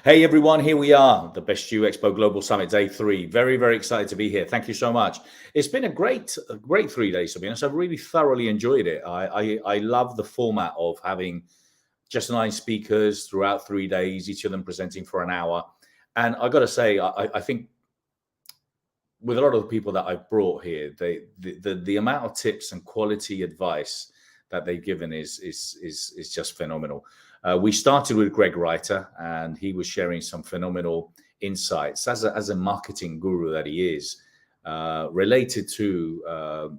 Hey everyone, here we are, the Best You Expo Global Summit Day 3. Very, very excited to be here. Thank you so much. It's been a great 3 days to be honest. I've really thoroughly enjoyed it. I love the format of having just 9 speakers throughout 3 days, each of them presenting for an hour. And I got to say, I think with a lot of the people that I've brought here, the amount of tips and quality advice that they've given is just phenomenal. We started with Greg Reiter, and he was sharing some phenomenal insights as a marketing guru that he is, related to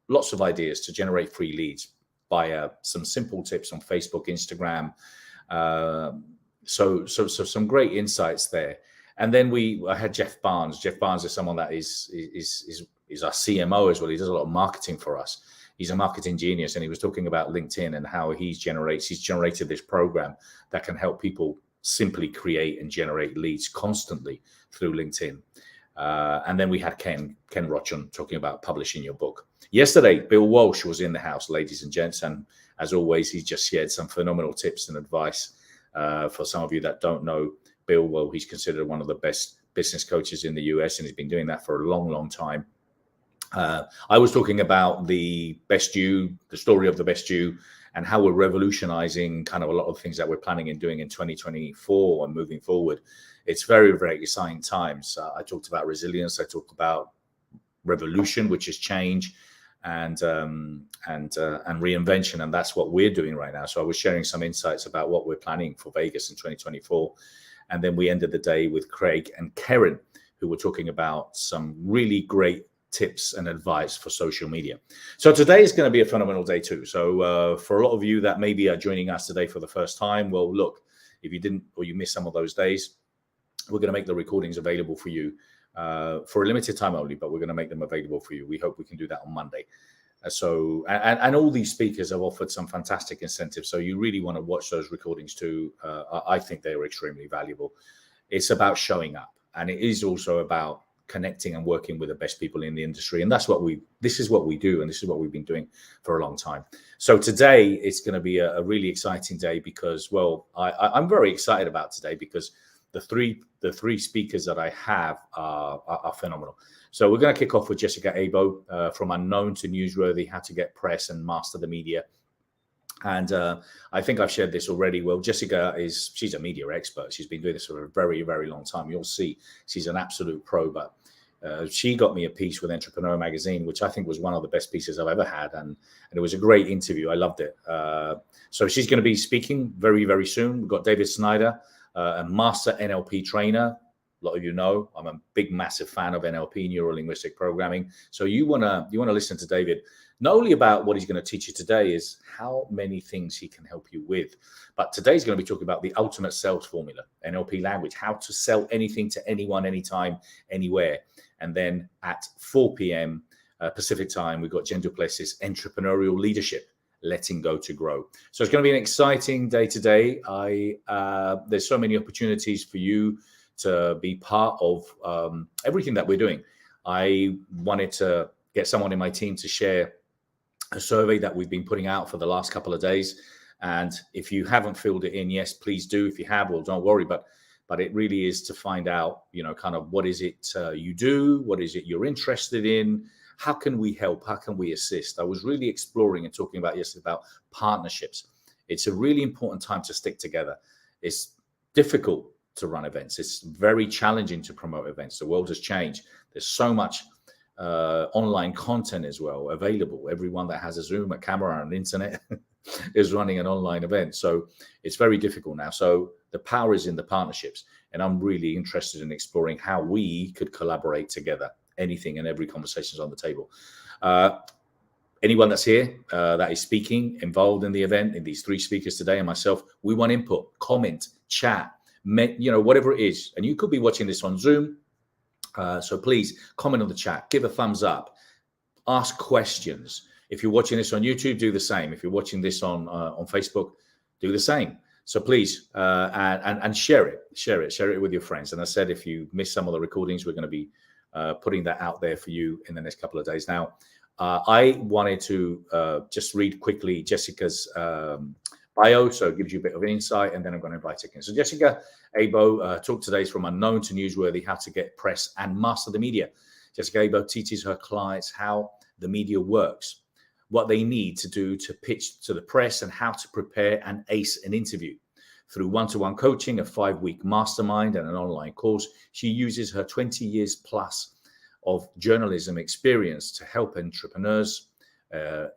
lots of ideas to generate free leads via some simple tips on Facebook, Instagram. So some great insights there. And then I had Jeff Barnes. Jeff Barnes is someone that is our CMO as well. He does a lot of marketing for us. He's a marketing genius, and he was talking about LinkedIn and how he's generated this program that can help people simply create and generate leads constantly through LinkedIn. And then we had Ken Rochon talking about publishing your book. Yesterday, Bill Walsh was in the house, ladies and gents, and as always, he just shared some phenomenal tips and advice. For some of you that don't know Bill, well, he's considered one of the best business coaches in the US, and he's been doing that for a long, long time. I was talking about the best you, the story of the best you, and how we're revolutionizing kind of a lot of things that we're planning and doing in 2024 and moving forward. It's very, very exciting times. I talked about resilience. I talked about revolution, which is change, and reinvention, and that's what we're doing right now. So I was sharing some insights about what we're planning for Vegas in 2024, and then we ended the day with Craig and Karen, who were talking about some really great tips and advice for social media. So today is going to be a phenomenal day too. So for a lot of you that maybe are joining us today for the first time, well, look, if you didn't or you missed some of those days, we're going to make the recordings available for you for a limited time only, but we're going to make them available for you. We hope we can do that on Monday. So all these speakers have offered some fantastic incentives. So you really want to watch those recordings too. I think they are extremely valuable. It's about showing up, and it is also about connecting and working with the best people in the industry. And this is what we do. And this is what we've been doing for a long time. So today it's going to be a really exciting day because, well, I'm very excited about today because the three speakers that I have are phenomenal. So we're going to kick off with Jessica Abo, from Unknown to Newsworthy, How to Get Press and Master the Media. And I think I've shared this already. Well, Jessica she's a media expert. She's been doing this for a very, very long time. You'll see she's an absolute pro, but she got me a piece with Entrepreneurial magazine, which I think was one of the best pieces I've ever had. And it was a great interview. I loved it. So she's going to be speaking very, very soon. We've got David Snyder, a master NLP trainer. A lot of you know I'm a big, massive fan of NLP, neuro-linguistic programming. So you want to listen to David, not only about what he's going to teach you today is how many things he can help you with, but today's going to be talking about the ultimate sales formula, NLP language, how to sell anything to anyone, anytime, anywhere. And then at 4 p.m. Pacific time, we've got Jen Plessis, Entrepreneurial Leadership, Letting Go to Grow. So it's going to be an exciting day today. There's so many opportunities for you to be part of everything that we're doing. I wanted to get someone in my team to share a survey that we've been putting out for the last couple of days. And if you haven't filled it in, yes, please do. If you have, well, don't worry. But it really is to find out, kind of what is it you do? What is it you're interested in? How can we help? How can we assist? I was really exploring and talking about yesterday about partnerships. It's a really important time to stick together. It's difficult to run events. It's very challenging to promote events. The world has changed. There's so much online content as well available. Everyone that has a Zoom, a camera, and an internet is running an online event. So it's very difficult now. So the power is in the partnerships. And I'm really interested in exploring how we could collaborate together. Anything and every conversation is on the table. Anyone that's here that is speaking, involved in the event, in these 3 speakers today and myself, we want input, comment, chat, whatever it is. And you could be watching this on Zoom. So please comment on the chat, give a thumbs up, ask questions. If you're watching this on YouTube, do the same. If you're watching this on Facebook, do the same. So please, and share it with your friends. And I said, if you miss some of the recordings, we're going to be putting that out there for you in the next couple of days. Now, I wanted to just read quickly Jessica's bio, so it gives you a bit of insight, and then I'm going to invite her in. So Jessica Abo, talk today is from unknown to newsworthy, how to get press and master the media. Jessica Abo teaches her clients how the media works, what they need to do to pitch to the press, and how to prepare and ace an interview. Through one-to-one coaching, a 5-week mastermind, and an online course, she uses her 20 years plus of journalism experience to help entrepreneurs,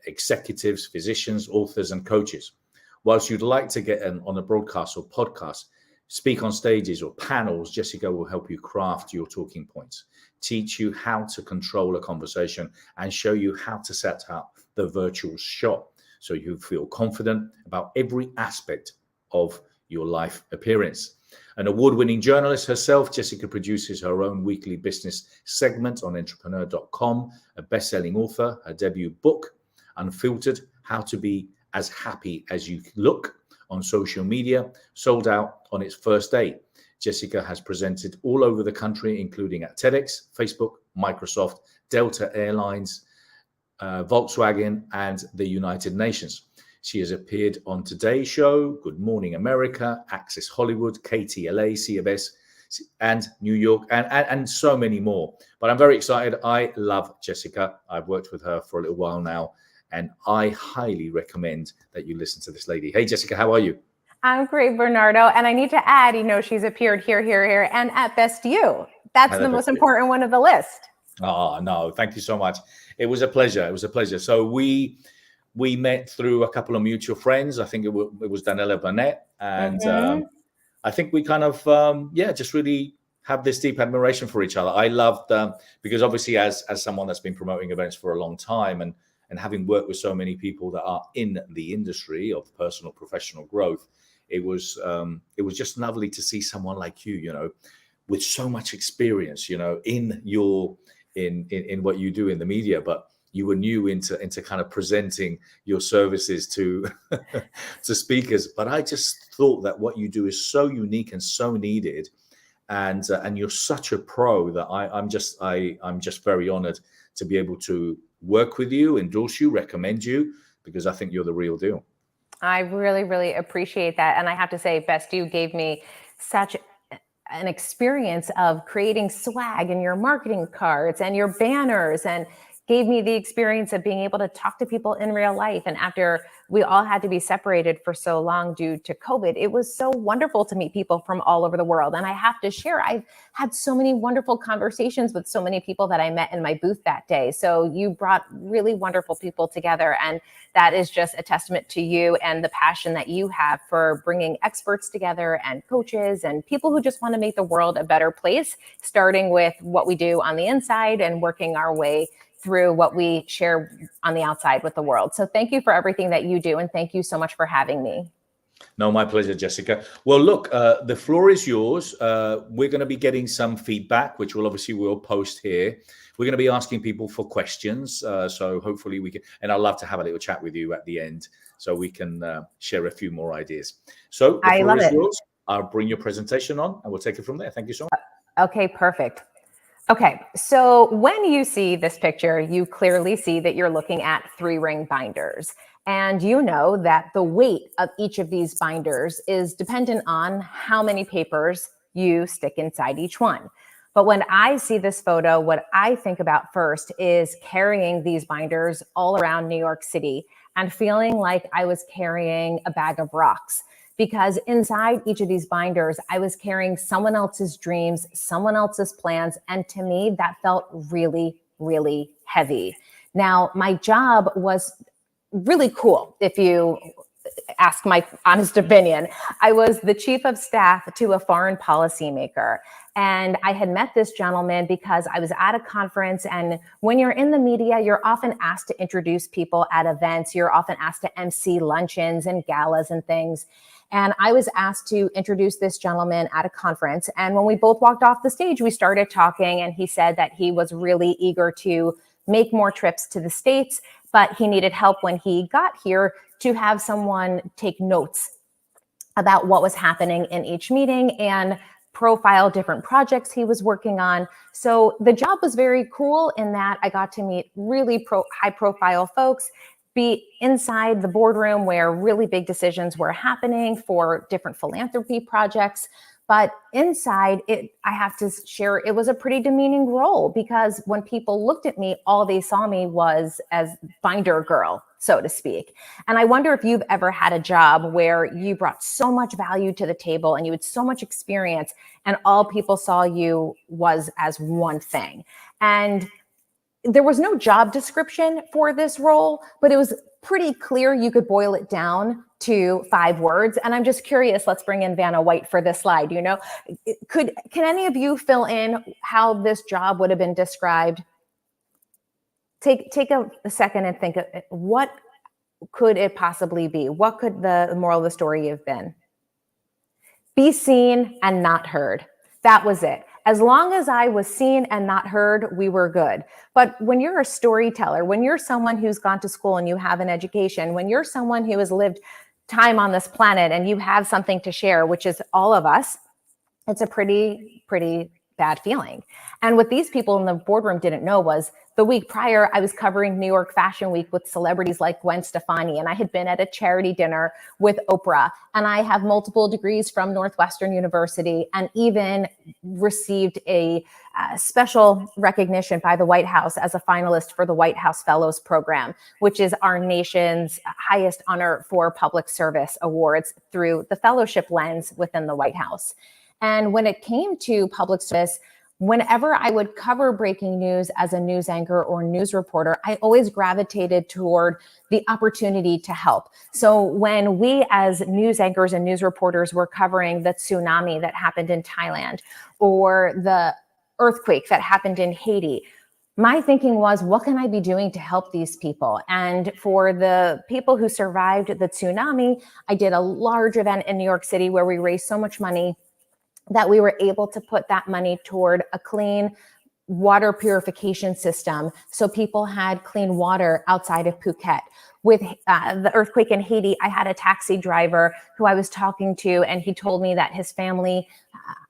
executives, physicians, authors, and coaches. Whilst you'd like to get on a broadcast or podcast, speak on stages or panels, Jessica will help you craft your talking points, teach you how to control a conversation, and show you how to set up the virtual shot so you feel confident about every aspect of your live appearance. An award-winning journalist herself, Jessica produces her own weekly business segment on Entrepreneurial.com, a best-selling author, her debut book, Unfiltered, How to Be as Happy as You Look, on social media, sold out on its first day. Jessica has presented all over the country, including at TEDx, Facebook, Microsoft, Delta Airlines, Volkswagen, and the United Nations. She has appeared on Today's Show, Good Morning America, Access Hollywood, KTLA, CBS, and New York, and so many more. But I'm very excited. I love Jessica. I've worked with her for a little while now, and I highly recommend that you listen to this lady. Hey, Jessica, how are you? I'm great, Bernardo. And I need to add, she's appeared here, and at Best You. That's the most important one of the list. Oh, no, thank you so much. It was a pleasure. It was a pleasure. So we met through a couple of mutual friends. I think it was Daniela Burnett. And I think we kind of, just really have this deep admiration for each other. I loved, because obviously as someone that's been promoting events for a long time and having worked with so many people that are in the industry of personal professional growth, it was just lovely to see someone like you, with so much experience, in what you do in the media, but you were new into kind of presenting your services to to speakers. But I just thought that what you do is so unique and so needed, and you're such a pro that I'm just very honored to be able to work with you, endorse you, recommend you, because I think you're the real deal. I really, really appreciate that. And I have to say, Best You gave me such an experience of creating swag in your marketing cards and your banners, and gave me the experience of being able to talk to people in real life. And after we all had to be separated for so long due to COVID, it was so wonderful to meet people from all over the world. And I have to share, I've had so many wonderful conversations with so many people that I met in my booth that day. So you brought really wonderful people together. And that is just a testament to you and the passion that you have for bringing experts together and coaches and people who just want to make the world a better place, starting with what we do on the inside and working our way through what we share on the outside with the world. So thank you for everything that you do. And thank you so much for having me. No, my pleasure, Jessica. Well, look, the floor is yours. We're going to be getting some feedback, which we'll post here. We're going to be asking people for questions. So hopefully we can, and I'd love to have a little chat with you at the end so we can share a few more ideas. So the floor is yours. I'll bring your presentation on and we'll take it from there. Thank you so much. Okay, perfect. Okay, so when you see this picture, you clearly see that you're looking at 3-ring binders. And you know that the weight of each of these binders is dependent on how many papers you stick inside each one. But when I see this photo, what I think about first is carrying these binders all around New York City and feeling like I was carrying a bag of rocks. Because inside each of these binders, I was carrying someone else's dreams, someone else's plans. And to me, that felt really, really heavy. Now, my job was really cool, if you ask my honest opinion. I was the chief of staff to a foreign policymaker. And I had met this gentleman because I was at a conference. And when you're in the media, you're often asked to introduce people at events. You're often asked to MC luncheons and galas and things. And I was asked to introduce this gentleman at a conference. And when we both walked off the stage, we started talking. And he said that he was really eager to make more trips to the States, but he needed help when he got here to have someone take notes about what was happening in each meeting and profile different projects he was working on. So the job was very cool in that I got to meet really high profile folks. be inside the boardroom where really big decisions were happening for different philanthropy projects. But inside it, I have to share, it was a pretty demeaning role, because when people looked at me, all they saw me was as binder girl, so to speak. And I wonder if you've ever had a job where you brought so much value to the table and you had so much experience, and all people saw you was as one thing. And there was no job description for this role, but it was pretty clear you could boil it down to 5 words. And I'm just curious, let's bring in Vanna White for this slide. You know, can any of you fill in how this job would have been described? Take a second and think of what could it possibly be? What could the moral of the story have been? Be seen and not heard. That was it. As long as I was seen and not heard, we were good. But when you're a storyteller, when you're someone who's gone to school and you have an education, when you're someone who has lived time on this planet and you have something to share, which is all of us, it's a pretty bad feeling. And what these people in the boardroom didn't know was the week prior, I was covering New York Fashion Week with celebrities like Gwen Stefani, and I had been at a charity dinner with Oprah, and I have multiple degrees from Northwestern University, and even received a special recognition by the White House as a finalist for the White House Fellows Program, which is our nation's highest honor for public service awards through the fellowship lens within the White House. And when it came to public service, whenever I would cover breaking news as a news anchor or news reporter, I always gravitated toward the opportunity to help. So when we as news anchors and news reporters were covering the tsunami that happened in Thailand or the earthquake that happened in Haiti, my thinking was, what can I be doing to help these people? And for the people who survived the tsunami, I did a large event in New York City where we raised so much money that we were able to put that money toward a clean water purification system. So people had clean water outside of Phuket. With the earthquake in Haiti, I had a taxi driver who I was talking to, and he told me that his family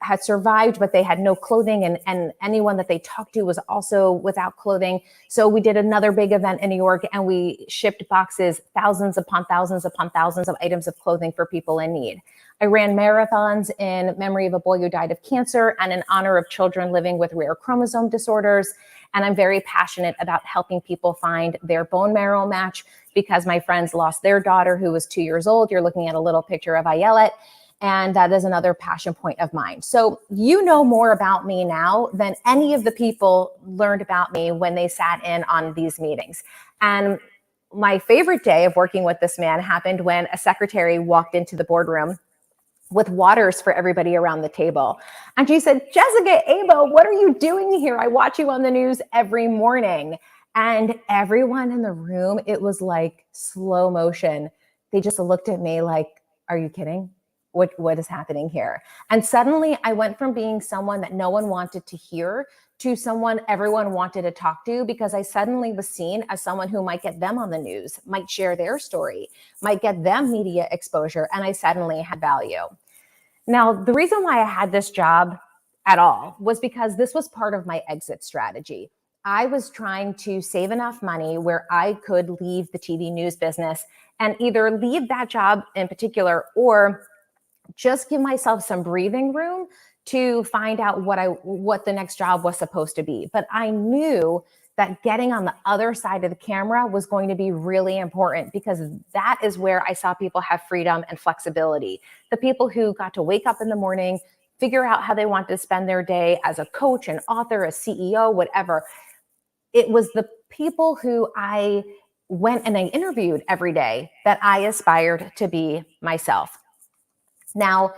had survived, but they had no clothing, and anyone that they talked to was also without clothing. So we did another big event in New York, and we shipped boxes, thousands upon thousands upon thousands of items of clothing for people in need. I ran marathons in memory of a boy who died of cancer and in honor of children living with rare chromosome disorders. And I'm very passionate about helping people find their bone marrow match, because my friends lost their daughter who was 2 years old. You're looking at a little picture of Ayelet, and that is another passion point of mine. So you know more about me now than any of the people learned about me when they sat in on these meetings. And my favorite day of working with this man happened when a secretary walked into the boardroom with waters for everybody around the table. And she said, "Jessica Abo, what are you doing here? I watch you on the news every morning." And everyone in the room, it was like slow motion. They just looked at me like, "Are you kidding? What is happening here?" And suddenly I went from being someone that no one wanted to hear to someone everyone wanted to talk to, because I suddenly was seen as someone who might get them on the news, might share their story, might get them media exposure, and I suddenly had value. Now, the reason why I had this job at all was because this was part of my exit strategy. I was trying to save enough money where I could leave the TV news business and either leave that job in particular or just give myself some breathing room to find out what the next job was supposed to be. But I knew that getting on the other side of the camera was going to be really important, because that is where I saw people have freedom and flexibility. The people who got to wake up in the morning, figure out how they wanted to spend their day as a coach, an author, a CEO, whatever. It was the people who I went and I interviewed every day that I aspired to be myself. Now,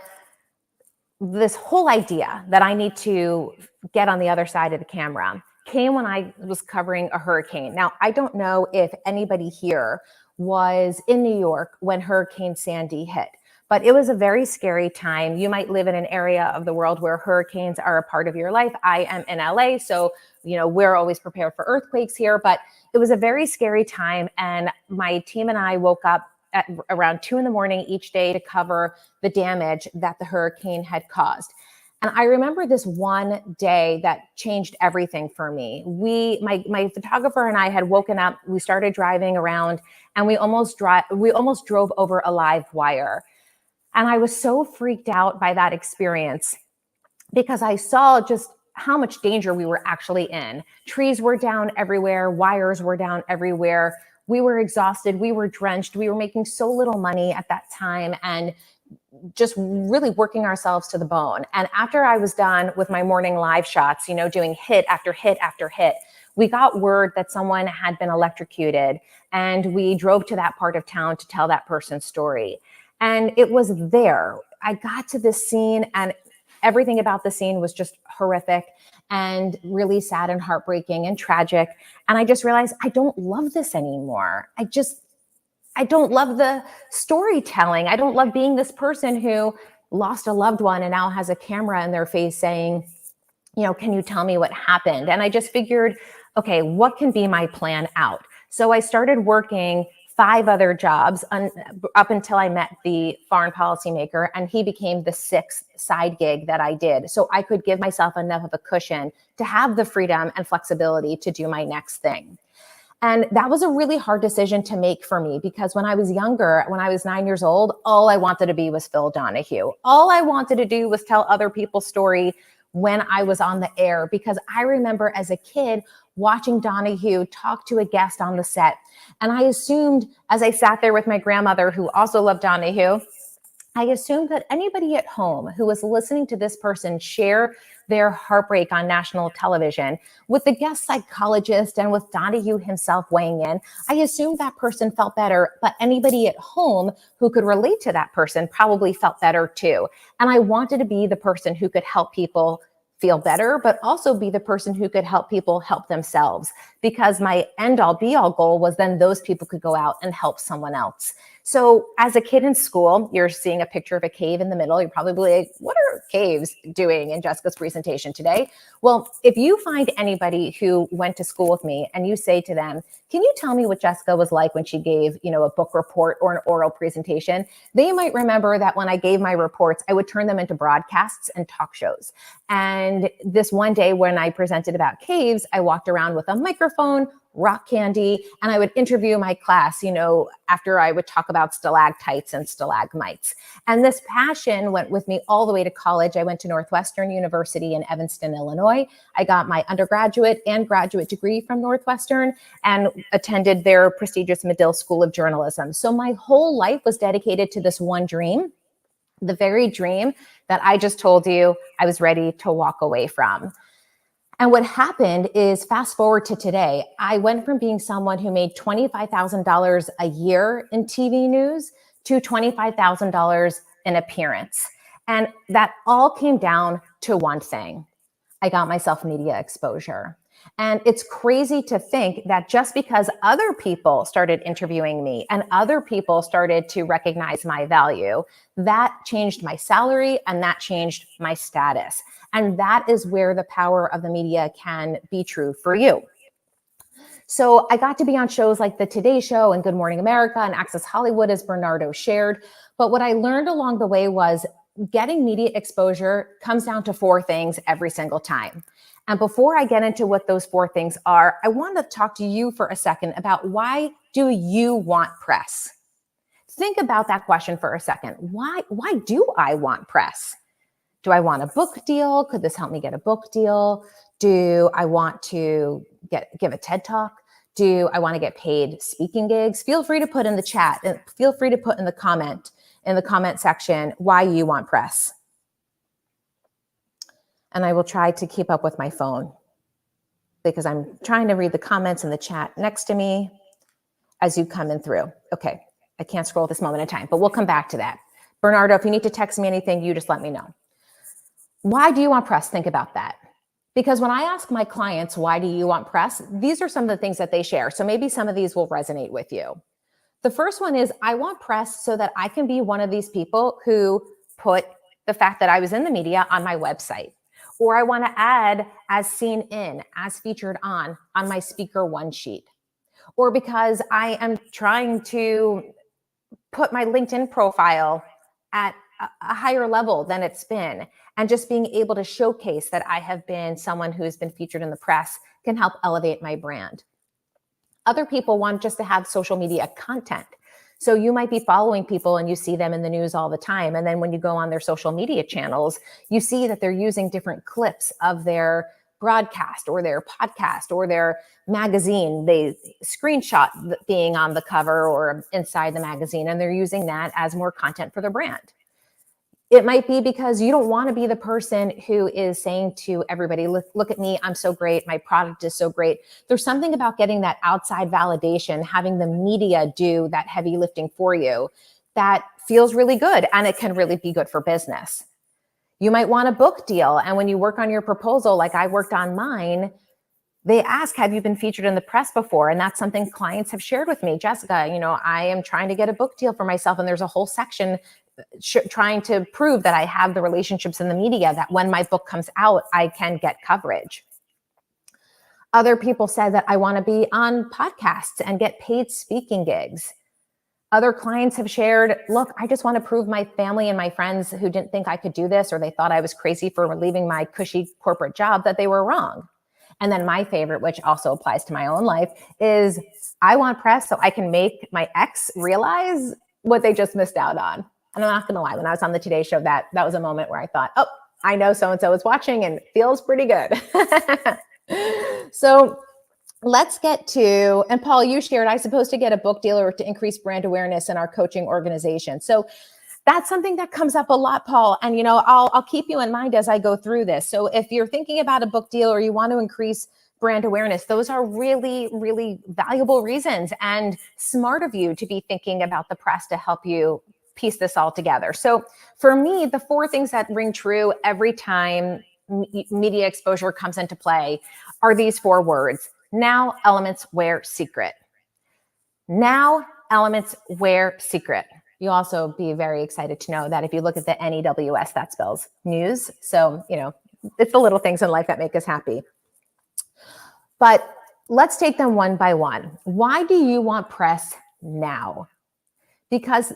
this whole idea that I need to get on the other side of the camera came when I was covering a hurricane. Now, I don't know if anybody here was in New York when Hurricane Sandy hit, but it was a very scary time. You might live in an area of the world where hurricanes are a part of your life. I am in LA, so we're always prepared for earthquakes here, but it was a very scary time. And my team and I woke up at around 2 a.m. each day to cover the damage that the hurricane had caused. And I remember this one day that changed everything for me. My photographer and I had woken up, we started driving around, and we almost drove over a live wire. And I was so freaked out by that experience because I saw just how much danger we were actually in. Trees were down everywhere, wires were down everywhere. We were exhausted, we were drenched, we were making so little money at that time, and just really working ourselves to the bone. And after I was done with my morning live shots, doing hit after hit after hit, we got word that someone had been electrocuted, and we drove to that part of town to tell that person's story. And it was there. I got to this scene, and everything about the scene was just horrific and really sad and heartbreaking and tragic. And I just realized I don't love this anymore. I don't love the storytelling. I don't love being this person who lost a loved one and now has a camera in their face saying, can you tell me what happened? And I just figured, okay, what can be my plan out? So I started working 5 other jobs up until I met the foreign policymaker, and he became the 6th side gig that I did. So I could give myself enough of a cushion to have the freedom and flexibility to do my next thing. And that was a really hard decision to make for me, because when I was younger, when I was 9 years old, all I wanted to be was Phil Donahue. All I wanted to do was tell other people's story when I was on the air, because I remember as a kid watching Donahue talk to a guest on the set. And I assumed, as I sat there with my grandmother, who also loved Donahue, I assumed that anybody at home who was listening to this person share their heartbreak on national television with the guest psychologist and with Donahue himself weighing in, I assumed that person felt better, but anybody at home who could relate to that person probably felt better too. And I wanted to be the person who could help people feel better, but also be the person who could help people help themselves, because my end all be all goal was then those people could go out and help someone else. So as a kid in school, you're seeing a picture of a cave in the middle. You're probably like, what are caves doing in Jessica's presentation today? Well, if you find anybody who went to school with me and you say to them, can you tell me what Jessica was like when she gave, a book report or an oral presentation? They might remember that when I gave my reports, I would turn them into broadcasts and talk shows. And this one day when I presented about caves, I walked around with a microphone, rock candy, and I would interview my class, after I would talk about stalactites and stalagmites. And this passion went with me all the way to college. I went to Northwestern University in Evanston, Illinois. I got my undergraduate and graduate degree from Northwestern and attended their prestigious Medill School of Journalism. So my whole life was dedicated to this one dream, the very dream that I just told you I was ready to walk away from. And what happened is, fast forward to today, I went from being someone who made $25,000 a year in TV news to $25,000 in appearance. And that all came down to one thing. I got myself media exposure. And it's crazy to think that just because other people started interviewing me and other people started to recognize my value, that changed my salary and that changed my status. And that is where the power of the media can be true for you. So I got to be on shows like The Today Show and Good Morning America and Access Hollywood, as Bernardo shared. But what I learned along the way was getting media exposure comes down to 4 things every single time. And before I get into what those 4 things are, I want to talk to you for a second about, why do you want press? Think about that question for a second. Why do I want press? Do I want a book deal? Could this help me get a book deal? Do I want to give a TED Talk? Do I want to get paid speaking gigs? Feel free to put in the chat, and feel free to put in the comment section why you want press. And I will try to keep up with my phone, because I'm trying to read the comments in the chat next to me as you come in through. Okay, I can't scroll this moment in time, but we'll come back to that. Bernardo, if you need to text me anything, you just let me know. Why do you want press? Think about that. Because when I ask my clients, why do you want press? These are some of the things that they share. So maybe some of these will resonate with you. The first one is, I want press so that I can be one of these people who put the fact that I was in the media on my website. Or I want to add as seen in, as featured on my speaker one sheet. Or because I am trying to put my LinkedIn profile at a higher level than it's been. And just being able to showcase that I have been someone who has been featured in the press can help elevate my brand. Other people want just to have social media content. So you might be following people and you see them in the news all the time. And then when you go on their social media channels, you see that they're using different clips of their broadcast or their podcast or their magazine. They screenshot being on the cover or inside the magazine, and they're using that as more content for their brand. It might be because you don't want to be the person who is saying to everybody, look at me, I'm so great, my product is so great. There's something about getting that outside validation, having the media do that heavy lifting for you, that feels really good, and it can really be good for business. You might want a book deal, and when you work on your proposal, like I worked on mine, they ask, have you been featured in the press before? And that's something clients have shared with me. Jessica, I am trying to get a book deal for myself, and there's a whole section trying to prove that I have the relationships in the media, that when my book comes out, I can get coverage. Other people said that I want to be on podcasts and get paid speaking gigs. Other clients have shared, look, I just want to prove my family and my friends who didn't think I could do this, or they thought I was crazy for leaving my cushy corporate job, that they were wrong. And then my favorite, which also applies to my own life, is I want press so I can make my ex realize what they just missed out on. And I'm not going to lie, when I was on the Today Show, that was a moment where I thought, oh, I know so-and-so is watching and feels pretty good. So let's get to, and Paul, you shared, I suppose, to get a book deal or to increase brand awareness in our coaching organization. So that's something that comes up a lot, Paul. And, I'll keep you in mind as I go through this. So if you're thinking about a book deal or you want to increase brand awareness, those are really, really valuable reasons, and smart of you to be thinking about the press to help you piece this all together. So for me, the 4 things that ring true every time media exposure comes into play are these 4 words: now, elements, where, secret. Now, elements, where, secret. You'll also be very excited to know that if you look at the NEWS, that spells news. So, it's the little things in life that make us happy. But let's take them one by one. Why do you want press now? Because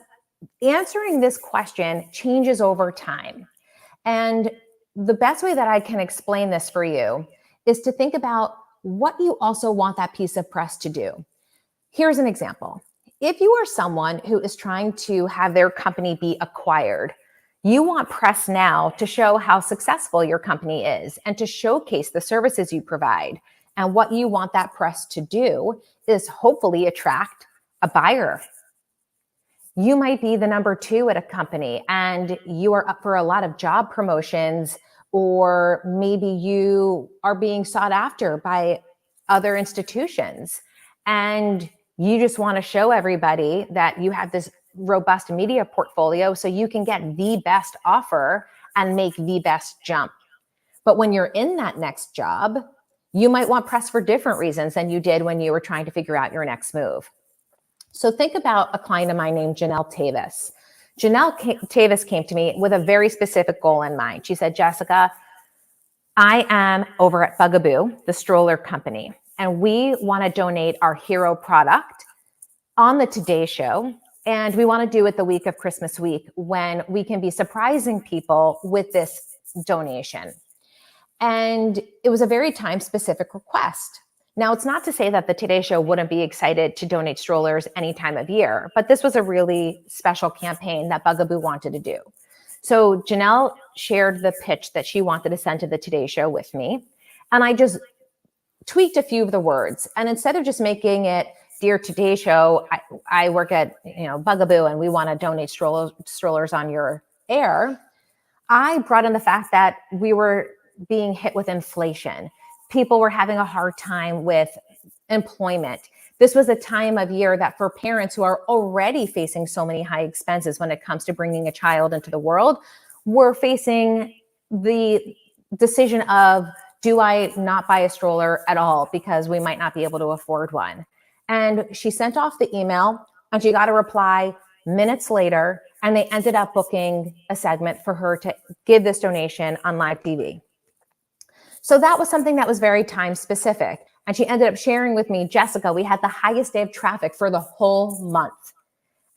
answering this question changes over time. And the best way that I can explain this for you is to think about what you also want that piece of press to do. Here's an example. If you are someone who is trying to have their company be acquired, you want press now to show how successful your company is and to showcase the services you provide. And what you want that press to do is hopefully attract a buyer. You might be the number 2 at a company and you are up for a lot of job promotions, or maybe you are being sought after by other institutions and you just want to show everybody that you have this robust media portfolio so you can get the best offer and make the best jump. But when you're in that next job, you might want press for different reasons than you did when you were trying to figure out your next move. So think about a client of mine named Janelle Tavis. Tavis came to me with a very specific goal in mind. She said, Jessica, I am over at Bugaboo, the stroller company, and we want to donate our hero product on the Today Show. And we want to do it the week of Christmas week, when we can be surprising people with this donation. And it was a very time-specific request. Now, it's not to say that the Today Show wouldn't be excited to donate strollers any time of year, but this was a really special campaign that Bugaboo wanted to do. So Janelle shared the pitch that she wanted to send to the Today Show with me, and I just tweaked a few of the words. And instead of just making it, Dear Today Show, I work at Bugaboo and we want to donate strollers on your air, I brought in the fact that we were being hit with inflation. People were having a hard time with employment. This was a time of year that for parents who are already facing so many high expenses when it comes to bringing a child into the world, were facing the decision of, do I not buy a stroller at all because we might not be able to afford one? And she sent off the email and she got a reply minutes later, and they ended up booking a segment for her to give this donation on live TV. So that was something that was very time specific. And she ended up sharing with me, Jessica, we had the highest day of traffic for the whole month.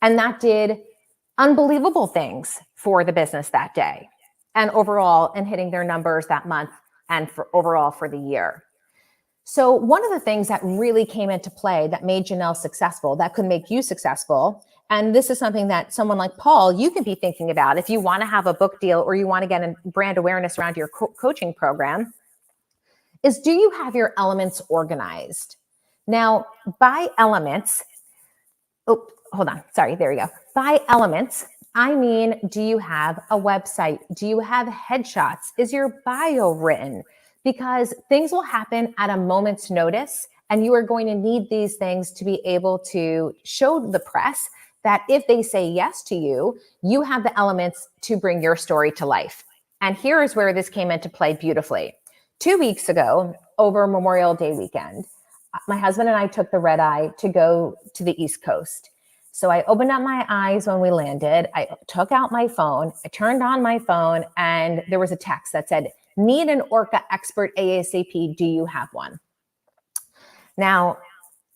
And that did unbelievable things for the business that day, and overall in hitting their numbers that month and for overall for the year. So one of the things that really came into play that made Janelle successful, that could make you successful, and this is something that someone like Paul, you can be thinking about if you want to have a book deal or you want to get a brand awareness around your coaching program, is do you have your elements organized? Now, by elements, by elements, I mean, do you have a website? Do you have headshots? Is your bio written? Because things will happen at a moment's notice, and you are going to need these things to be able to show the press that if they say yes to you, you have the elements to bring your story to life. And here is where this came into play beautifully. 2 weeks ago, over Memorial Day weekend, my husband and I took the red eye to go to the East Coast. So I opened up my eyes when we landed. I took out my phone. I turned on my phone, and there was a text that said, "Need an Orca expert ASAP. Do you have one?" Now,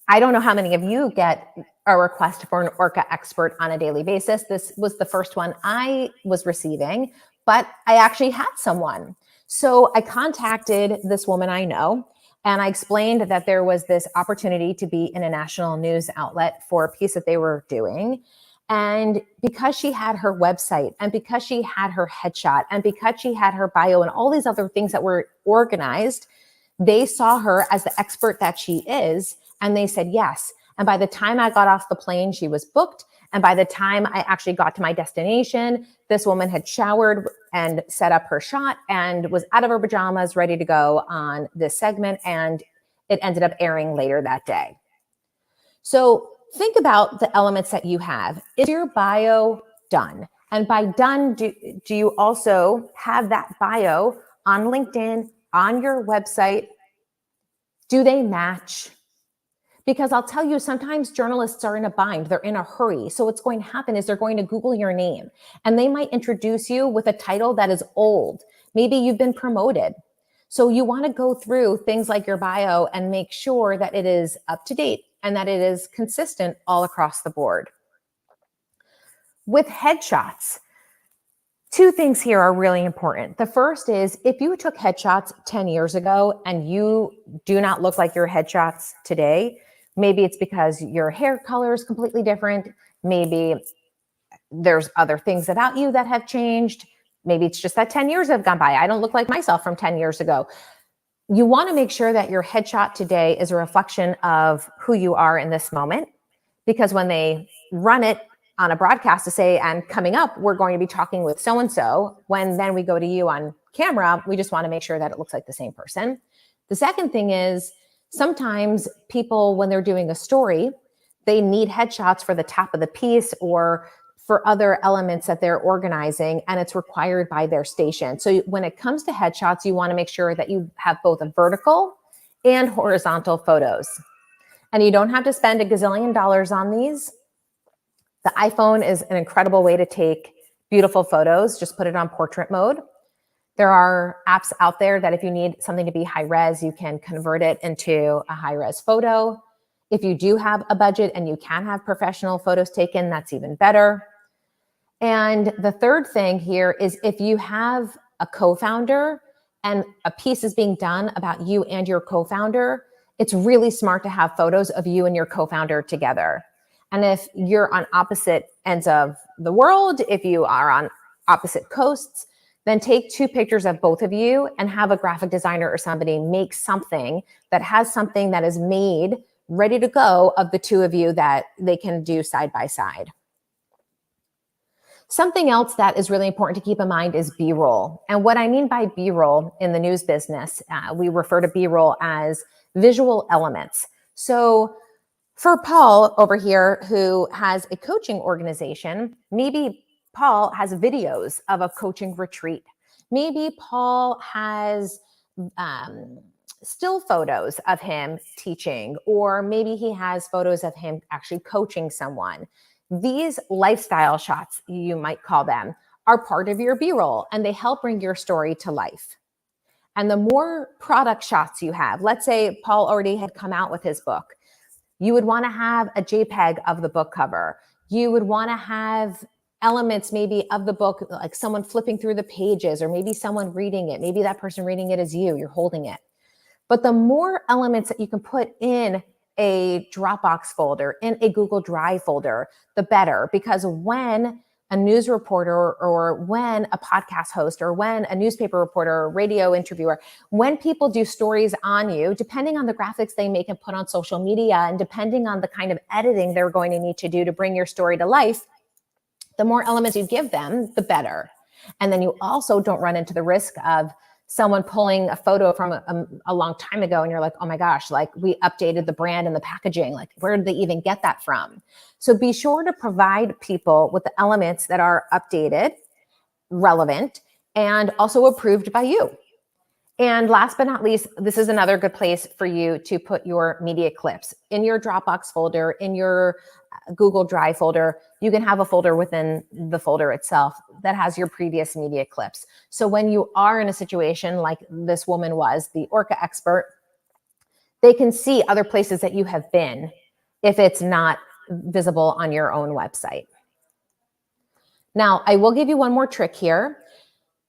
I don't know how many of you get a request for an Orca expert on a daily basis. This was the first one I was receiving, but I actually had someone. So I contacted this woman I know, and I explained that there was this opportunity to be in a national news outlet for a piece that they were doing. And because she had her website, and because she had her headshot, and because she had her bio and all these other things that were organized, they saw her as the expert that she is, and they said yes. And by the time I got off the plane, she was booked. And by the time I actually got to my destination, this woman had showered and set up her shot and was out of her pajamas, ready to go on this segment. And it ended up airing later that day. So think about the elements that you have. Is your bio done? And by done, do you also have that bio on LinkedIn, on your website? Do they match? Because I'll tell you, sometimes journalists are in a bind. They're in a hurry. So what's going to happen is they're going to Google your name, and they might introduce you with a title that is old. Maybe you've been promoted. So you want to go through things like your bio and make sure that it is up to date and that it is consistent all across the board. With headshots, two things here are really important. The first is, if you took headshots 10 years ago and you do not look like your headshots today, maybe it's because your hair color is completely different. Maybe there's other things about you that have changed. Maybe it's just that 10 years have gone by. I don't look like myself from 10 years ago. You want to make sure that your headshot today is a reflection of who you are in this moment, because when they run it on a broadcast to say, and coming up, we're going to be talking with so-and-so, when then we go to you on camera, we just want to make sure that it looks like the same person. The second thing is, sometimes people, when they're doing a story, they need headshots for the top of the piece or for other elements that they're organizing, and it's required by their station. So when it comes to headshots, you want to make sure that you have both a vertical and horizontal photos. And you don't have to spend $1 gazillion on these. The iPhone is an incredible way to take beautiful photos. Just put it on portrait mode. There are apps out there that if you need something to be high res, you can convert it into a high res photo. If you do have a budget and you can have professional photos taken, that's even better. And the third thing here is, if you have a co-founder and a piece is being done about you and your co-founder, it's really smart to have photos of you and your co-founder together. And if you're on opposite ends of the world, if you are on opposite coasts, then take 2 pictures of both of you and have a graphic designer or somebody make something that has something that is made ready to go of the 2 of you that they can do side by side. Something else that is really important to keep in mind is B-roll. And what I mean by B-roll in the news business, we refer to B-roll as visual elements. So for Paul over here, who has a coaching organization, maybe Paul has videos of a coaching retreat. Maybe Paul has still photos of him teaching, or maybe he has photos of him actually coaching someone. These lifestyle shots, you might call them, are part of your B-roll, and they help bring your story to life. And the more product shots you have, let's say Paul already had come out with his book, you would want to have a JPEG of the book cover. You would want to have elements maybe of the book, like someone flipping through the pages, or maybe someone reading it. Maybe that person reading it is you're holding it. But the more elements that you can put in a Dropbox folder, in a Google Drive folder, the better. Because when a news reporter, or when a podcast host, or when a newspaper reporter or radio interviewer, when people do stories on you, depending on the graphics they make and put on social media, and depending on the kind of editing they're going to need to do to bring your story to life, the more elements you give them, the better. And then you also don't run into the risk of someone pulling a photo from a long time ago, and you're like, oh my gosh, like we updated the brand and the packaging. Like, where did they even get that from? So be sure to provide people with the elements that are updated, relevant, and also approved by you. And last but not least, this is another good place for you to put your media clips in your Dropbox folder, in your Google Drive folder. You can have a folder within the folder itself that has your previous media clips. So when you are in a situation like this woman was, the Orca expert, they can see other places that you have been if it's not visible on your own website. Now, I will give you one more trick here.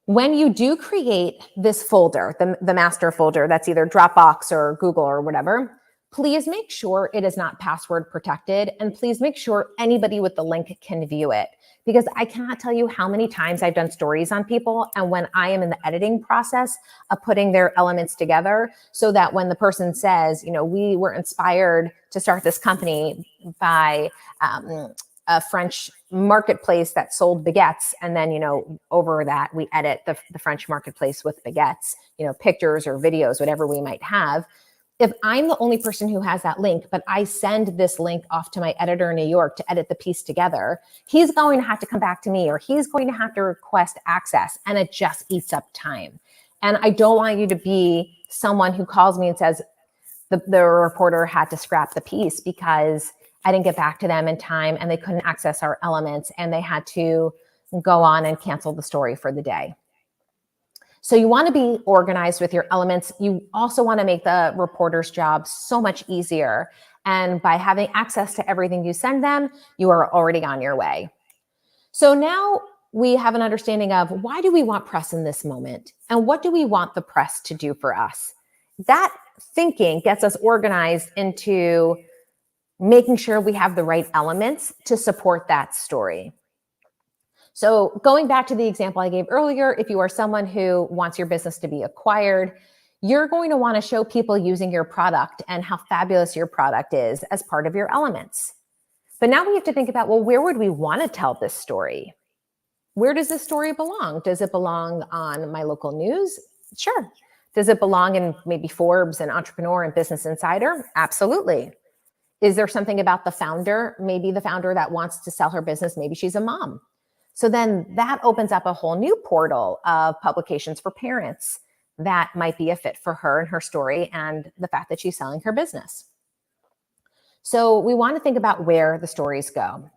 When you do create this folder, the master folder, that's either Dropbox or Google or whatever, please make sure it is not password protected, and please make sure anybody with the link can view it. Because I cannot tell you how many times I've done stories on people, and when I am in the editing process of putting their elements together, so that when the person says, we were inspired to start this company by a French marketplace that sold baguettes, and then over that we edit the French marketplace with baguettes, pictures or videos, whatever we might have. If I'm the only person who has that link, but I send this link off to my editor in New York to edit the piece together, he's going to have to come back to me, or he's going to have to request access, and it just eats up time. And I don't want you to be someone who calls me and says the reporter had to scrap the piece because I didn't get back to them in time and they couldn't access our elements, and they had to go on and cancel the story for the day. So you want to be organized with your elements. You also want to make the reporter's job so much easier. And by having access to everything you send them, you are already on your way. So now we have an understanding of, why do we want press in this moment? And what do we want the press to do for us? That thinking gets us organized into making sure we have the right elements to support that story. So going back to the example I gave earlier, if you are someone who wants your business to be acquired, you're going to want to show people using your product and how fabulous your product is as part of your elements. But now we have to think about, well, where would we want to tell this story? Where does this story belong? Does it belong on my local news? Sure. Does it belong in maybe Forbes and Entrepreneur and Business Insider? Absolutely. Is there something about the founder? Maybe the founder that wants to sell her business, maybe she's a mom. So then that opens up a whole new portal of publications for parents that might be a fit for her and her story and the fact that she's selling her business. So we want to think about where the stories go.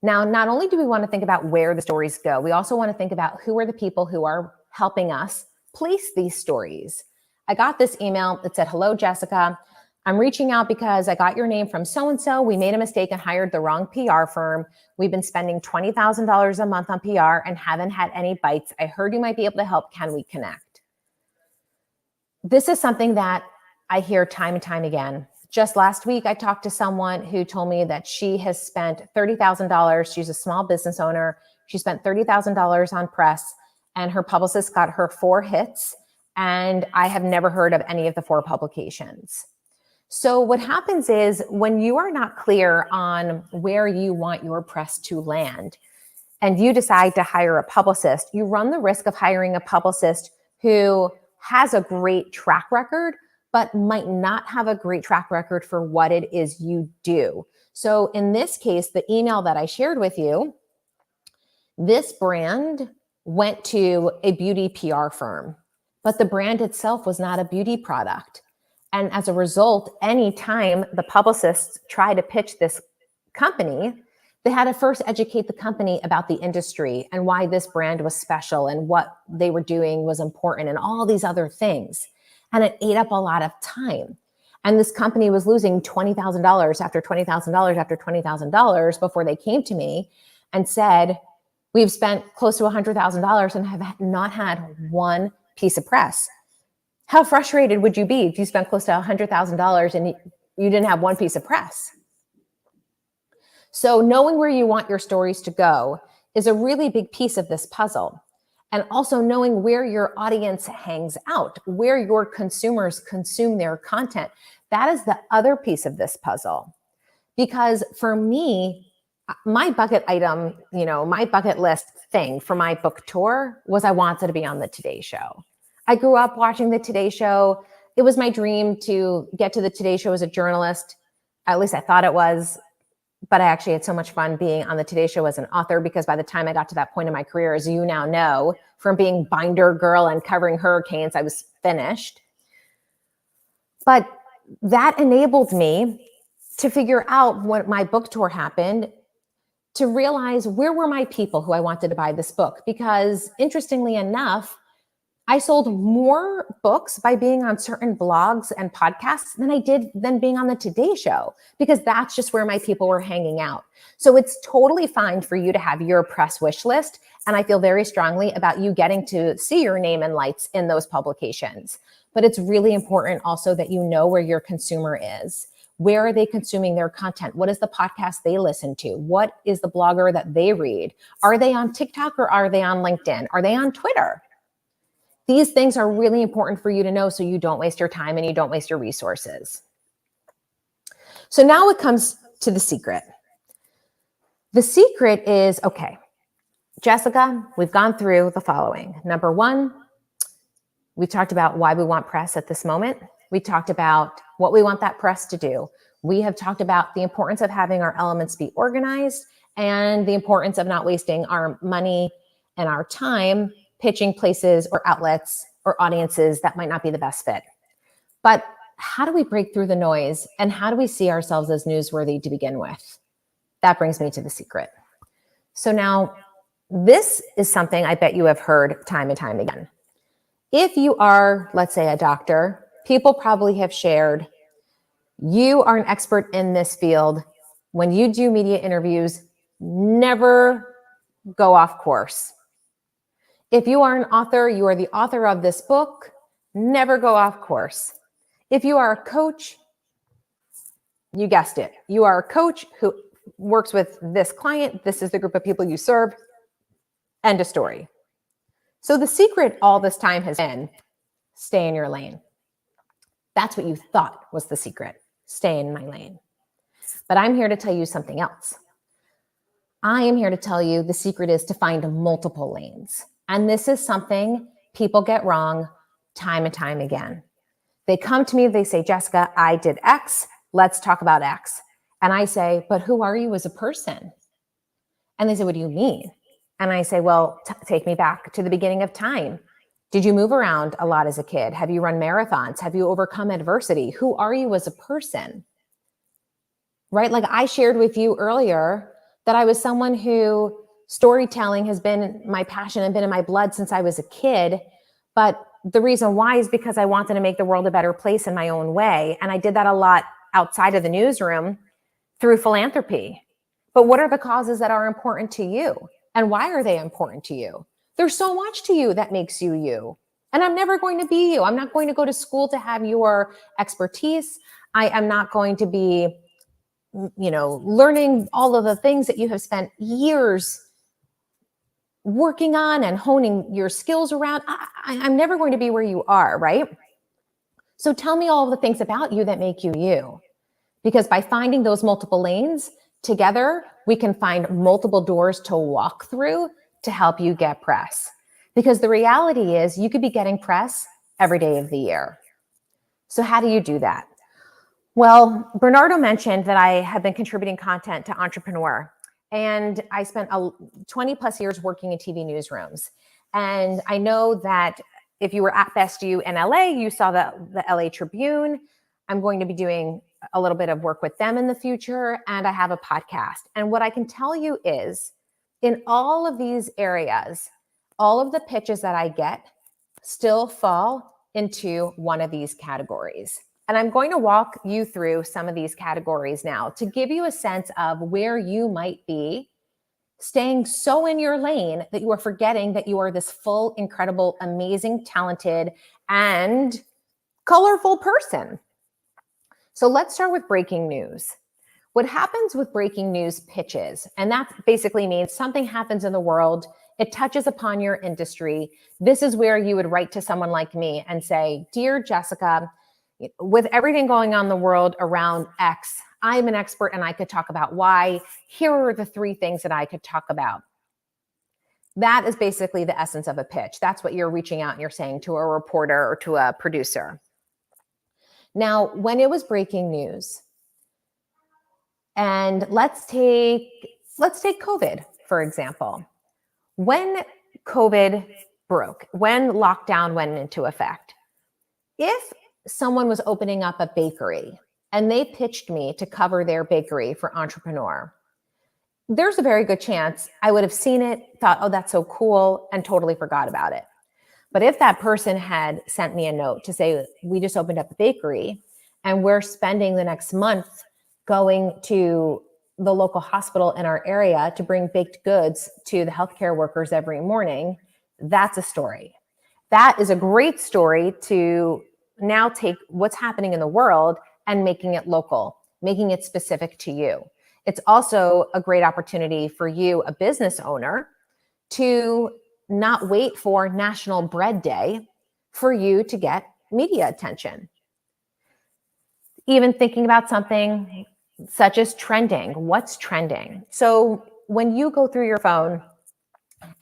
Now, not only do we want to think about where the stories go, we also want to think about who are the people who are helping us place these stories. I got this email that said, "Hello, Jessica. I'm reaching out because I got your name from so-and-so. We made a mistake and hired the wrong PR firm. We've been spending $20,000 a month on PR and haven't had any bites. I heard you might be able to help. Can we connect?" This is something that I hear time and time again. Just last week, I talked to someone who told me that she has spent $30,000. She's a small business owner. She spent $30,000 on press, and her publicist got her 4 hits. And I have never heard of any of the 4 publications. So what happens is, when you are not clear on where you want your press to land and you decide to hire a publicist, you run the risk of hiring a publicist who has a great track record, but might not have a great track record for what it is you do. So in this case, the email that I shared with you, this brand went to a beauty PR firm, but the brand itself was not a beauty product. And as a result, anytime the publicists try to pitch this company, they had to first educate the company about the industry and why this brand was special and what they were doing was important and all these other things. And it ate up a lot of time. And this company was losing $20,000 after $20,000 after $20,000 before they came to me and said, We've spent close to $100,000 and have not had one piece of press. How frustrated would you be if you spent close to $100,000 and you didn't have one piece of press? So knowing where you want your stories to go is a really big piece of this puzzle. And also knowing where your audience hangs out, where your consumers consume their content. That is the other piece of this puzzle. Because for me, my bucket item, my bucket list thing for my book tour was I wanted to be on the Today Show. I grew up watching the Today Show. It was my dream to get to the Today Show as a journalist. At least I thought it was. But I actually had so much fun being on the Today Show as an author, because by the time I got to that point in my career, as you now know, from being binder girl and covering hurricanes, I was finished. But that enabled me to figure out when my book tour happened, to realize where were my people who I wanted to buy this book. Because interestingly enough, I sold more books by being on certain blogs and podcasts than being on the Today Show, because that's just where my people were hanging out. So it's totally fine for you to have your press wish list. And I feel very strongly about you getting to see your name in lights in those publications. But it's really important also that you know where your consumer is. Where are they consuming their content? What is the podcast they listen to? What is the blogger that they read? Are they on TikTok or are they on LinkedIn? Are they on Twitter? These things are really important for you to know so you don't waste your time and you don't waste your resources. So now it comes to the secret. The secret is, okay, Jessica, we've gone through the following. Number one, we talked about why we want press at this moment. We talked about what we want that press to do. We have talked about the importance of having our elements be organized and the importance of not wasting our money and our time pitching places or outlets or audiences that might not be the best fit. But how do we break through the noise, and how do we see ourselves as newsworthy to begin with? That brings me to the secret. So now, this is something I bet you have heard time and time again. If you are, let's say, a doctor, people probably have shared, you are an expert in this field. When you do media interviews, never go off course. If you are an author, you are the author of this book, never go off course. If you are a coach, you guessed it. You are a coach who works with this client. This is the group of people you serve. End of story. So the secret all this time has been stay in your lane. That's what you thought was the secret. Stay in my lane. But I'm here to tell you something else. I am here to tell you the secret is to find multiple lanes. And this is something people get wrong time and time again. They come to me, they say, Jessica, I did X. Let's talk about X. And I say, but who are you as a person? And they say, what do you mean? And I say, well, take me back to the beginning of time. Did you move around a lot as a kid? Have you run marathons? Have you overcome adversity? Who are you as a person? Right? Like I shared with you earlier that I was someone who storytelling has been my passion and been in my blood since I was a kid. But the reason why is because I wanted to make the world a better place in my own way. And I did that a lot outside of the newsroom through philanthropy. But what are the causes that are important to you? And why are they important to you? There's so much to you that makes you you. And I'm never going to be you. I'm not going to go to school to have your expertise. I am not going to be, learning all of the things that you have spent years working on and honing your skills around. I'm never going to be where you are, right? So tell me all of the things about you that make you you. Because by finding those multiple lanes together, we can find multiple doors to walk through to help you get press. Because the reality is you could be getting press every day of the year. So how do you do that? Well, Bernardo mentioned that I have been contributing content to Entrepreneurial. And I spent 20 plus years working in TV newsrooms. And I know that if you were at Best U in LA, you saw the LA Tribune. I'm going to be doing a little bit of work with them in the future. And I have a podcast. And what I can tell you is in all of these areas, all of the pitches that I get still fall into one of these categories. And I'm going to walk you through some of these categories now to give you a sense of where you might be staying so in your lane that you are forgetting that you are this full, incredible, amazing, talented, and colorful person. So let's start with breaking news. What happens with breaking news pitches, and that basically means something happens in the world, it touches upon your industry. This is where you would write to someone like me and say, "Dear Jessica, with everything going on in the world around X, I'm an expert and I could talk about Y. Here are the 3 things that I could talk about." That is basically the essence of a pitch. That's what you're reaching out and you're saying to a reporter or to a producer. Now, when it was breaking news, and let's take COVID, for example. When COVID broke, when lockdown went into effect, if someone was opening up a bakery and they pitched me to cover their bakery for Entrepreneur, there's a very good chance I would have seen it, thought, oh, that's so cool, and totally forgot about it. But if that person had sent me a note to say, we just opened up a bakery and we're spending the next month going to the local hospital in our area to bring baked goods to the healthcare workers every morning, that's a story. That is a great story to now take what's happening in the world and making it local, making it specific to you. It's also a great opportunity for you, a business owner, to not wait for National Bread Day for you to get media attention. Even thinking about something such as trending. What's trending? So when you go through your phone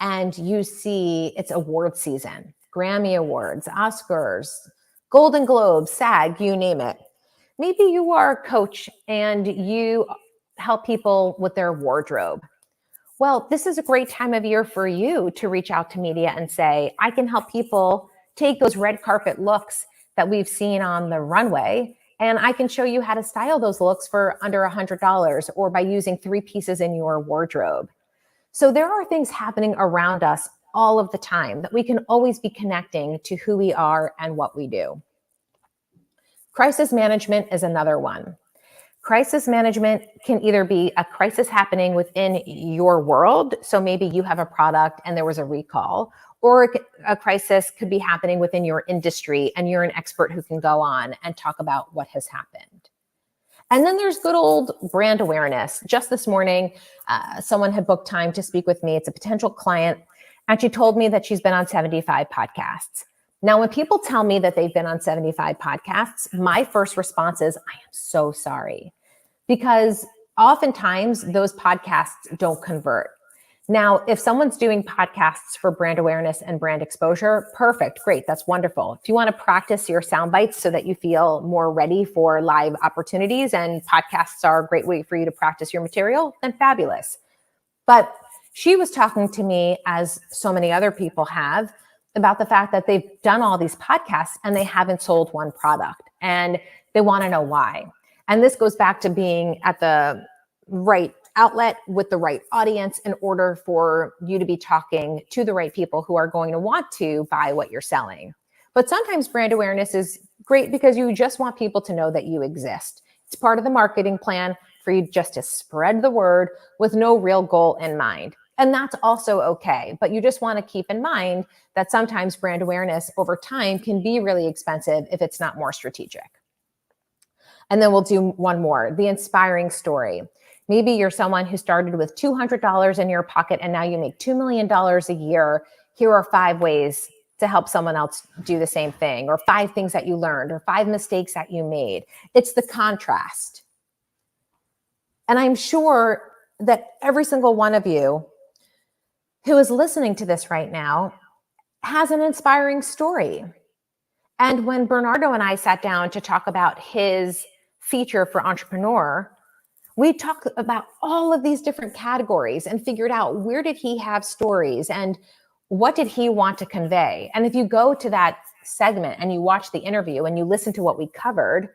and you see it's award season, Grammy Awards, Oscars, Golden Globes, SAG, you name it. Maybe you are a coach and you help people with their wardrobe. Well, this is a great time of year for you to reach out to media and say, I can help people take those red carpet looks that we've seen on the runway, and I can show you how to style those looks for under $100 or by using 3 pieces in your wardrobe. So there are things happening around us all of the time that we can always be connecting to who we are and what we do. Crisis management is another one. Crisis management can either be a crisis happening within your world. So maybe you have a product and there was a recall, or a crisis could be happening within your industry and you're an expert who can go on and talk about what has happened. And then there's good old brand awareness. Just this morning, someone had booked time to speak with me. It's a potential client. And she told me that she's been on 75 podcasts. Now, when people tell me that they've been on 75 podcasts, my first response is, I am so sorry. Because oftentimes those podcasts don't convert. Now, if someone's doing podcasts for brand awareness and brand exposure, perfect, great, that's wonderful. If you want to practice your sound bites so that you feel more ready for live opportunities, and podcasts are a great way for you to practice your material, then fabulous. But she was talking to me, as so many other people have, about the fact that they've done all these podcasts and they haven't sold one product, and they want to know why. And this goes back to being at the right outlet with the right audience in order for you to be talking to the right people who are going to want to buy what you're selling. But sometimes brand awareness is great because you just want people to know that you exist. It's part of the marketing plan for you just to spread the word with no real goal in mind. And that's also okay. But you just want to keep in mind that sometimes brand awareness over time can be really expensive if it's not more strategic. And then we'll do one more, the inspiring story. Maybe you're someone who started with $200 in your pocket and now you make $2 million a year. Here are 5 ways to help someone else do the same thing, or 5 things that you learned, or 5 mistakes that you made. It's the contrast. And I'm sure that every single one of you who is listening to this right now has an inspiring story. And when Bernardo and I sat down to talk about his feature for Entrepreneur, we talked about all of these different categories and figured out where did he have stories and what did he want to convey. And if you go to that segment and you watch the interview and you listen to what we covered,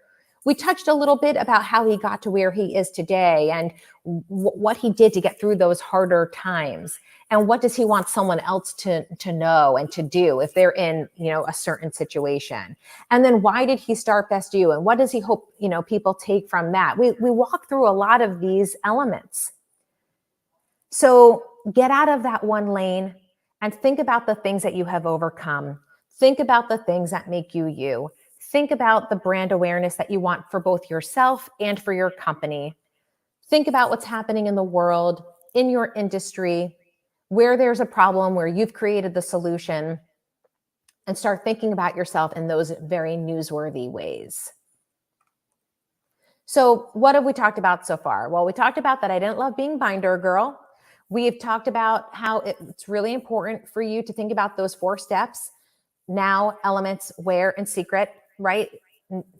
we touched a little bit about how he got to where he is today and what he did to get through those harder times. And what does he want someone else to know and to do if they're in, a certain situation? And then why did he start Best You? And what does he hope, people take from that? We walk through a lot of these elements. So get out of that one lane and think about the things that you have overcome. Think about the things that make you you. Think about the brand awareness that you want for both yourself and for your company. Think about what's happening in the world, in your industry, where there's a problem, where you've created the solution, and start thinking about yourself in those very newsworthy ways. So what have we talked about so far? Well, we talked about that I didn't love being binder girl. We've talked about how it's really important for you to think about those 4 steps: now, elements, where, and secret, right?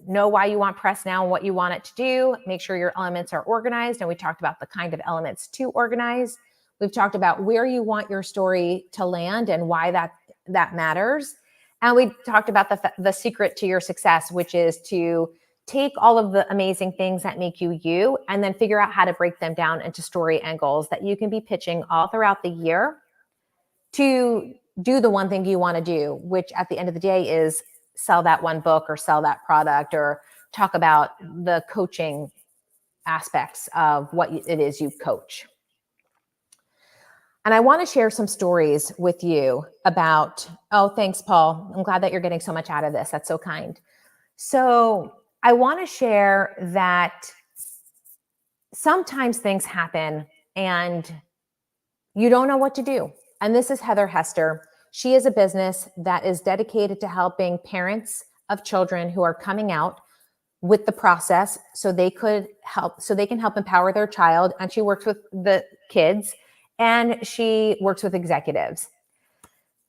Know why you want press now and what you want it to do. Make sure your elements are organized. And we talked about the kind of elements to organize. We've talked about where you want your story to land and why that matters. And we talked about the secret to your success, which is to take all of the amazing things that make you you, and then figure out how to break them down into story angles that you can be pitching all throughout the year to do the one thing you want to do, which at the end of the day is sell that one book or sell that product or talk about the coaching aspects of what it is you coach. And I want to share some stories with you about, oh, thanks, Paul. I'm glad that you're getting so much out of this. That's so kind. So I want to share that sometimes things happen and you don't know what to do. And this is Heather Hester. She is a business that is dedicated to helping parents of children who are coming out with the process so they can help empower their child. And she works with the kids and she works with executives.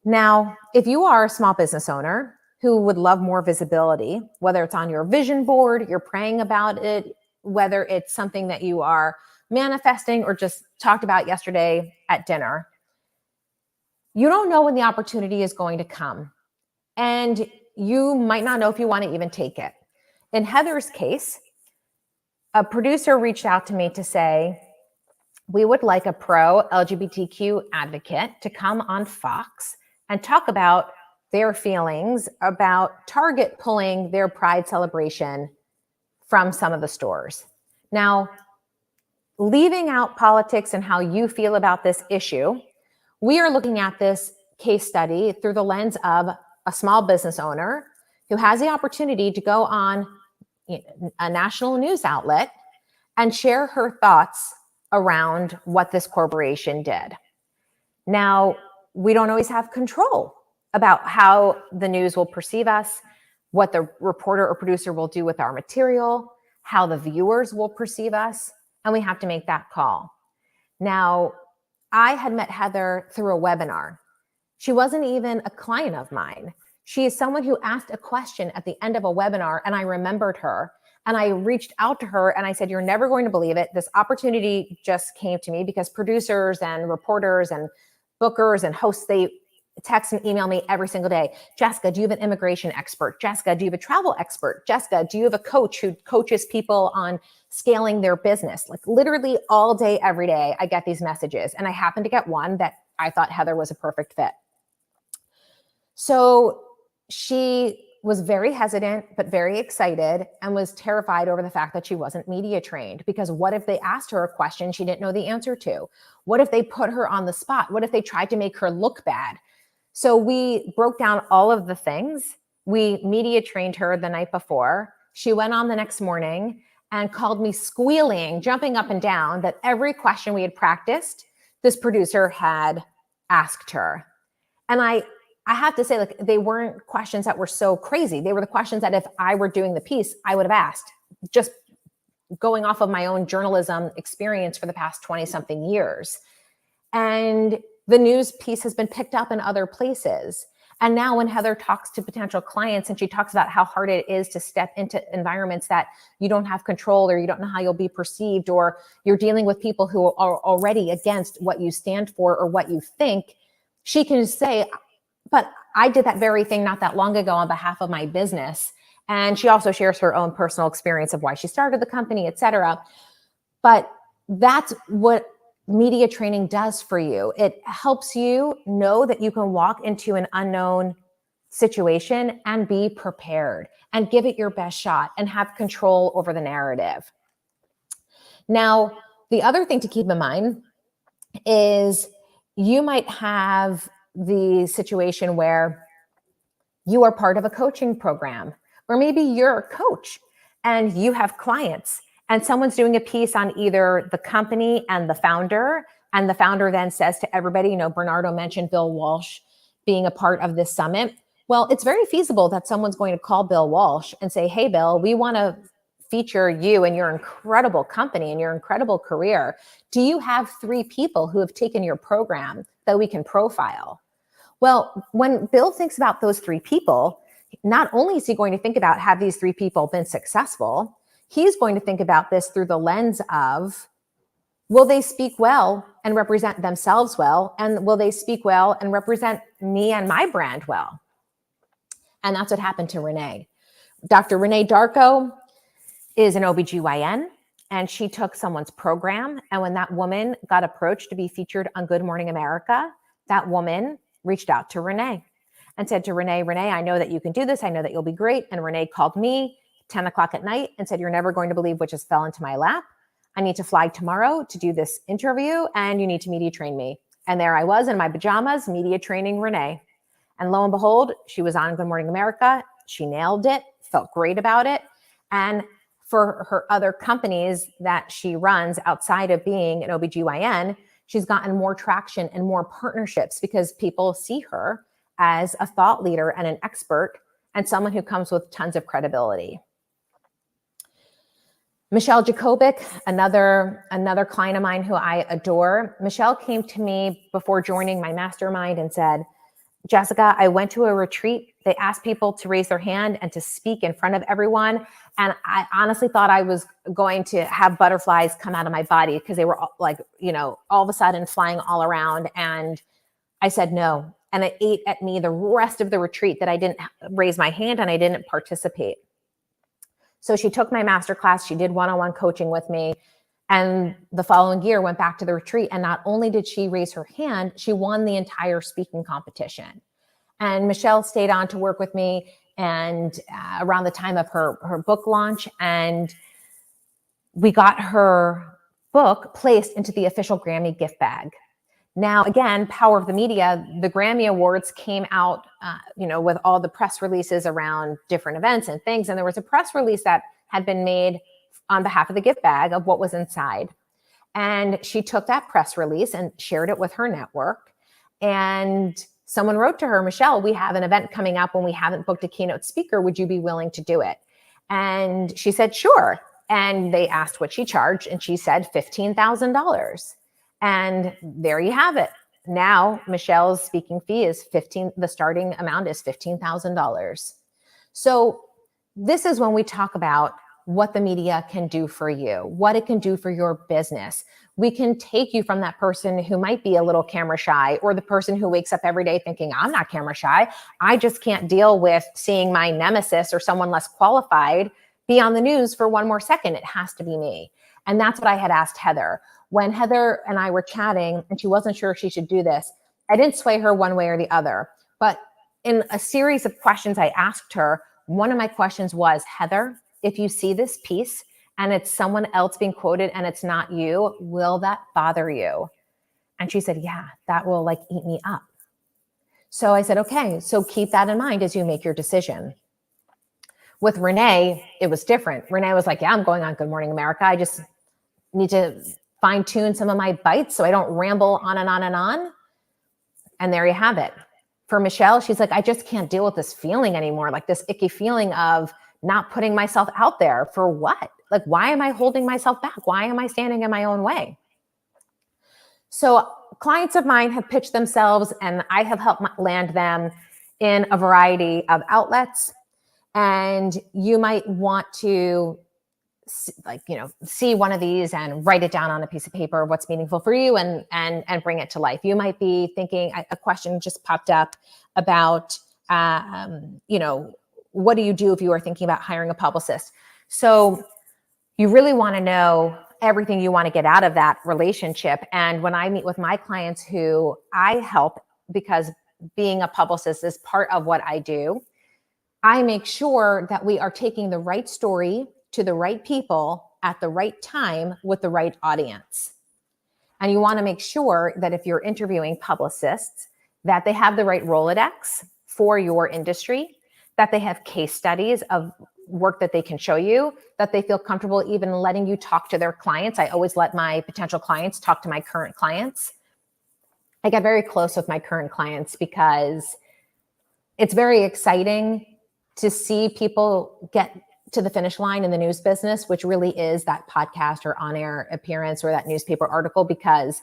Now, if you are a small business owner who would love more visibility, whether it's on your vision board, you're praying about it, whether it's something that you are manifesting or just talked about yesterday at dinner, you don't know when the opportunity is going to come. And you might not know if you want to even take it. In Heather's case, a producer reached out to me to say, we would like a pro LGBTQ advocate to come on Fox and talk about their feelings about Target pulling their Pride celebration from some of the stores. Now, leaving out politics and how you feel about this issue, we are looking at this case study through the lens of a small business owner who has the opportunity to go on a national news outlet and share her thoughts around what this corporation did. Now, we don't always have control about how the news will perceive us, what the reporter or producer will do with our material, how the viewers will perceive us, and we have to make that call. Now, I had met Heather through a webinar. She wasn't even a client of mine. She is someone who asked a question at the end of a webinar, and I remembered her. And I reached out to her and I said, you're never going to believe it. This opportunity just came to me because producers and reporters and bookers and hosts, they text and email me every single day. Jessica, do you have an immigration expert? Jessica, do you have a travel expert? Jessica, do you have a coach who coaches people on scaling their business? Like literally all day, every day, I get these messages. And I happened to get one that I thought Heather was a perfect fit. So she was very hesitant, but very excited and was terrified over the fact that she wasn't media trained, because what if they asked her a question she didn't know the answer to? What if they put her on the spot? What if they tried to make her look bad? So we broke down all of the things. We media trained her the night before. She went on the next morning and called me squealing, jumping up and down that every question we had practiced, this producer had asked her. And I have to say, like, they weren't questions that were so crazy. They were the questions that if I were doing the piece, I would have asked, just going off of my own journalism experience for the past 20 something years. And the news piece has been picked up in other places. And now when Heather talks to potential clients and she talks about how hard it is to step into environments that you don't have control, or you don't know how you'll be perceived, or you're dealing with people who are already against what you stand for or what you think, she can say, but I did that very thing not that long ago on behalf of my business. And she also shares her own personal experience of why she started the company, et cetera. But that's what media training does for you. It helps you know that you can walk into an unknown situation and be prepared and give it your best shot and have control over the narrative. Now, the other thing to keep in mind is you might have the situation where you are part of a coaching program, or maybe you're a coach and you have clients, and someone's doing a piece on either the company and the founder then says to everybody, you know, Bernardo mentioned Bill Walsh being a part of this summit. Well, it's very feasible that someone's going to call Bill Walsh and say, hey, Bill, we want to feature you and your incredible company and your incredible career. Do you have 3 people who have taken your program that we can profile? Well, when Bill thinks about those 3 people, not only is he going to think about, have these 3 people been successful, he's going to think about this through the lens of, will they speak well and represent themselves well? And will they speak well and represent me and my brand well? And that's what happened to Renee. Dr. Renee Darko is an OBGYN, and she took someone's program. And when that woman got approached to be featured on Good Morning America, that woman reached out to Renee and said to Renee, I know that you can do this. I know that you'll be great. And Renee called me 10 o'clock at night and said, you're never going to believe what just fell into my lap. I need to fly tomorrow to do this interview, and you need to media train me. And there I was in my pajamas, media training Renee. And lo and behold, she was on Good Morning America. She nailed it, felt great about it. And for her other companies that she runs outside of being an OBGYN, she's gotten more traction and more partnerships because people see her as a thought leader and an expert and someone who comes with tons of credibility. Michelle Jacobic, another client of mine who I adore. Michelle came to me before joining my mastermind and said, Jessica, I went to a retreat. They asked people to raise their hand and to speak in front of everyone. And I honestly thought I was going to have butterflies come out of my body because they were like, you know, all of a sudden flying all around. And I said no. And it ate at me the rest of the retreat that I didn't raise my hand and I didn't participate. So she took my masterclass. She did one-on-one coaching with me. And the following year went back to the retreat. And not only did she raise her hand, she won the entire speaking competition. And Michelle stayed on to work with me and around the time of her book launch. And we got her book placed into the official Grammy gift bag. Now, again, power of the media, the Grammy Awards came out, with all the press releases around different events and things. And there was a press release that had been made on behalf of the gift bag of what was inside. And she took that press release and shared it with her network. And someone wrote to her, Michelle, we have an event coming up when we haven't booked a keynote speaker. Would you be willing to do it? And she said, sure. And they asked what she charged. And she said $15,000. And there you have it. Now, Michelle's speaking fee is the starting amount is $15,000. So this is when we talk about what the media can do for you, what it can do for your business. We can take you from that person who might be a little camera shy, or the person who wakes up every day thinking, I'm not camera shy. I just can't deal with seeing my nemesis or someone less qualified be on the news for one more second. It has to be me. And that's what I had asked Heather. When Heather and I were chatting and she wasn't sure if she should do this, I didn't sway her one way or the other. But in a series of questions I asked her, one of my questions was, Heather, if you see this piece and it's someone else being quoted and it's not you, will that bother you? And she said, yeah, that will eat me up. So I said, okay, so keep that in mind as you make your decision. With Renee, it was different. Renee was like, yeah, I'm going on Good Morning America. I just need to fine tune some of my bites so I don't ramble on and on and on. And there you have it. For Michelle, she's like, I just can't deal with this feeling anymore. Like this icky feeling of not putting myself out there for what? Why am I holding myself back? Why am I standing in my own way? So clients of mine have pitched themselves and I have helped land them in a variety of outlets. And you might want to see one of these and write it down on a piece of paper, what's meaningful for you, and bring it to life. You might be thinking, a question just popped up about, what do you do if you are thinking about hiring a publicist? So you really want to know everything you want to get out of that relationship. And when I meet with my clients who I help, because being a publicist is part of what I do, I make sure that we are taking the right story to the right people at the right time with the right audience. And you want to make sure that if you're interviewing publicists, that they have the right Rolodex for your industry, that they have case studies of work that they can show you, that they feel comfortable even letting you talk to their clients. I always let my potential clients talk to my current clients. I get very close with my current clients because it's very exciting to see people get to the finish line in the news business, which really is that podcast or on-air appearance or that newspaper article, because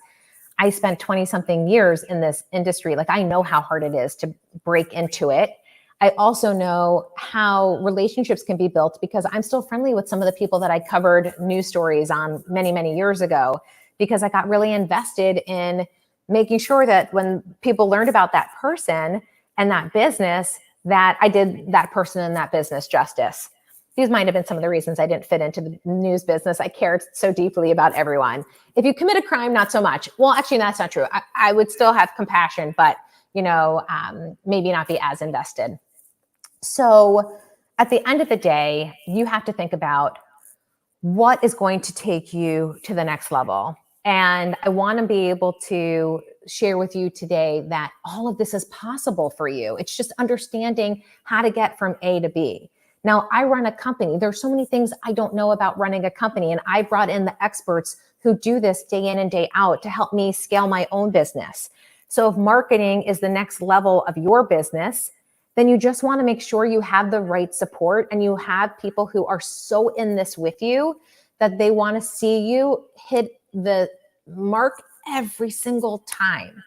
I spent 20 something years in this industry. Like, I know how hard it is to break into it. I also know how relationships can be built because I'm still friendly with some of the people that I covered news stories on many, many years ago, because I got really invested in making sure that when people learned about that person and that business, that I did that person and that business justice. These might have been some of the reasons I didn't fit into the news business. I cared so deeply about everyone. If you commit a crime, not so much. Well, actually, that's not true. I would still have compassion, but maybe not be as invested. So at the end of the day, you have to think about what is going to take you to the next level. And I want to be able to share with you today that all of this is possible for you. It's just understanding how to get from A to B. Now, I run a company. There's so many things I don't know about running a company, and I brought in the experts who do this day in and day out to help me scale my own business. So if marketing is the next level of your business, then you just want to make sure you have the right support and you have people who are so in this with you that they want to see you hit the mark every single time.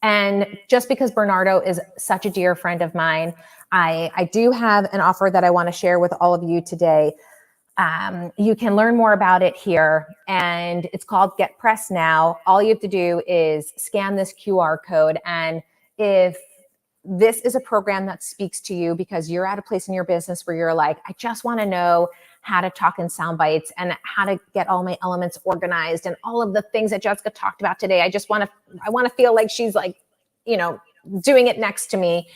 And just because Bernardo is such a dear friend of mine, I do have an offer that I want to share with all of you today. You can learn more about it here, and it's called Get Press Now. All you have to do is scan this QR code, and if this is a program that speaks to you because you're at a place in your business where you're like, I just want to know how to talk in sound bites and how to get all my elements organized and all of the things that Jessica talked about today. I want to feel like she's like, doing it next to me.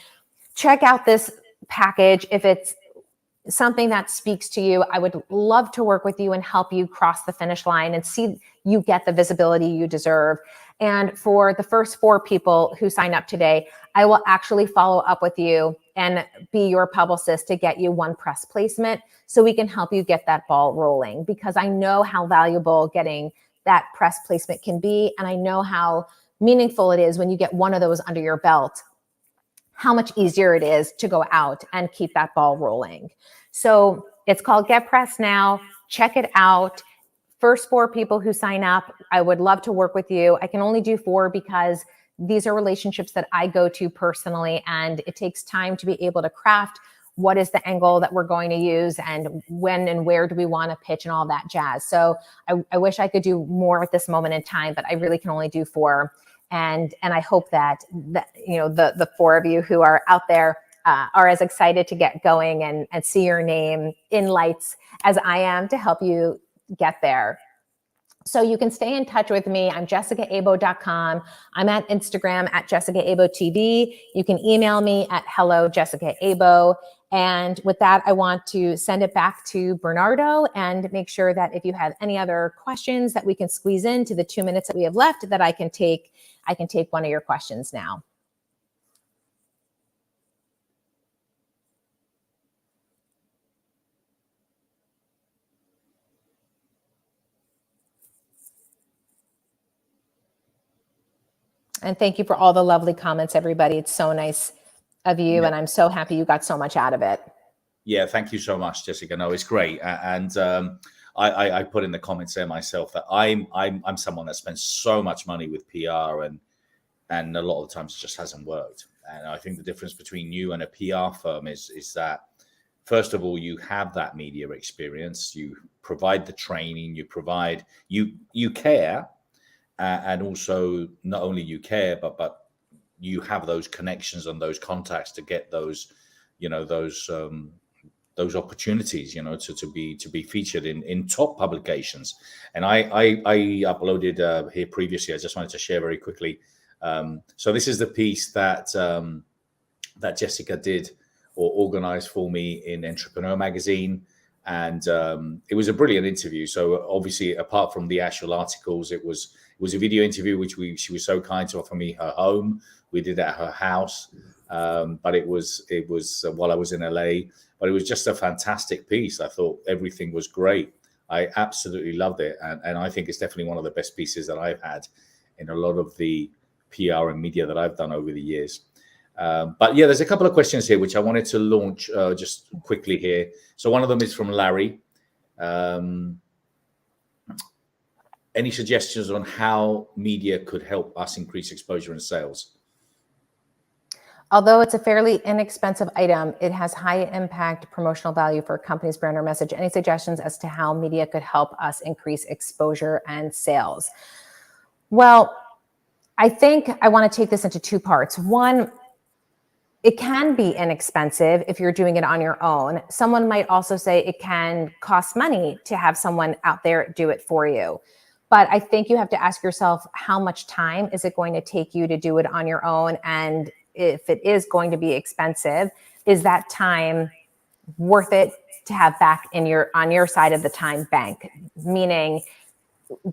Check out this package. If it's something that speaks to you, I would love to work with you and help you cross the finish line and see you get the visibility you deserve. And for the first 4 people who sign up today, I will actually follow up with you and be your publicist to get you 1 press placement so we can help you get that ball rolling, because I know how valuable getting that press placement can be. And I know how meaningful it is when you get 1 of those under your belt, how much easier it is to go out and keep that ball rolling. So it's called Get Press Now. Check it out. First 4 people who sign up, I would love to work with you. I can only do 4 because these are relationships that I go to personally, and it takes time to be able to craft what is the angle that we're going to use and when and where do we want to pitch and all that jazz. So I wish I could do more at this moment in time, but I really can only do 4. And I hope that the 4 of you who are out there are as excited to get going and see your name in lights as I am to help you get there. So you can stay in touch with me. I'm jessicaabo.com. I'm at Instagram at JessicaAboTV. You can email me at hello@jessicaabo. And with that, I want to send it back to Bernardo and make sure that if you have any other questions that we can squeeze into the 2 minutes that we have left, that I can take one of your questions now. And thank you for all the lovely comments, everybody. It's so nice of you, and I'm so happy you got so much out of it. Yeah, thank you so much, Jessica. No, it's great. And I put in the comments there myself that I'm someone that spends so much money with PR, and a lot of the times it just hasn't worked. And I think the difference between you and a PR firm is that, first of all, you have that media experience, you provide the training, you care. And also, not only you care, but you have those connections and those contacts to get those opportunities, to be featured in top publications. And I uploaded here previously. I just wanted to share very quickly. So this is the piece that Jessica did or organized for me in Entrepreneurial magazine. And it was a brilliant interview. So obviously, apart from the actual articles, it was a video interview, which she was so kind to offer me her home. We did it at her house, but it was while I was in LA. But it was just a fantastic piece. I thought everything was great. I absolutely loved it, and I think it's definitely one of the best pieces that I've had in a lot of the PR and media that I've done over the years. But yeah, there's a couple of questions here which I wanted to launch just quickly here. So one of them is from Larry. Any suggestions on how media could help us increase exposure and sales? Although it's a fairly inexpensive item, it has high impact promotional value for a company's brand or message. Any suggestions as to how media could help us increase exposure and sales? Well, I think I want to take this into two parts. One, it can be inexpensive if you're doing it on your own. Someone might also say it can cost money to have someone out there do it for you. But I think you have to ask yourself, how much time is it going to take you to do it on your own? And if it is going to be expensive, is that time worth it to have back on your side of the time bank? Meaning,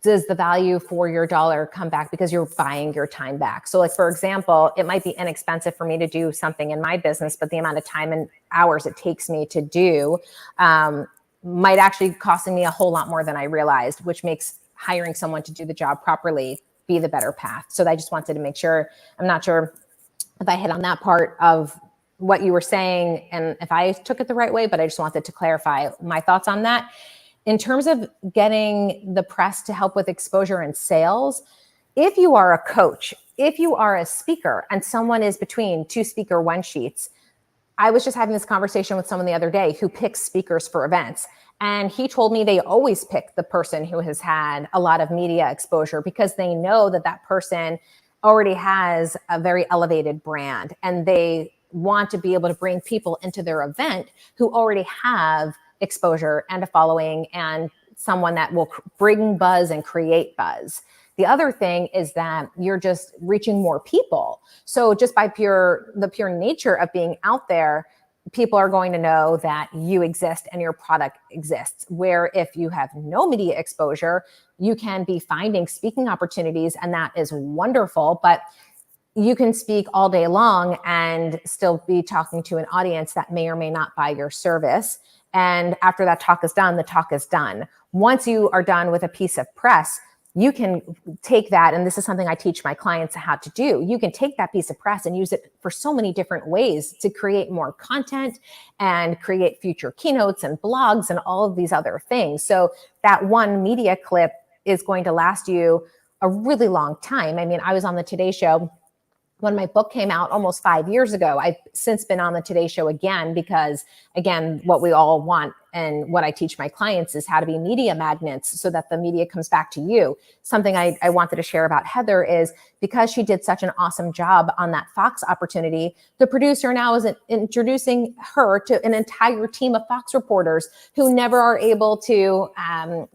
does the value for your dollar come back because you're buying your time back? So like, for example, it might be inexpensive for me to do something in my business, but the amount of time and hours it takes me to do might actually costing me a whole lot more than I realized, which makes hiring someone to do the job properly be the better path. So I just wanted to make sure, I'm not sure if I hit on that part of what you were saying and if I took it the right way, but I just wanted to clarify my thoughts on that. In terms of getting the press to help with exposure and sales, if you are a coach, if you are a speaker and someone is between two speaker one sheets, I was just having this conversation with someone the other day who picks speakers for events. And he told me they always pick the person who has had a lot of media exposure because they know that that person already has a very elevated brand and they want to be able to bring people into their event who already have exposure and a following and someone that will bring buzz and create buzz. The other thing is that you're just reaching more people. So just by the pure nature of being out there, people are going to know that you exist and your product exists. Where if you have no media exposure, you can be finding speaking opportunities, and that is wonderful. But you can speak all day long and still be talking to an audience that may or may not buy your service. And after that talk is done, the talk is done. Once you are done with a piece of press, you can take that, and this is something I teach my clients how to do. You can take that piece of press and use it for so many different ways to create more content and create future keynotes and blogs and all of these other things. So that one media clip is going to last you a really long time. I mean, I was on the Today Show when my book came out almost 5 years ago. I've since been on the Today Show again because, again, what we all want and what I teach my clients is how to be media magnets so that the media comes back to you. Something I wanted to share about Heather is because she did such an awesome job on that Fox opportunity, the producer now is introducing her to an entire team of Fox reporters who never are able to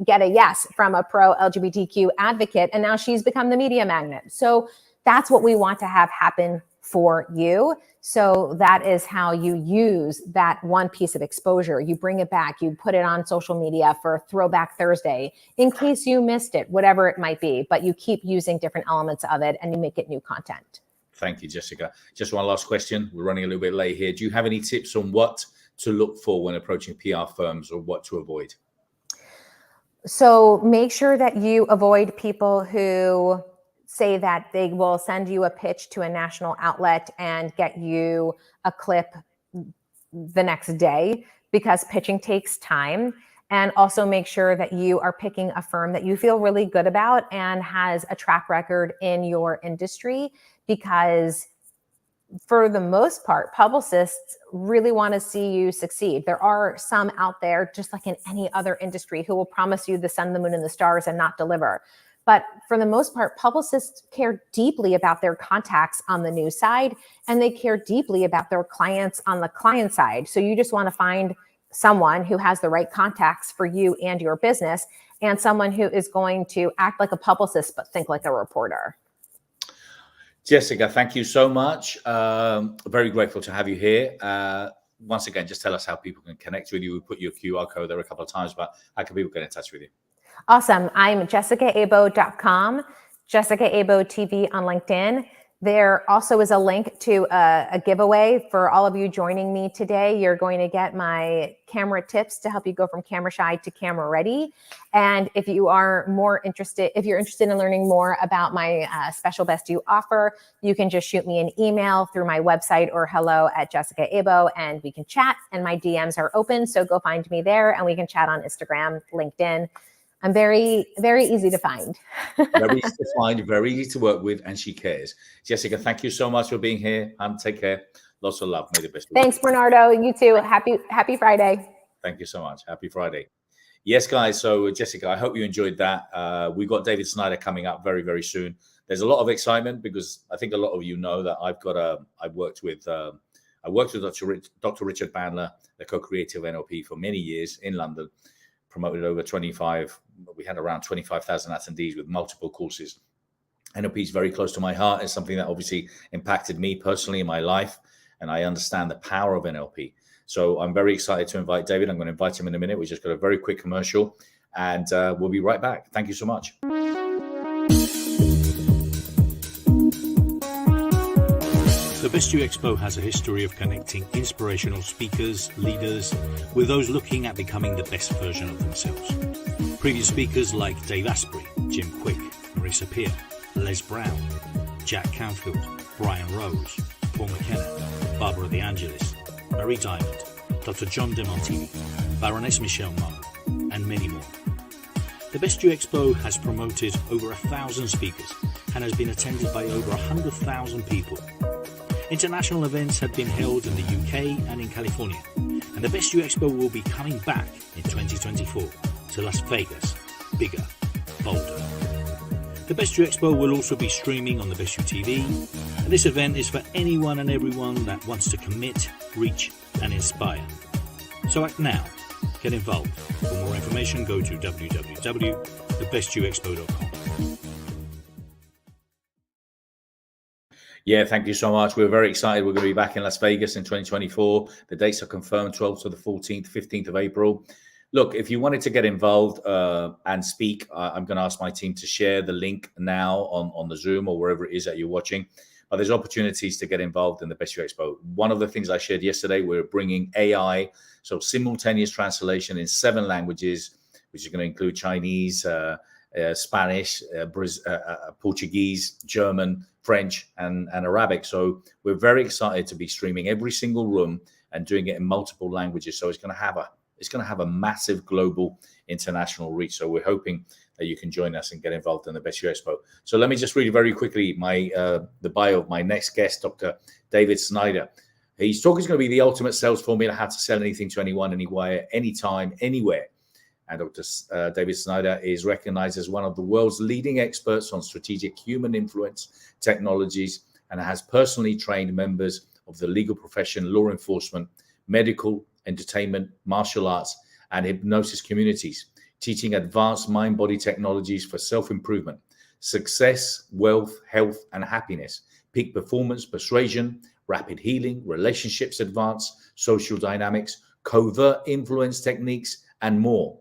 get a yes from a pro-LGBTQ advocate. And now she's become the media magnet. So that's what we want to have happen for you. So that is how you use that one piece of exposure. You bring it back, you put it on social media for Throwback Thursday, in case you missed it, whatever it might be, but you keep using different elements of it and you make it new content. Thank you, Jessica. Just one last question. We're running a little bit late here. Do you have any tips on what to look for when approaching PR firms or what to avoid? So make sure that you avoid people who say that they will send you a pitch to a national outlet and get you a clip the next day, because pitching takes time. And also make sure that you are picking a firm that you feel really good about and has a track record in your industry, because for the most part, publicists really want to see you succeed. There are some out there, just like in any other industry, who will promise you the sun, the moon, and the stars and not deliver. But for the most part, publicists care deeply about their contacts on the news side, and they care deeply about their clients on the client side. So you just want to find someone who has the right contacts for you and your business, and someone who is going to act like a publicist but think like a reporter. Jessica, thank you so much. Very grateful to have you here. once again, just tell us how people can connect with you. We put your QR code there a couple of times, but how can people get in touch with you? Awesome. I'm jessicaabo.com, Jessica Abo TV on LinkedIn. There also is a link to a giveaway for all of you joining me today. You're going to get my camera tips to help you go from camera shy to camera ready. And if you are if you're interested in learning more about my special Best You offer, you can just shoot me an email through my website or hello@jessicaabo, and we can chat, and my DMs are open. So go find me there and we can chat on Instagram, LinkedIn. I'm very, very easy to find. Very easy to find, very easy to work with, and she cares. Jessica, thank you so much for being here, and take care. Lots of love. May the best. Thanks, Bernardo. You too. Happy Friday. Thank you so much. Happy Friday. Yes, guys. So, Jessica, I hope you enjoyed that. We got David Snyder coming up very, very soon. There's a lot of excitement because I think a lot of you know that I worked with Dr. Richard Bandler, the co-creator of NLP, for many years in London. Promoted over 25. We had around 25,000 attendees with multiple courses. NLP is very close to my heart. It's something that obviously impacted me personally in my life, and I understand the power of NLP. So I'm very excited to invite David. I'm going to invite him in a minute. We just got a very quick commercial, and we'll be right back. Thank you so much. The Best You Expo has a history of connecting inspirational speakers, leaders, with those looking at becoming the best version of themselves. Previous speakers like Dave Asprey, Jim Quick, Marissa Peer, Les Brown, Jack Canfield, Brian Rose, Paul McKenna, Barbara De Angelis, Marie Diamond, Dr. John DeMartini, Baroness Michelle Monroe, and many more. The Best You Expo has promoted over 1,000 speakers and has been attended by over 100,000 people. International events have been held in the UK and in California, and the Best You Expo will be coming back in 2024 to Las Vegas, bigger, bolder. The Best You Expo will also be streaming on the Best You TV, and this event is for anyone and everyone that wants to commit, reach, and inspire. So act now. Get involved. For more information, go to www.thebestyouexpo.com. Yeah, thank you so much. We're very excited. We're going to be back in Las Vegas in 2024. The dates are confirmed, 12th to the 14th, 15th of April. Look, if you wanted to get involved and speak, I'm going to ask my team to share the link now on the Zoom or wherever it is that you're watching. But there's opportunities to get involved in the Best You Expo. One of the things I shared yesterday, we're bringing AI, so simultaneous translation in 7 languages, which is going to include Chinese, Spanish, Portuguese, German, French, and Arabic. So we're very excited to be streaming every single room and doing it in multiple languages. So it's going to have a massive global international reach. So we're hoping that you can join us and get involved in the Best You Expo. So let me just read very quickly the bio of my next guest, Dr. David Snyder. His talk is going to be the ultimate sales formula: how to sell anything to anyone, anywhere, anytime, anywhere. And Dr. David Snyder is recognized as one of the world's leading experts on strategic human influence technologies, and has personally trained members of the legal profession, law enforcement, medical, entertainment, martial arts, and hypnosis communities, teaching advanced mind-body technologies for self-improvement, success, wealth, health, and happiness, peak performance, persuasion, rapid healing, relationships advance, social dynamics, covert influence techniques, and more.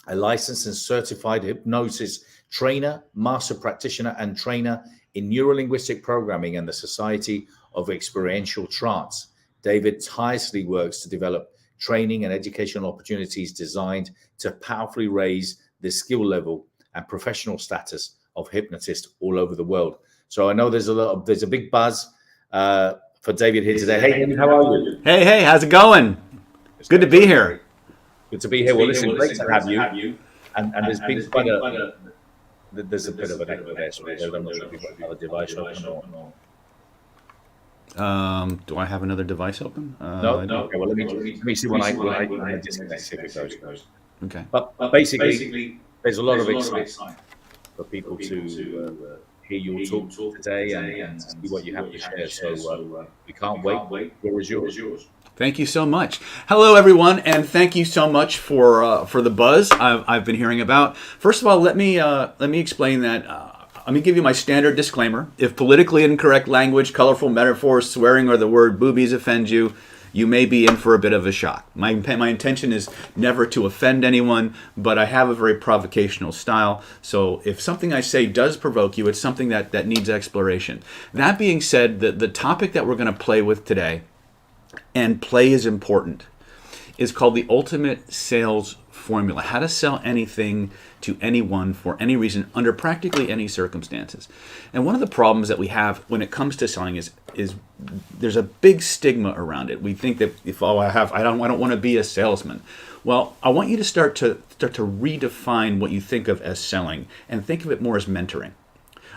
A licensed and certified hypnosis trainer, master practitioner, and trainer in neurolinguistic programming and the Society of Experiential Trance. David tirelessly works to develop training and educational opportunities designed to powerfully raise the skill level and professional status of hypnotists all over the world. So I know there's a big buzz for David here today. Hey, David, how are you? Hey, how's it going? Good to be here. Good to be here. Well, listen, great to have you. And there's been quite a... There's a bit of an echo there, so I'm not sure if you've got another device open or... Do I have another device open? No. Okay, well, let me see when I disconnect, see if it goes. Okay. But basically, there's a lot of excitement for people to hear your talk today and see what you have to share. So we can't wait. Here is yours. Thank you so much. Hello, everyone, and thank you so much for the buzz I've been hearing about. First of all, let me explain that. Let me give you my standard disclaimer. If politically incorrect language, colorful metaphors, swearing, or the word boobies offend you, you may be in for a bit of a shock. My intention is never to offend anyone, but I have a very provocational style. So if something I say does provoke you, it's something that needs exploration. That being said, the topic that we're going to play with today, and play is important, is called the ultimate sales formula. How to sell anything to anyone for any reason under practically any circumstances. And one of the problems that we have when it comes to selling is there's a big stigma around it. We think that if I don't want to be a salesman. Well, I want you to start to redefine what you think of as selling and think of it more as mentoring.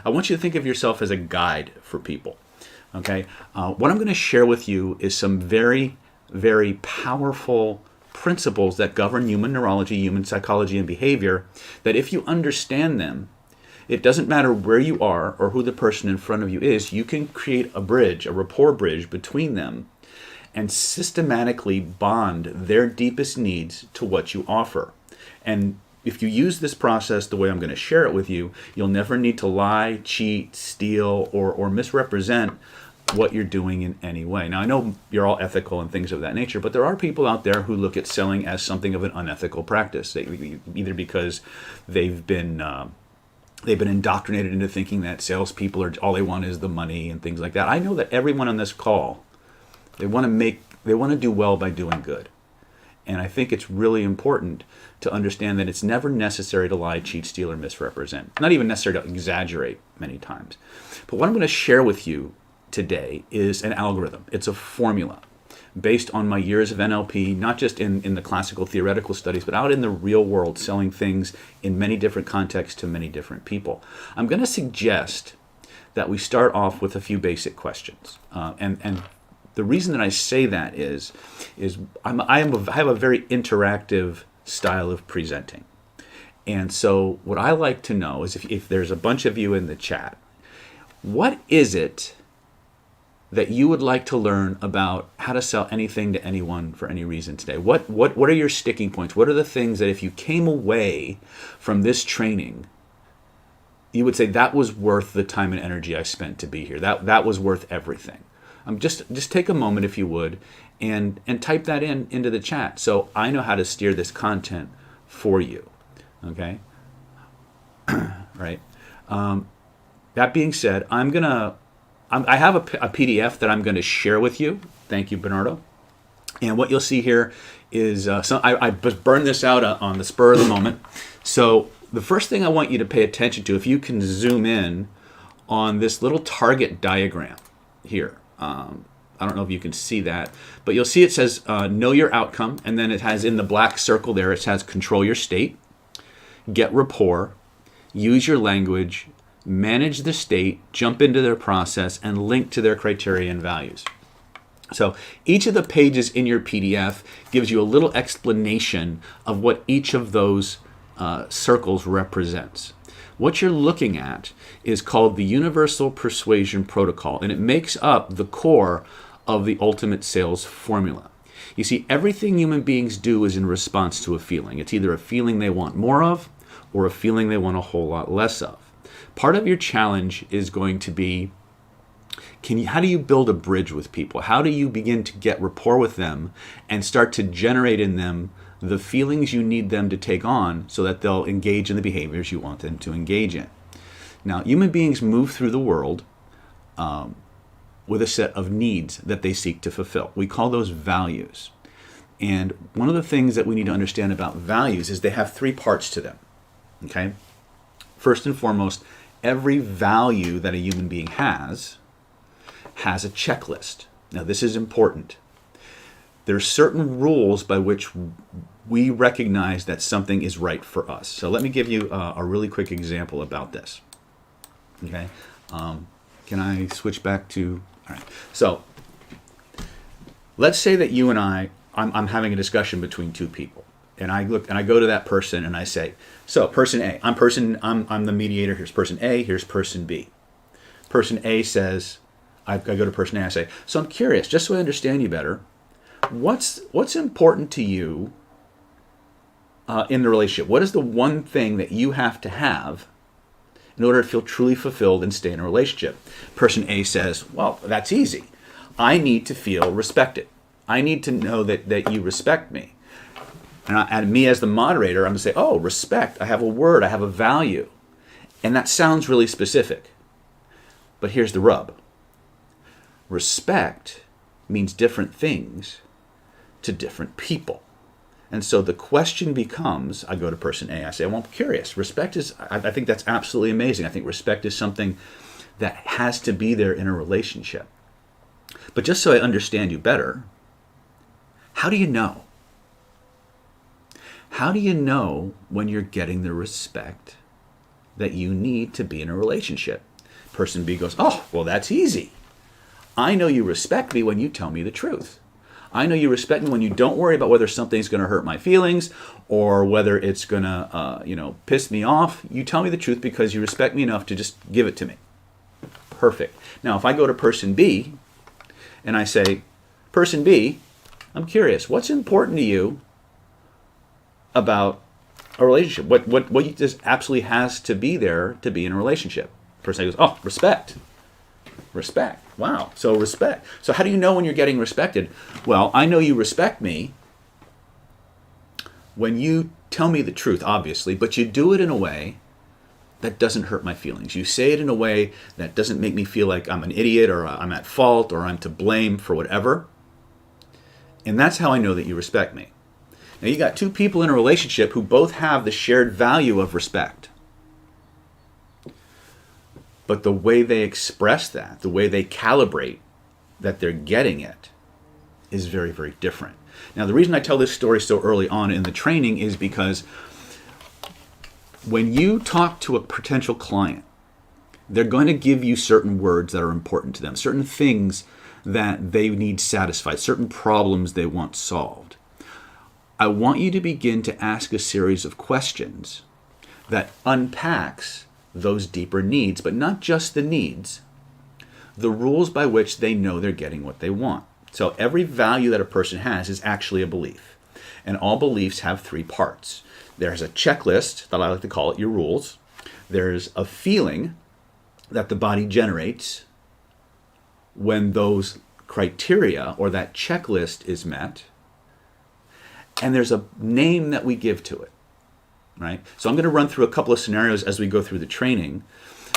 I want you to think of yourself as a guide for people. Okay? What I'm going to share with you is some very, very powerful principles that govern human neurology, human psychology, and behavior, that if you understand them, it doesn't matter where you are or who the person in front of you is, you can create a bridge, a rapport bridge between them, and systematically bond their deepest needs to what you offer. And if you use this process the way I'm going to share it with you, you'll never need to lie, cheat, steal, or misrepresent what you're doing in any way. Now, I know you're all ethical and things of that nature, but there are people out there who look at selling as something of an unethical practice, either because they've been indoctrinated into thinking that salespeople are all they want is the money and things like that. I know that everyone on this call, they want to do well by doing good. And I think it's really important to understand that it's never necessary to lie, cheat, steal, or misrepresent. Not even necessary to exaggerate many times. But what I'm going to share with you today is an algorithm. It's a formula based on my years of NLP, not just in the classical theoretical studies, but out in the real world, selling things in many different contexts to many different people. I'm going to suggest that we start off with a few basic questions. And the reason that I say that is I have a very interactive style of presenting. And so what I like to know is if there's a bunch of you in the chat, what is it that you would like to learn about how to sell anything to anyone for any reason today? What are your sticking points? What are the things that if you came away from this training, you would say that was worth the time and energy I spent to be here? That was worth everything. Just take a moment, if you would, and type that into the chat so I know how to steer this content for you. Okay? Right. That being said, I have a PDF that I'm going to share with you. Thank you, Bernardo. And what you'll see here is I burned this out on the spur of the moment. So the first thing I want you to pay attention to, if you can zoom in on this little target diagram here. I don't know if you can see that, but you'll see it says know your outcome, and then it has in the black circle there, it says control your state, get rapport, use your language, manage the state, jump into their process, and link to their criteria and values. So each of the pages in your PDF gives you a little explanation of what each of those circles represents. What you're looking at is called the Universal Persuasion Protocol, and it makes up the core of the ultimate sales formula. You see, everything human beings do is in response to a feeling. It's either a feeling they want more of or a feeling they want a whole lot less of. Part of your challenge is going to be, how do you build a bridge with people? How do you begin to get rapport with them and start to generate in them the feelings you need them to take on so that they'll engage in the behaviors you want them to engage in? Now, human beings move through the world with a set of needs that they seek to fulfill. We call those values. And one of the things that we need to understand about values is they have three parts to them. Okay? First and foremost, every value that a human being has a checklist. Now, this is important. There are certain rules by which we recognize that something is right for us. So let me give you a really quick example about this. Okay? Can I switch back to... All right. So let's say that you and I'm having a discussion between two people. And I go to that person and I say, so person A, I'm the mediator. Here's person A, here's person B. Person A says, I go to person A, I say, so I'm curious, just so I understand you better, what's important to you in the relationship? What is the one thing that you have to have in order to feel truly fulfilled and stay in a relationship? Person A says, well, that's easy. I need to feel respected. I need to know that you respect me. And me as the moderator, I'm going to say, oh, respect. I have a word. I have a value. And that sounds really specific. But here's the rub. Respect means different things to different people. And so the question becomes, I go to person A, I say, well, I'm curious. Respect is, I think that's absolutely amazing. I think respect is something that has to be there in a relationship. But just so I understand you better, how do you know? How do you know when you're getting the respect that you need to be in a relationship? Person B goes, oh, well, that's easy. I know you respect me when you tell me the truth. I know you respect me when you don't worry about whether something's going to hurt my feelings or whether it's going to, piss me off. You tell me the truth because you respect me enough to just give it to me. Perfect. Now, if I go to person B and I say, person B, I'm curious, what's important to you about a relationship? What just absolutely has to be there to be in a relationship? Person A goes, oh, respect. Respect. Wow. So respect. So how do you know when you're getting respected? Well, I know you respect me when you tell me the truth, obviously, but you do it in a way that doesn't hurt my feelings. You say it in a way that doesn't make me feel like I'm an idiot or I'm at fault or I'm to blame for whatever. And that's how I know that you respect me. Now, you got two people in a relationship who both have the shared value of respect. But the way they express that, the way they calibrate that they're getting it, is very, very different. Now, the reason I tell this story so early on in the training is because when you talk to a potential client, they're going to give you certain words that are important to them, certain things that they need satisfied, certain problems they want solved. I want you to begin to ask a series of questions that unpacks those deeper needs, but not just the needs, the rules by which they know they're getting what they want. So every value that a person has is actually a belief. And all beliefs have three parts. There's a checklist, that I like to call it your rules. There's a feeling that the body generates when those criteria or that checklist is met. And there's a name that we give to it. Right? So I'm going to run through a couple of scenarios as we go through the training.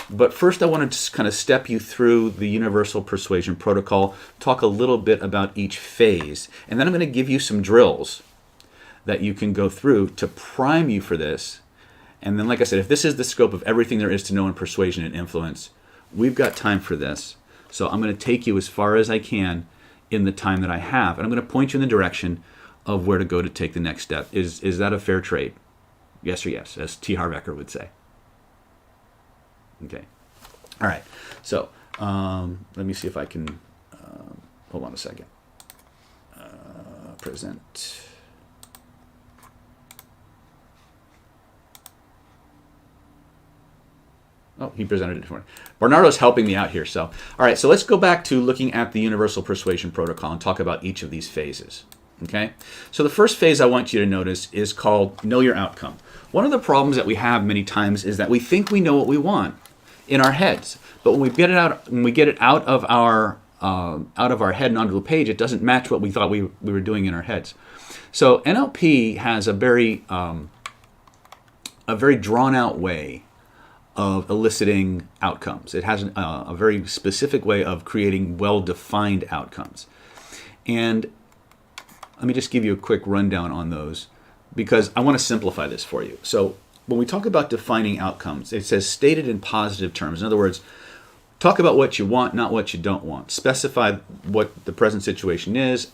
But first I want to just kind of step you through the Universal Persuasion Protocol, talk a little bit about each phase, and then I'm going to give you some drills that you can go through to prime you for this. And then, like I said, if this is the scope of everything there is to know in persuasion and influence, we've got time for this. So I'm going to take you as far as I can in the time that I have. And I'm going to point you in the direction of where to go to take the next step. Is that a fair trade? Yes or yes, as T. Harv Eker would say. Okay. All right. So let me see if I can, hold on a second. Present. Oh, he presented it for me. Bernardo's helping me out here. So, all right. So let's go back to looking at the Universal Persuasion Protocol and talk about each of these phases. Okay. So the first phase I want you to notice is called Know Your Outcome. One of the problems that we have many times is that we think we know what we want in our heads, but when we get it out of our head and onto the page, it doesn't match what we thought we were doing in our heads. So NLP has a very drawn out way of eliciting outcomes. It has a very specific way of creating well-defined outcomes. And let me just give you a quick rundown on those because I want to simplify this for you. So when we talk about defining outcomes, it says stated in positive terms. In other words, talk about what you want, not what you don't want. Specify what the present situation is,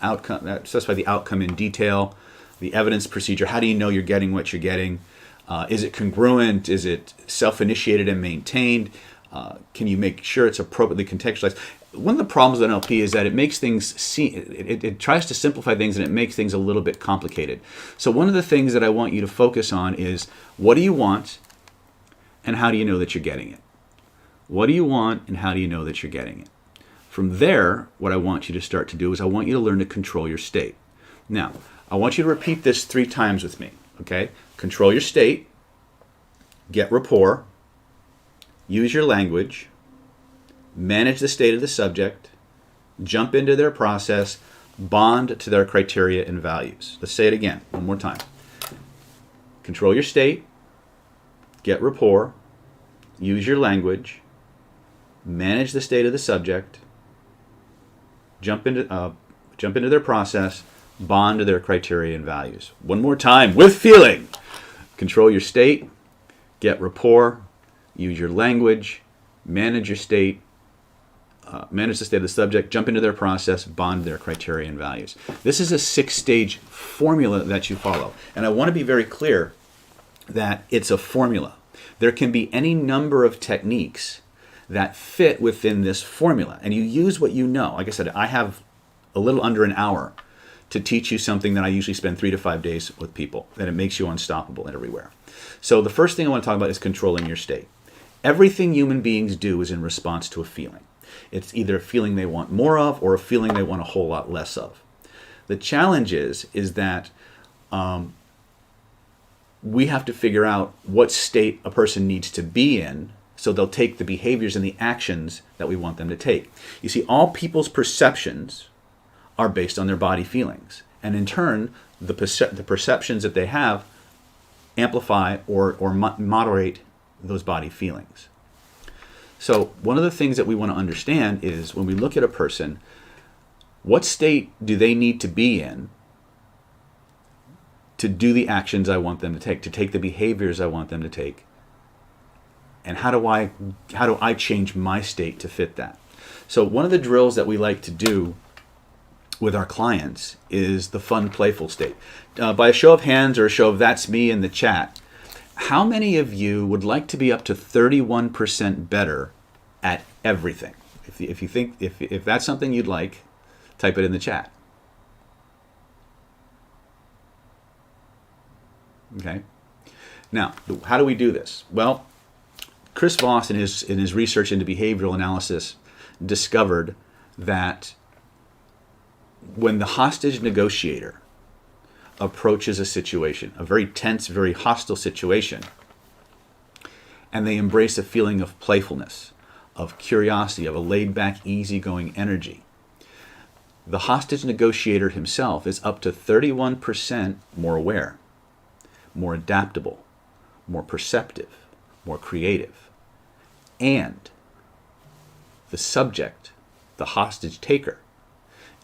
specify the outcome in detail, the evidence procedure. How do you know you're getting what you're getting? Is it congruent? Is it self-initiated and maintained? Can you make sure it's appropriately contextualized? One of the problems with NLP is that it makes things it tries to simplify things and it makes things a little bit complicated. So one of the things that I want you to focus on is what do you want and how do you know that you're getting it? What do you want and how do you know that you're getting it? From there, what I want you to start to do is I want you to learn to control your state. Now, I want you to repeat this 3 times with me, okay? Control your state, get rapport, use your language, manage the state of the subject, jump into their process, bond to their criteria and values. Let's say it again, one more time. Control your state, get rapport, use your language, manage the state of the subject, jump into their process, bond to their criteria and values. One more time, with feeling. Control your state, get rapport, use your language, manage your state, manage the state of the subject, jump into their process, bond to their criteria and values. This is a 6-stage formula that you follow. And I want to be very clear that it's a formula. There can be any number of techniques that fit within this formula. And you use what you know. Like I said, I have a little under an hour to teach you something that I usually spend 3 to 5 days with people, and it makes you unstoppable everywhere. So the first thing I want to talk about is controlling your state. Everything human beings do is in response to a feeling. It's either a feeling they want more of or a feeling they want a whole lot less of. The challenge is that we have to figure out what state a person needs to be in so they'll take the behaviors and the actions that we want them to take. You see, all people's perceptions are based on their body feelings. And in turn, the perceptions that they have amplify or moderate those body feelings. So one of the things that we want to understand is when we look at a person, what state do they need to be in to do the actions I want them to take the behaviors I want them to take? And how do I change my state to fit that? So one of the drills that we like to do with our clients is the fun, playful state. By a show of hands or a show of that's me in the chat, how many of you would like to be up to 31% better at everything? If you think if that's something you'd like, type it in the chat. Okay. Now, how do we do this? Well, Chris Voss in his research into behavioral analysis discovered that when the hostage negotiator approaches a situation, a very tense, very hostile situation, and they embrace a feeling of playfulness, of curiosity, of a laid-back, easygoing energy, the hostage negotiator himself is up to 31% more aware, more adaptable, more perceptive, more creative. And the subject, the hostage taker,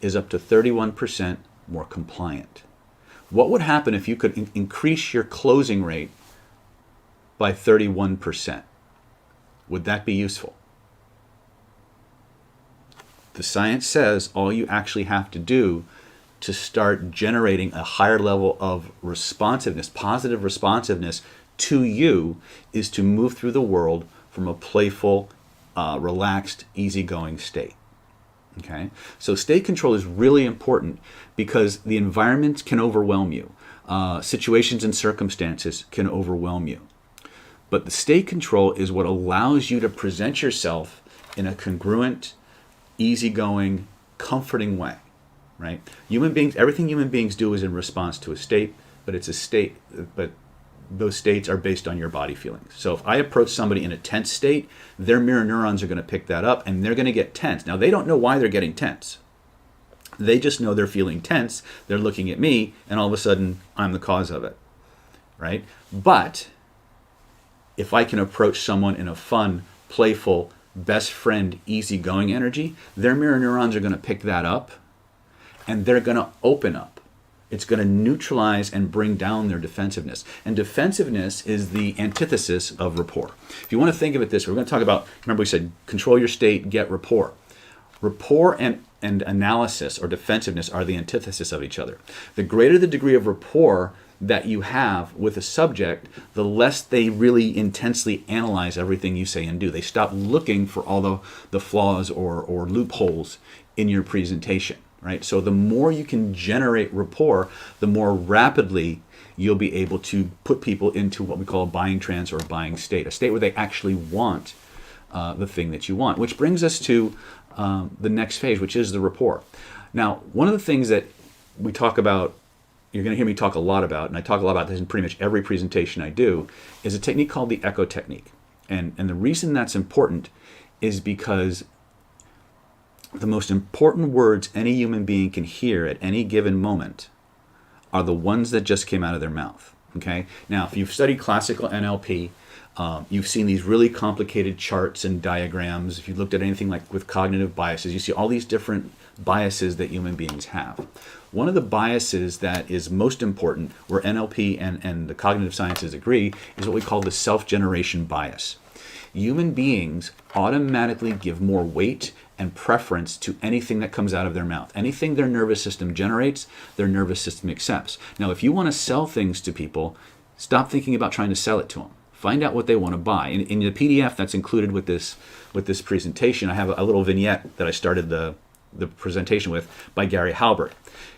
is up to 31% more compliant. What would happen if you could increase your closing rate by 31%? Would that be useful? The science says all you actually have to do to start generating a higher level of responsiveness, positive responsiveness to you, is to move through the world from a playful, relaxed, easygoing state. Okay? So state control is really important because the environment can overwhelm you. Situations and circumstances can overwhelm you. But the state control is what allows you to present yourself in a congruent, easygoing, comforting way. Right? Human beings, everything human beings do is in response to a state, but it's a state, but those states are based on your body feelings. So if I approach somebody in a tense state, their mirror neurons are going to pick that up and they're going to get tense. Now, they don't know why they're getting tense. They just know they're feeling tense. They're looking at me and all of a sudden I'm the cause of it. Right? But if I can approach someone in a fun, playful, best friend, easygoing energy, their mirror neurons are going to pick that up and they're going to open up. It's going to neutralize and bring down their defensiveness. And defensiveness is the antithesis of rapport. If you want to think of it this way, we're going to talk about, remember we said, control your state, get rapport. Rapport and analysis or defensiveness are the antithesis of each other. The greater the degree of rapport that you have with a subject, the less they really intensely analyze everything you say and do. They stop looking for all the flaws or loopholes in your presentation. Right? So the more you can generate rapport, the more rapidly you'll be able to put people into what we call a buying trance or a buying state, a state where they actually want the thing that you want, which brings us to the next phase, which is the rapport. Now, one of the things that we talk about, you're going to hear me talk a lot about, and I talk a lot about this in pretty much every presentation I do, is a technique called the echo technique. And the reason that's important is because the most important words any human being can hear at any given moment are the ones that just came out of their mouth. Okay? Now, if you've studied classical NLP, you've seen these really complicated charts and diagrams. If you looked at anything like with cognitive biases, you see all these different biases that human beings have. One of the biases that is most important, where NLP and the cognitive sciences agree, is what we call the self-generation bias. Human beings automatically give more weight and preference to anything that comes out of their mouth. Anything their nervous system generates, their nervous system accepts. Now, if you want to sell things to people, stop thinking about trying to sell it to them. Find out what they want to buy. In the PDF that's included with this presentation, I have a little vignette that I started the presentation with by Gary Halbert.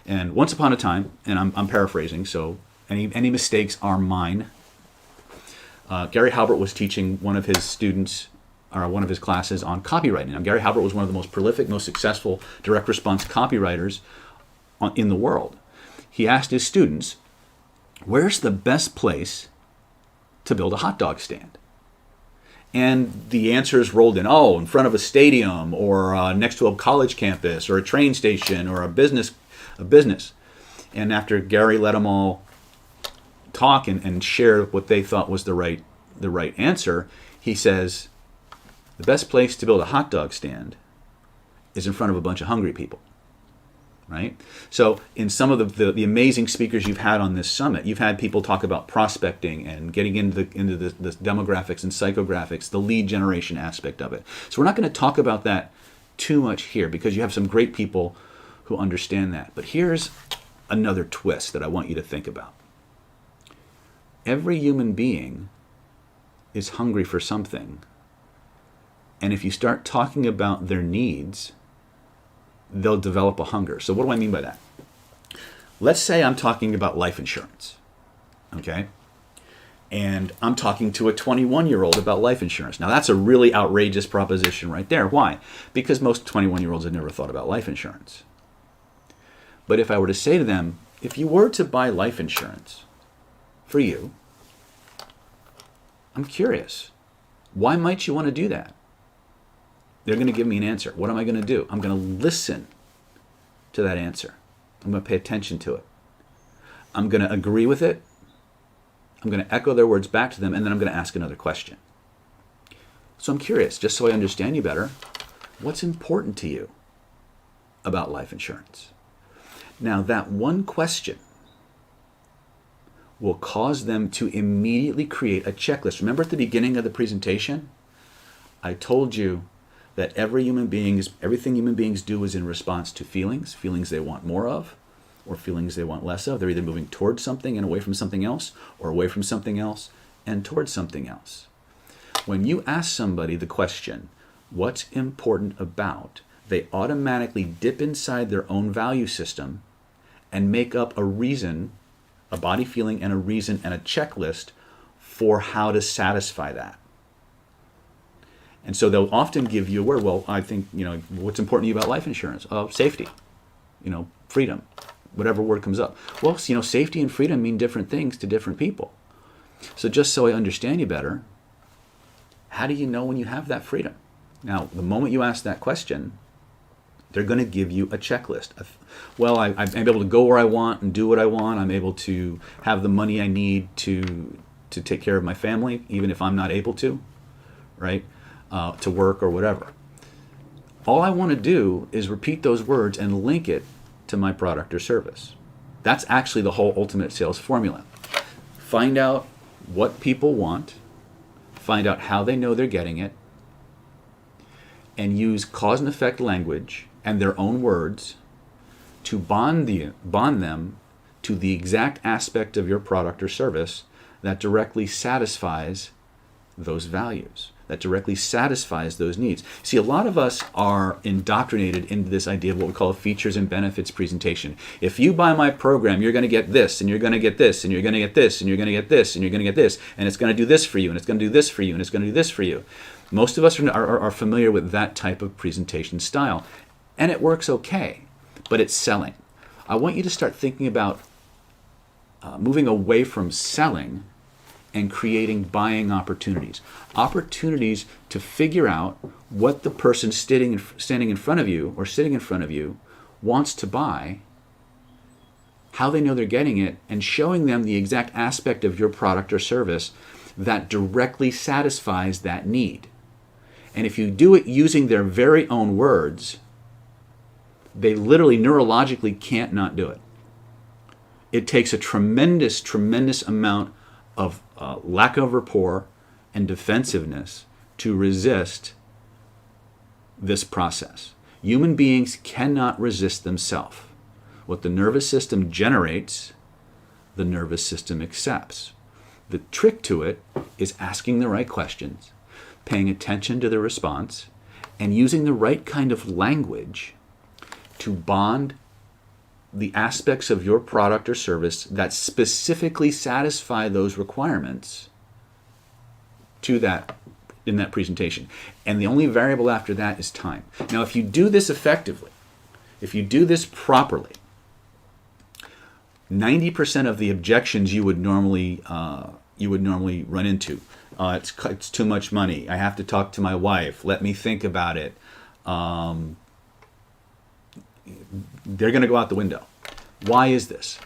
And once upon a time, and I'm paraphrasing, so any mistakes are mine. Gary Halbert was teaching one of his students, or one of his classes, on copywriting. Now, Gary Halbert was one of the most prolific, most successful direct response copywriters in the world. He asked his students, where's the best place to build a hot dog stand? And the answers rolled in. Oh, in front of a stadium, or next to a college campus, or a train station, or a business. And after Gary let them all talk and share what they thought was the right answer, he says, the best place to build a hot dog stand is in front of a bunch of hungry people. Right? So in some of the amazing speakers you've had on this summit, you've had people talk about prospecting and getting into the demographics and psychographics, the lead generation aspect of it. So we're not going to talk about that too much here, because you have some great people who understand that. But here's another twist that I want you to think about. Every human being is hungry for something. And if you start talking about their needs, they'll develop a hunger. So what do I mean by that? Let's say I'm talking about life insurance, okay? And I'm talking to a 21-year-old about life insurance. Now, that's a really outrageous proposition right there. Why? Because most 21-year-olds have never thought about life insurance. But if I were to say to them, if you were to buy life insurance for you, I'm curious, why might you want to do that? They're going to give me an answer. What am I going to do? I'm going to listen to that answer. I'm going to pay attention to it. I'm going to agree with it. I'm going to echo their words back to them, and then I'm going to ask another question. So I'm curious, just so I understand you better, what's important to you about life insurance? Now, that one question will cause them to immediately create a checklist. Remember at the beginning of the presentation, I told you that everything human beings do is in response to feelings they want more of, or feelings they want less of. They're either moving towards something and away from something else, or away from something else and towards something else. When you ask somebody the question, what's important about, they automatically dip inside their own value system and make up a reason, a body feeling and a reason and a checklist for how to satisfy that. And so they'll often give you a word. Well, I think, what's important to you about life insurance? Safety, freedom, whatever word comes up. Well, safety and freedom mean different things to different people. So just so I understand you better, how do you know when you have that freedom? Now, the moment you ask that question, they're going to give you a checklist. Well, I'm able to go where I want and do what I want. I'm able to have the money I need to take care of my family, even if I'm not able to, right? To work or whatever. All I want to do is repeat those words and link it to my product or service. That's actually the whole ultimate sales formula. Find out what people want, find out how they know they're getting it, and use cause and effect language and their own words to bond them to the exact aspect of your product or service that directly satisfies those values, that directly satisfies those needs. See, a lot of us are indoctrinated into this idea of what we call a features and benefits presentation. If you buy my program, you're going to get this, and you're going to get this, and you're going to get this, and you're going to get this, and you're going to get this, and it's going to do this for you, and it's going to do this for you, and it's going to do this for you. Most of us are familiar with that type of presentation style, and it works okay, but it's selling. I want you to start thinking about moving away from selling and creating buying opportunities. Opportunities to figure out what the person standing in front of you or sitting in front of you wants to buy, how they know they're getting it, and showing them the exact aspect of your product or service that directly satisfies that need. And if you do it using their very own words, they literally neurologically can't not do it. It takes a tremendous, tremendous amount of lack of rapport and defensiveness to resist this process. Human beings cannot resist themselves. What the nervous system generates, the nervous system accepts. The trick to it is asking the right questions, paying attention to the response, and using the right kind of language to bond the aspects of your product or service that specifically satisfy those requirements to that in that presentation. And the only variable after that is time. Now, if you do this effectively, if you do this properly, 90% of the objections you would normally run into, it's too much money. I have to talk to my wife. Let me think about it. They're going to go out the window. Why is this?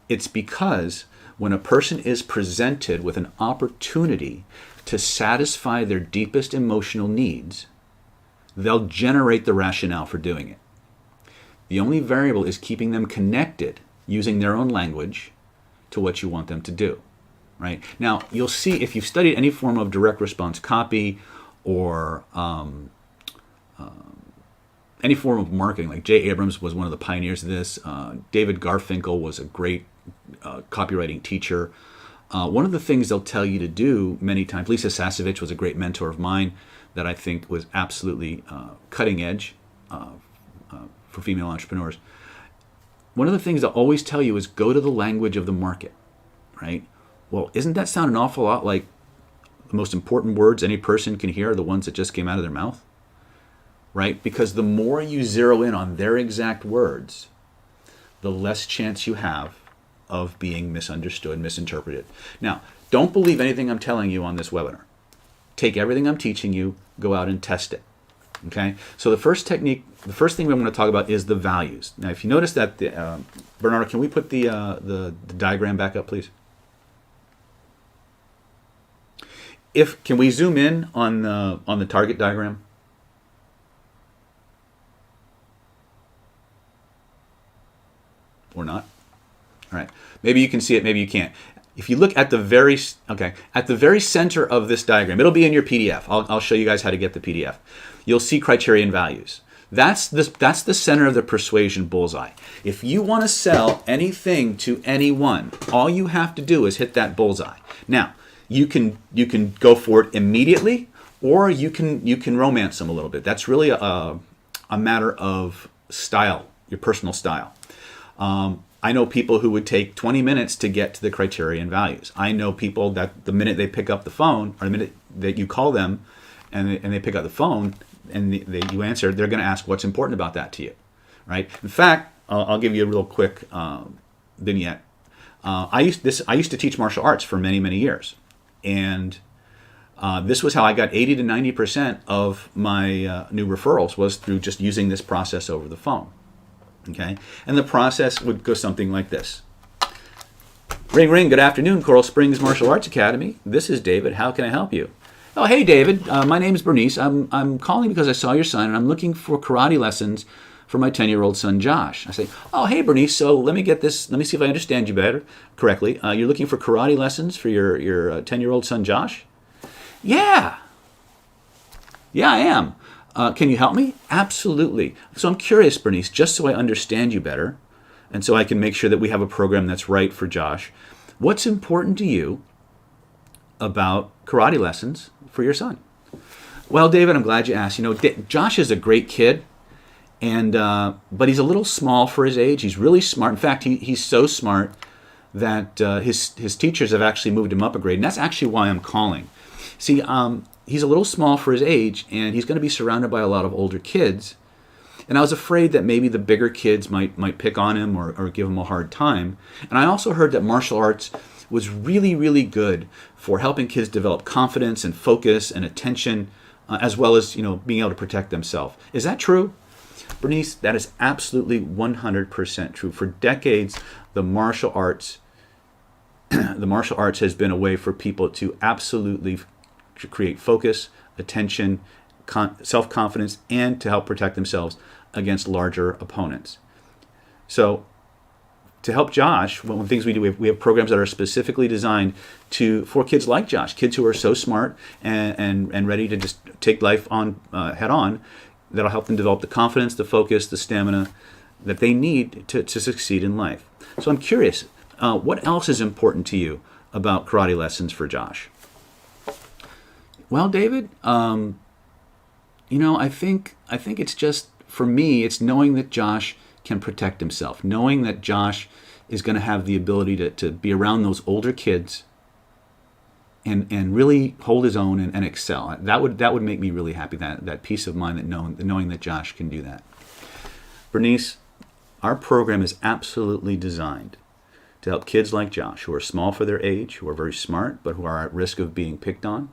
It's because when a person is presented with an opportunity to satisfy their deepest emotional needs, they'll generate the rationale for doing it. The only variable is keeping them connected using their own language to what you want them to do. Right? Now, you'll see if you've studied any form of direct response copy or any form of marketing, like Jay Abrams was one of the pioneers of this. David Garfinkel was a great copywriting teacher. One of the things they'll tell you to do many times, Lisa Sasevich was a great mentor of mine that I think was absolutely cutting edge for female entrepreneurs. One of the things they'll always tell you is go to the language of the market, right? Well, isn't that sound an awful lot like the most important words any person can hear are the ones that just came out of their mouth? Right? Because the more you zero in on their exact words, the less chance you have of being misunderstood, misinterpreted. Now, don't believe anything I'm telling you on this webinar. Take everything I'm teaching you, go out and test it. Okay? So the first thing we want to talk about is the values. Now, if you notice that, Bernardo, can we put the diagram back up, please? Can we zoom in on the target diagram? Or not? All right. Maybe you can see it, maybe you can't. If you look at the very center of this diagram, it'll be in your PDF. I'll show you guys how to get the PDF. You'll see criterion values. That's the center of the persuasion bullseye. If you want to sell anything to anyone, all you have to do is hit that bullseye. Now, you can go for it immediately, or you can romance them a little bit. That's really a matter of style, your personal style. I know people who would take 20 minutes to get to the criterion values. I know people that the minute they pick up the phone, or the minute that you call them and they pick up the phone and you answer, they're going to ask what's important about that to you, right? In fact, I'll give you a real quick vignette. I used to teach martial arts for many, many years. And this was how I got 80 to 90% of my new referrals, was through just using this process over the phone. Okay, and the process would go something like this. Ring, ring, good afternoon, Coral Springs Martial Arts Academy. This is David. How can I help you? Oh, hey, David. My name is Bernice. I'm calling because I saw your sign, and I'm looking for karate lessons for my 10-year-old son, Josh. I say, oh, hey, Bernice, so let me get this. Let me see if I understand you correctly. You're looking for karate lessons for your 10-year-old son, Josh? Yeah. Yeah, I am. Can you help me? Absolutely. So I'm curious, Bernice, just so I understand you better, and so I can make sure that we have a program that's right for Josh. What's important to you about karate lessons for your son? Well, David, I'm glad you asked. Josh is a great kid, but he's a little small for his age. He's really smart. In fact, he's so smart that his teachers have actually moved him up a grade, and that's actually why I'm calling. See, he's a little small for his age, and he's going to be surrounded by a lot of older kids. And I was afraid that maybe the bigger kids might pick on him or give him a hard time. And I also heard that martial arts was really, really good for helping kids develop confidence and focus and attention, as well as, being able to protect themselves. Is that true? Bernice, that is absolutely 100% true. For decades, the martial arts has been a way for people to absolutely create focus, attention, self-confidence, and to help protect themselves against larger opponents. So to help Josh, one of the things we do, we have programs that are specifically designed for kids like Josh, kids who are so smart and ready to just take life on head on, that'll help them develop the confidence, the focus, the stamina that they need to succeed in life. So I'm curious, what else is important to you about karate lessons for Josh? Well, David, I think it's just, for me, it's knowing that Josh can protect himself, knowing that Josh is going to have the ability to be around those older kids and really hold his own and excel. That would make me really happy, that peace of mind, that knowing that Josh can do that. Bernice, our program is absolutely designed to help kids like Josh, who are small for their age, who are very smart, but who are at risk of being picked on.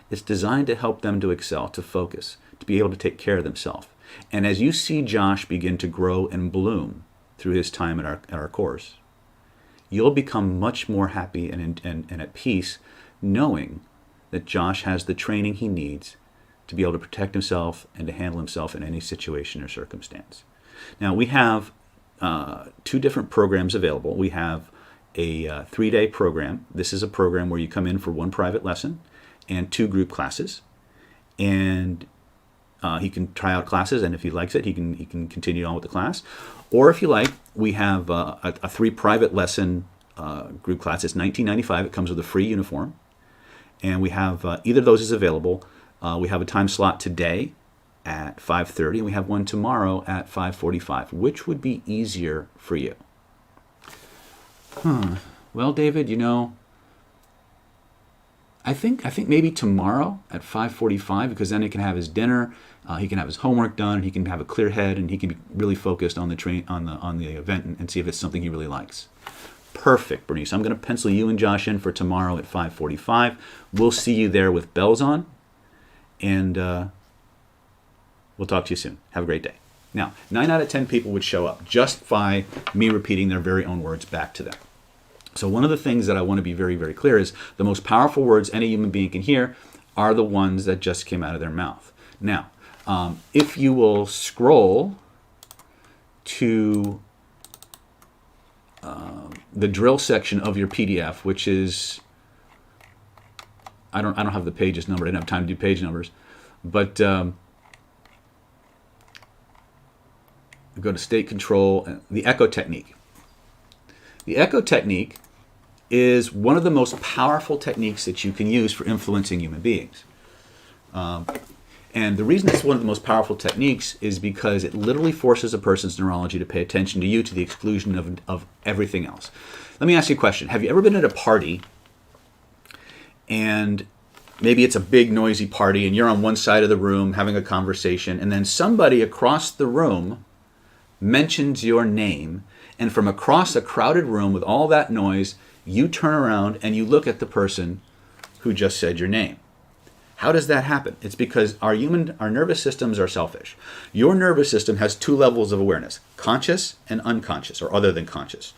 It's designed to help them to excel, to focus, to be able to take care of themselves. And as you see Josh begin to grow and bloom through his time at our course, you'll become much more happy and at peace, knowing that Josh has the training he needs to be able to protect himself and to handle himself in any situation or circumstance. Now, we have 2 different programs available. We have a 3-day program. This is a program where you come in for 1 private lesson and 2 group classes. And he can try out classes, and if he likes it, he can continue on with the class. Or if you like, we have a 3 private lesson group class. It's $19.95. It comes with a free uniform. And we have either of those is available. We have a time slot today at 5:30, and we have one tomorrow at 5:45. Which would be easier for you? Well, David, I think maybe tomorrow at 5:45, because then he can have his dinner, he can have his homework done, he can have a clear head, and he can be really focused on the event and see if it's something he really likes. Perfect, Bernice. I'm going to pencil you and Josh in for tomorrow at 5:45. We'll see you there with bells on, and we'll talk to you soon. Have a great day. Now, 9 out of 10 people would show up just by me repeating their very own words back to them. So one of the things that I want to be very, very clear is the most powerful words any human being can hear are the ones that just came out of their mouth. Now, if you will scroll to the drill section of your PDF, which is, I don't have the pages numbered. I didn't have time to do page numbers, but go to state control, the echo technique. The echo technique is one of the most powerful techniques that you can use for influencing human beings. And the reason it's one of the most powerful techniques is because it literally forces a person's neurology to pay attention to you to the exclusion of everything else. Let me ask you a question. Have you ever been at a party, and maybe it's a big noisy party, and you're on one side of the room having a conversation, and then somebody across the room mentions your name, and from across a crowded room with all that noise, you turn around and you look at the person who just said your name? How does that happen? It's because our nervous systems are selfish. Your nervous system has 2 levels of awareness, conscious and unconscious, or other than conscious.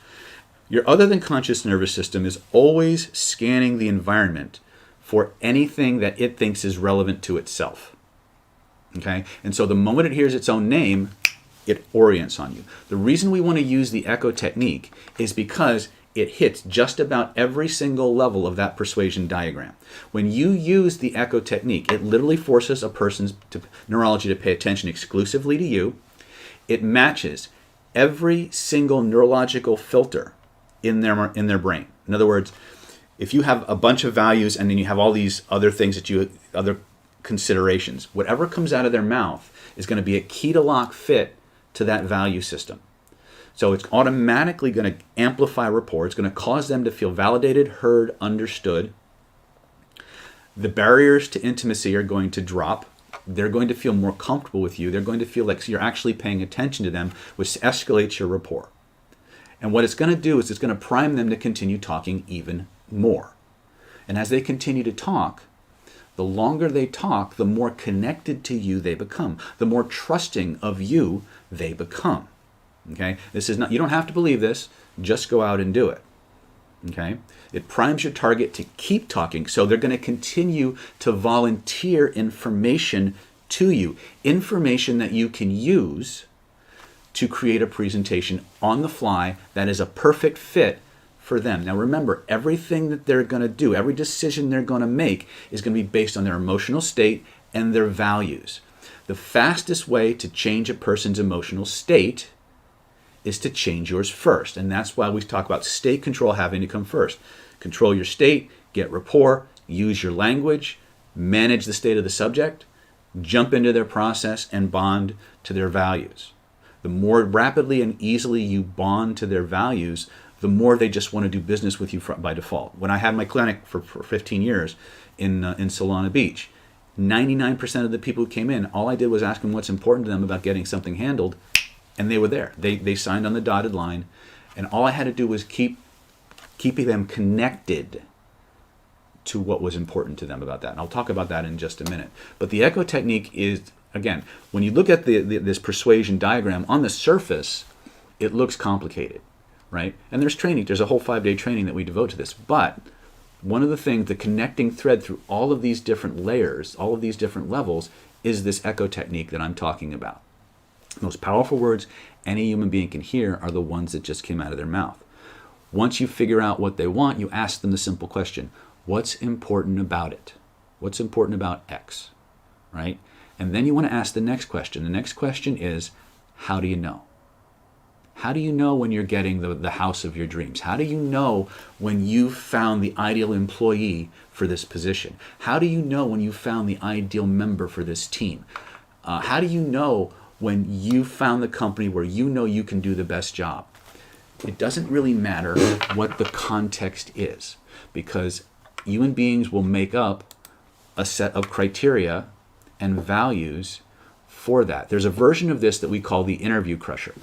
Your other than conscious nervous system is always scanning the environment for anything that it thinks is relevant to itself. Okay? And so the moment it hears its own name, it orients on you. The reason we want to use the echo technique is because it hits just about every single level of that persuasion diagram. When you use the echo technique, it literally forces a person's neurology to pay attention exclusively to you. It matches every single neurological filter in their brain. In other words, if you have a bunch of values and then you have all these other things other considerations, whatever comes out of their mouth is going to be a key to lock fit to that value system. So it's automatically going to amplify rapport. It's going to cause them to feel validated, heard, understood. The barriers to intimacy are going to drop. They're going to feel more comfortable with you. They're going to feel like you're actually paying attention to them, which escalates your rapport. And what it's going to do is it's going to prime them to continue talking even more. And as they continue to talk, the longer they talk, the more connected to you they become, the more trusting of you they become. Okay? This is not, you don't have to believe this, just go out and do it. Okay? It primes your target to keep talking, so they're going to continue to volunteer information to you, information that you can use to create a presentation on the fly that is a perfect fit for them. Now remember, everything that they're going to do, every decision they're going to make is going to be based on their emotional state and their values. The fastest way to change a person's emotional state is to change yours first. And that's why we talk about state control having to come first. Control your state, get rapport, use your language, manage the state of the subject, jump into their process, and bond to their values. The more rapidly and easily you bond to their values, the more they just want to do business with you by default. When I had my clinic for 15 years in Solana Beach, 99% of the people who came in, all I did was ask them what's important to them about getting something handled, and they were there. They signed on the dotted line, and all I had to do was keeping them connected to what was important to them about that. And I'll talk about that in just a minute. But the echo technique is, again, when you look at this persuasion diagram, on the surface, it looks complicated, right? And there's training. There's a whole 5-day training that we devote to this. But one of the things, the connecting thread through all of these different layers, all of these different levels, is this echo technique that I'm talking about. The most powerful words any human being can hear are the ones that just came out of their mouth. Once you figure out what they want, you ask them the simple question, what's important about it? What's important about X, right? And then you want to ask the next question. The next question is, how do you know? How do you know when you're getting the house of your dreams? How do you know when you've found the ideal employee for this position? How do you know when you found the ideal member for this team? How do you know when you found the company where you know you can do the best job? It doesn't really matter what the context is, because human beings will make up a set of criteria and values for that. There's a version of this that we call the interview crusher.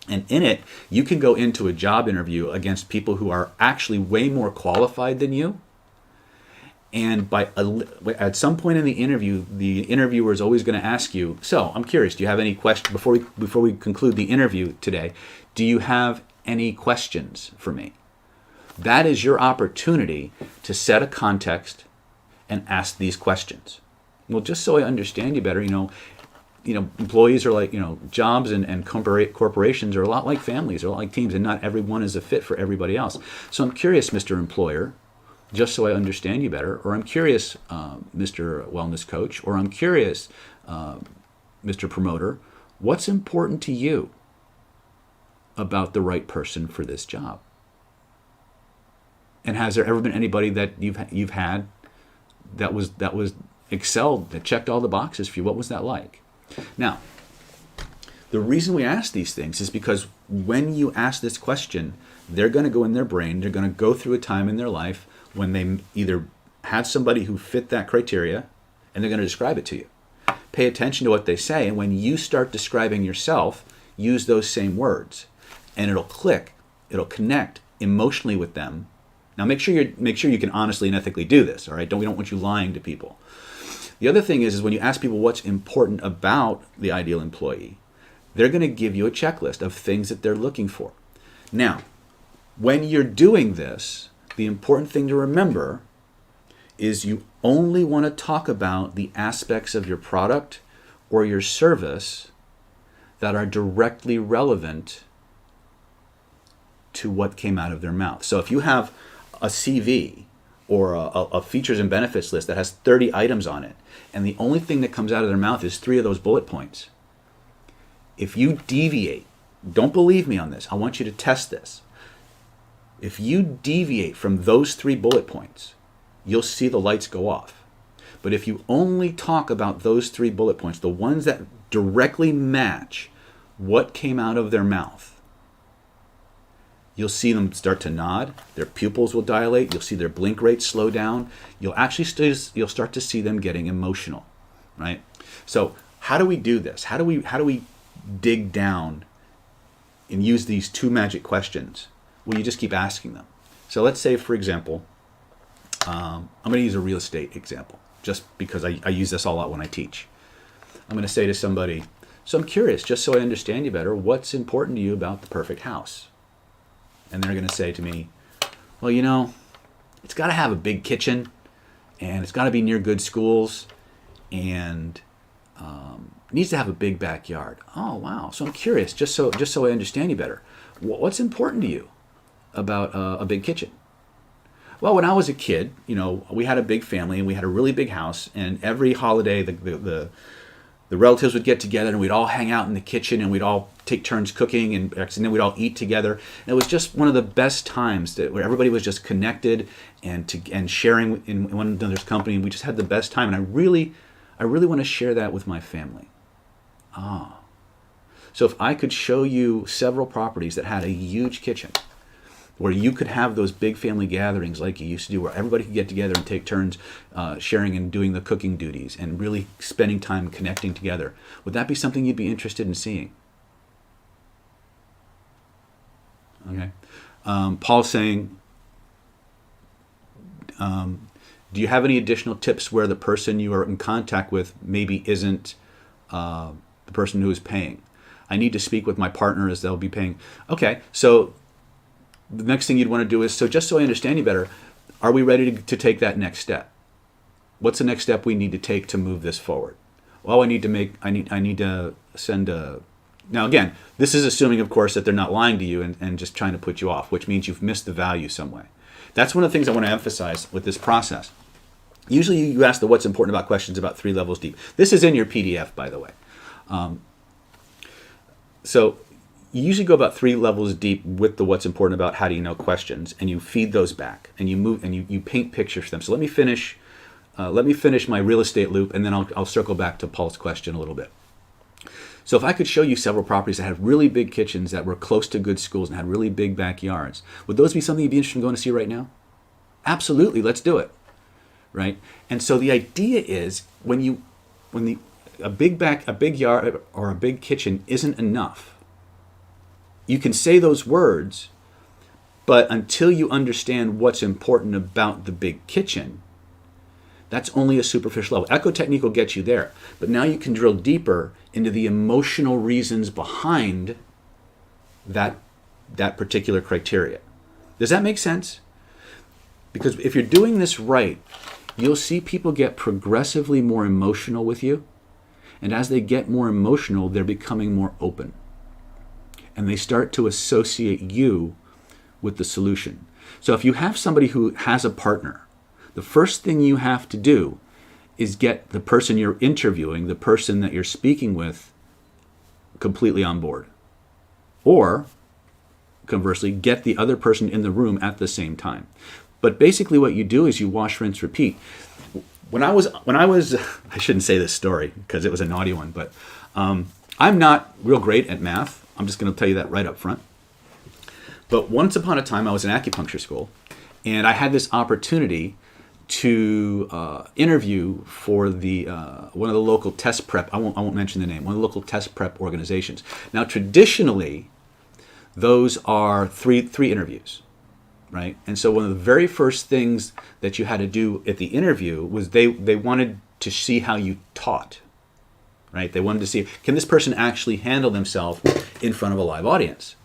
And in it, you can go into a job interview against people who are actually way more qualified than you. And at some point in the interviewer is always going to ask you, so I'm curious, do you have any questions, before we conclude the interview today, do you have any questions for me? That is your opportunity to set a context and ask these questions. Well, just so I understand you better, employees are like, jobs and corporations are a lot like families, are a lot like teams, and not everyone is a fit for everybody else. So I'm curious, Mr. Employer, just so I understand you better, or I'm curious, Mr. Wellness Coach, or I'm curious, Mr. Promoter, what's important to you about the right person for this job? And has there ever been anybody that you've had that was excelled, that checked all the boxes for you? What was that like? Now, the reason we ask these things is because when you ask this question, they're going to go in their brain, they're going to go through a time in their life when they either had somebody who fit that criteria, and they're going to describe it to you. Pay attention to what they say, and when you start describing yourself, use those same words, and it'll click, it'll connect emotionally with them. Now make sure you can honestly and ethically do this, all right? We don't want you lying to people. The other thing is when you ask people what's important about the ideal employee, they're going to give you a checklist of things that they're looking for. Now, when you're doing this, the important thing to remember is you only want to talk about the aspects of your product or your service that are directly relevant to what came out of their mouth. So if you have a CV or a features and benefits list that has 30 items on it, and the only thing that comes out of their mouth is 3 of those bullet points, if you deviate, don't believe me on this, I want you to test this. If you deviate from those 3 bullet points, you'll see the lights go off. But if you only talk about those 3 bullet points, the ones that directly match what came out of their mouth, you'll see them start to nod, their pupils will dilate, you'll see their blink rate slow down, you'll start to see them getting emotional, right? So how do we do this? How do we dig down use these 2 magic questions. Well, you just keep asking them. So let's say, for example, I'm going to use a real estate example, just because I use this a lot when I teach. I'm going to say to somebody, so I'm curious, just so I understand you better, what's important to you about the perfect house? And they're going to say to me, well, you know, it's got to have a big kitchen, and it's got to be near good schools, and it needs to have a big backyard. Oh, wow. So I'm curious, just so I understand you better, what's important to you about a big kitchen? Well, when I was a kid, you know, we had a big family and we had a really big house, and every holiday the relatives would get together and we'd all hang out in the kitchen and we'd all take turns cooking and then we'd all eat together. And it was just one of the best times where everybody was just connected and sharing in one another's company, and we just had the best time. And I really want to share that with my family. So if I could show you several properties that had a huge kitchen, where you could have those big family gatherings like you used to do, where everybody could get together and take turns sharing and doing the cooking duties and really spending time connecting together, would that be something you'd be interested in seeing? Okay. Paul's saying, do you have any additional tips where the person you are in contact with maybe isn't the person who is paying? I need to speak with my partner as they'll be paying. Okay, so the next thing you'd want to do is, so just so I understand you better, are we ready to take that next step? What's the next step we need to take to move this forward? Well, I need to send a, now again, this is assuming, of course, that they're not lying to you and just trying to put you off, which means you've missed the value some way. That's one of the things I want to emphasize with this process. Usually you ask the what's important about questions about 3 levels deep. This is in your PDF, by the way. So you usually go about 3 levels deep with the what's important about how do you know questions, and you feed those back and you move and you paint pictures for them. So let me finish my real estate loop, and then I'll circle back to Paul's question a little bit. So if I could show you several properties that had really big kitchens that were close to good schools and had really big backyards, would those be something you'd be interested in going to see right now? Absolutely, let's do it. Right? And so the idea is a big yard or a big kitchen isn't enough. You can say those words, but until you understand what's important about the big kitchen, that's only a superficial level. Echo technique will get you there, but now you can drill deeper into the emotional reasons behind that particular criteria. Does that make sense? Because if you're doing this right, you'll see people get progressively more emotional with you, and as they get more emotional, they're becoming more open. And they start to associate you with the solution. So if you have somebody who has a partner, the first thing you have to do is get the person you're interviewing, the person that you're speaking with, completely on board. Or, conversely, get the other person in the room at the same time. But basically what you do is you wash, rinse, repeat. When I was, I shouldn't say this story because it was a naughty one, but I'm not real great at math. I'm just going to tell you that right up front. But once upon a time, I was in acupuncture school, and I had this opportunity to interview for the one of the local test prep. I won't mention the name. One of the local test prep organizations. Now, traditionally, those are three interviews, right? And so one of the very first things that you had to do at the interview was they wanted to see how you taught. Right? They wanted to see, can this person actually handle themselves in front of a live audience?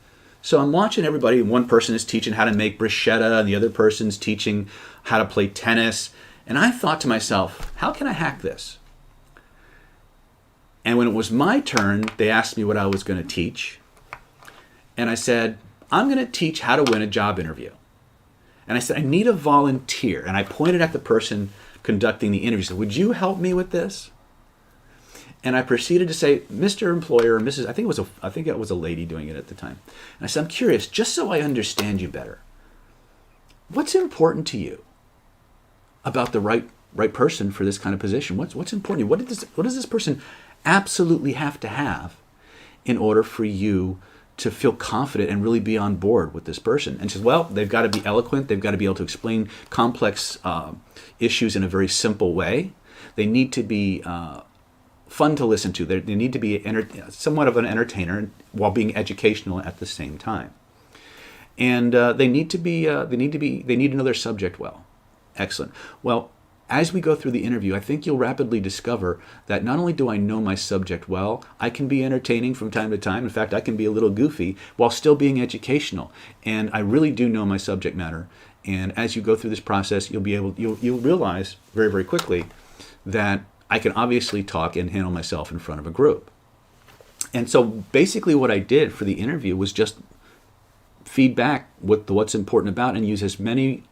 So I'm watching everybody. One person is teaching how to make bruschetta, and the other person's teaching how to play tennis. And I thought to myself, how can I hack this? And when it was my turn, they asked me what I was going to teach. And I said, I'm going to teach how to win a job interview. And I said, I need a volunteer. And I pointed at the person conducting the interview. I said, would you help me with this? And I proceeded to say, Mr. Employer, or Mrs. I think it was a lady doing it at the time. And I said, I'm curious, just so I understand you better, what's important to you about the right person for this kind of position? What's important to you? What does this person absolutely have to have in order for you to feel confident and really be on board with this person? And she says, well, they've got to be eloquent. They've got to be able to explain complex issues in a very simple way. They need to be fun to listen to. They need to be somewhat of an entertainer while being educational at the same time. And they need to know their subject well. Excellent. Well, as we go through the interview, I think you'll rapidly discover that not only do I know my subject well, I can be entertaining from time to time. In fact, I can be a little goofy while still being educational. And I really do know my subject matter. And as you go through this process, you'll realize very, very quickly that I can obviously talk and handle myself in front of a group. And so basically what I did for the interview was just feedback what's important about and use as many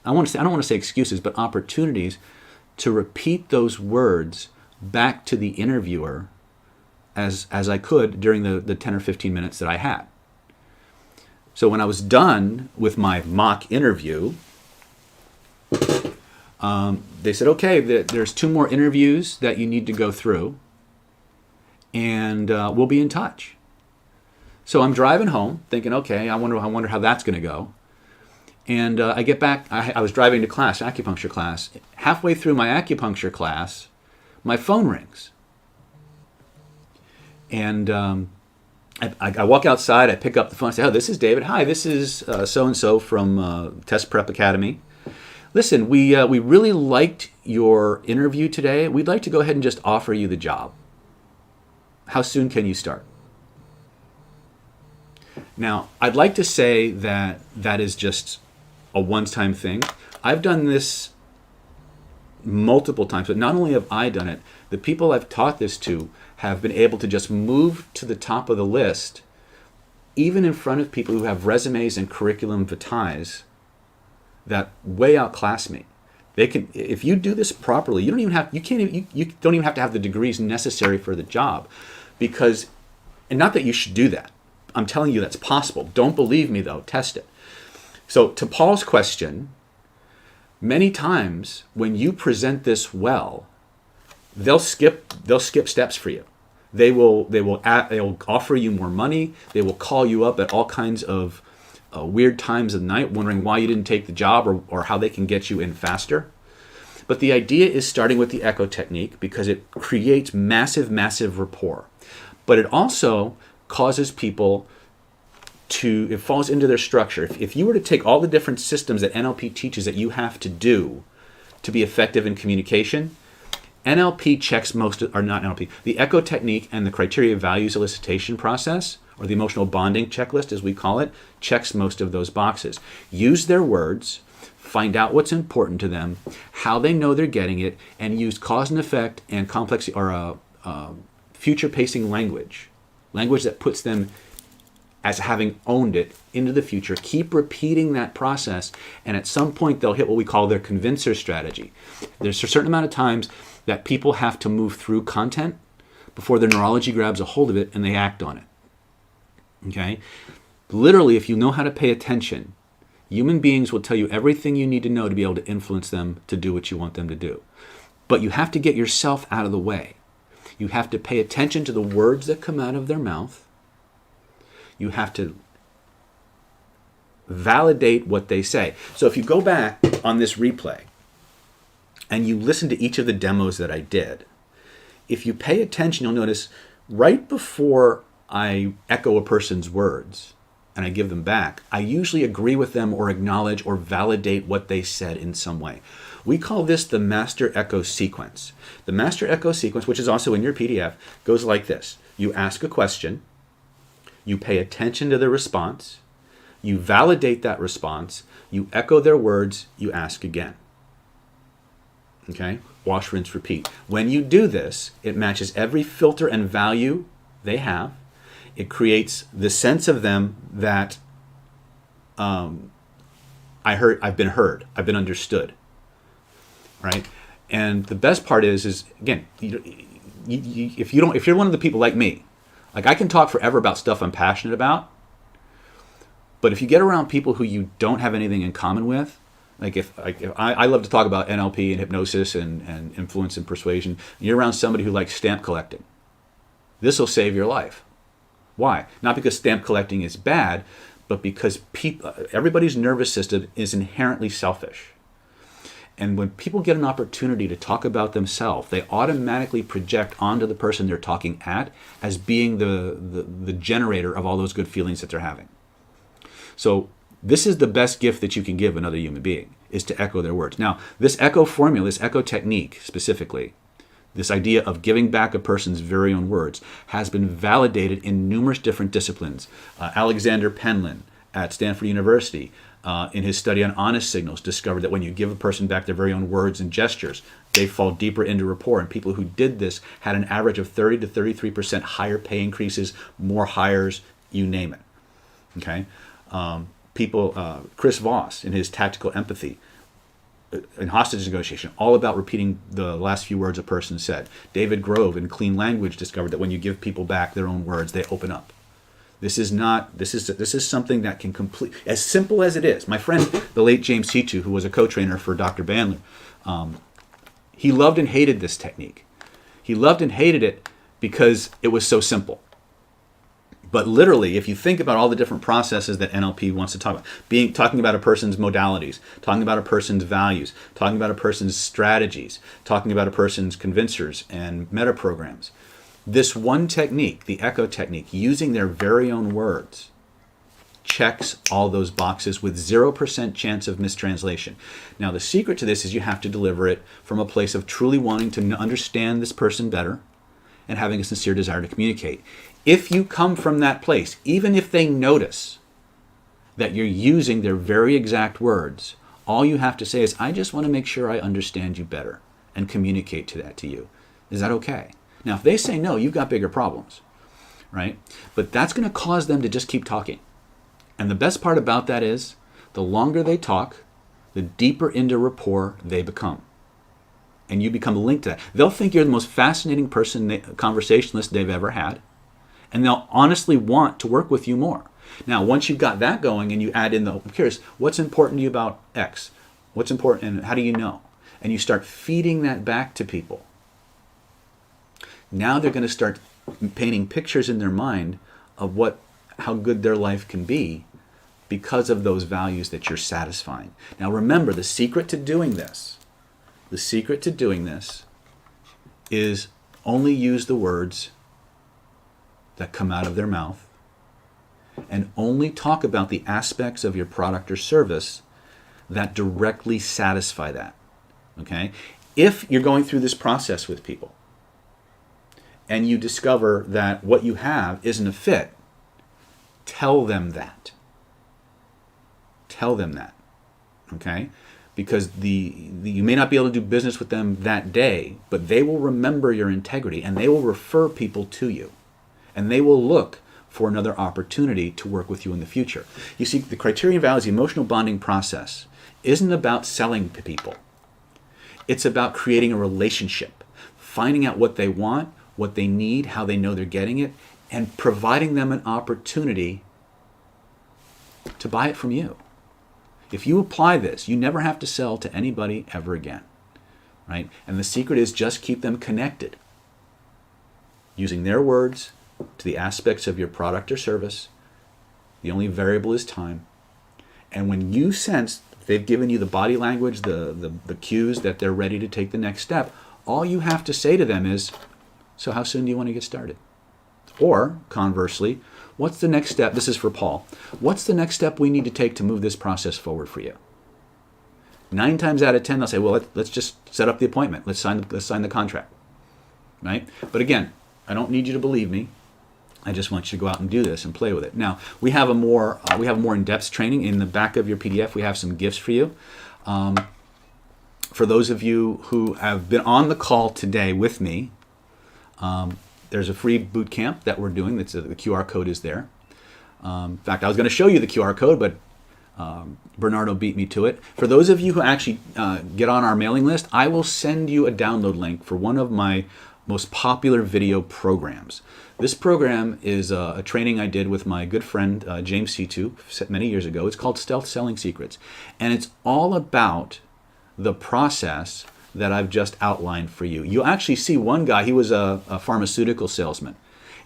I don't want to say excuses, but opportunities to repeat those words back to the interviewer as I could during the 10 or 15 minutes that I had. So when I was done with my mock interview, they said, okay, there's 2 more interviews that you need to go through, and we'll be in touch. So I'm driving home thinking, okay, I wonder how that's going to go. And I get back, I was driving to class, acupuncture class. Halfway through my acupuncture class, my phone rings. And I walk outside, I pick up the phone, I say, oh, this is David. Hi, this is so-and-so from Test Prep Academy. Listen, we really liked your interview today. We'd like to go ahead and just offer you the job. How soon can you start? Now, I'd like to say that is just a one-time thing. I've done this multiple times, but not only have I done it, the people I've taught this to have been able to just move to the top of the list, even in front of people who have resumes and curriculum vitae that way outclass me. They can, if you do this properly, you don't even have to have the degrees necessary for the job, because, and not that you should do that. I'm telling you that's possible. Don't believe me though, test it. So to Paul's question, many times when you present this well, they'll skip steps for you. They'll offer you more money. They will call you up at all kinds of weird times of night, wondering why you didn't take the job or how they can get you in faster. But the idea is starting with the echo technique because it creates massive, massive rapport. But it also causes people it falls into their structure. If you were to take all the different systems that NLP teaches that you have to do to be effective in communication, NLP checks the echo technique and the criteria values elicitation process, or the emotional bonding checklist as we call it, checks most of those boxes. Use their words, find out what's important to them, how they know they're getting it, and use cause and effect and complex or future pacing language that puts them as having owned it into the future. Keep repeating that process, and at some point they'll hit what we call their convincer strategy. There's a certain amount of times that people have to move through content before their neurology grabs a hold of it and they act on it. Okay? Literally, if you know how to pay attention, human beings will tell you everything you need to know to be able to influence them to do what you want them to do. But you have to get yourself out of the way. You have to pay attention to the words that come out of their mouth. You have to validate what they say. So if you go back on this replay and you listen to each of the demos that I did, if you pay attention, you'll notice right before I echo a person's words and I give them back, I usually agree with them or acknowledge or validate what they said in some way. We call this the master echo sequence. The master echo sequence, which is also in your PDF, goes like this. You ask a question, you pay attention to the response, you validate that response, you echo their words, you ask again. Okay? Wash, rinse, repeat. When you do this, it matches every filter and value they have. It creates the sense of them that I've been heard, I've been understood. Right? And the best part is again, if you're one of the people like me, like I can talk forever about stuff I'm passionate about, but if you get around people who you don't have anything in common with, like if I love to talk about NLP and hypnosis and influence and persuasion, and you're around somebody who likes stamp collecting, this will save your life. Why? Not because stamp collecting is bad, but because everybody's nervous system is inherently selfish. And when people get an opportunity to talk about themselves, they automatically project onto the person they're talking at as being the generator of all those good feelings that they're having. So this is the best gift that you can give another human being, is to echo their words. Now, this echo formula, this echo technique specifically, this idea of giving back a person's very own words, has been validated in numerous different disciplines. Alexander Penland at Stanford University, in his study on honest signals, discovered that when you give a person back their very own words and gestures, they fall deeper into rapport. And people who did this had an average of 30 to 33% higher pay increases, more hires, you name it. Okay? Chris Voss, in his Tactical Empathy, in hostage negotiation, all about repeating the last few words a person said. David Grove, in Clean Language, discovered that when you give people back their own words, they open up. This is something that can complete, as simple as it is. My friend, the late James Situ, who was a co-trainer for Dr. Bandler, he loved and hated this technique. He loved and hated it because it was so simple. But literally, if you think about all the different processes that NLP wants to talk about, talking about a person's modalities, talking about a person's values, talking about a person's strategies, talking about a person's convincers and meta programs, this one technique, the echo technique, using their very own words, checks all those boxes with 0% chance of mistranslation. Now, the secret to this is you have to deliver it from a place of truly wanting to understand this person better and having a sincere desire to communicate. If you come from that place, even if they notice that you're using their very exact words, all you have to say is, I just want to make sure I understand you better and communicate that to you. Is that okay? Now, if they say no, you've got bigger problems, right? But that's going to cause them to just keep talking. And the best part about that is, the longer they talk, the deeper into rapport they become. And you become linked to that. They'll think you're the most fascinating conversationalist they've ever had. And they'll honestly want to work with you more. Now, once you've got that going and you add in I'm curious, what's important to you about X? What's important and how do you know? And you start feeding that back to people. Now they're going to start painting pictures in their mind of how good their life can be because of those values that you're satisfying. Now remember, the secret to doing this is only use the words that come out of their mouth, and only talk about the aspects of your product or service that directly satisfy that. Okay? If you're going through this process with people and you discover that what you have isn't a fit, tell them that. Tell them that. Okay? Because you may not be able to do business with them that day, but they will remember your integrity and they will refer people to you. And they will look for another opportunity to work with you in the future. You see, the criterion values, the emotional bonding process, isn't about selling to people. It's about creating a relationship, finding out what they want, what they need, how they know they're getting it, and providing them an opportunity to buy it from you. If you apply this, you never have to sell to anybody ever again, right? And the secret is just keep them connected, using their words to the aspects of your product or service. The only variable is time. And when you sense they've given you the body language, the cues that they're ready to take the next step, all you have to say to them is, so how soon do you want to get started? Or conversely, what's the next step? This is for Paul. What's the next step we need to take to move this process forward for you? 9 times out of 10, they'll say, well, let's just set up the appointment. Let's sign the contract, right? But again, I don't need you to believe me. I just want you to go out and do this and play with it. Now, we have a more in-depth training. In the back of your PDF, we have some gifts for you. For those of you who have been on the call today with me, there's a free boot camp that we're doing. The QR code is there. In fact, I was going to show you the QR code, but Bernardo beat me to it. For those of you who actually get on our mailing list, I will send you a download link for one of my most popular video programs. This program is a training I did with my good friend James Situ many years ago. It's called Stealth Selling Secrets. And it's all about the process that I've just outlined for you. You'll actually see one guy, he was a pharmaceutical salesman.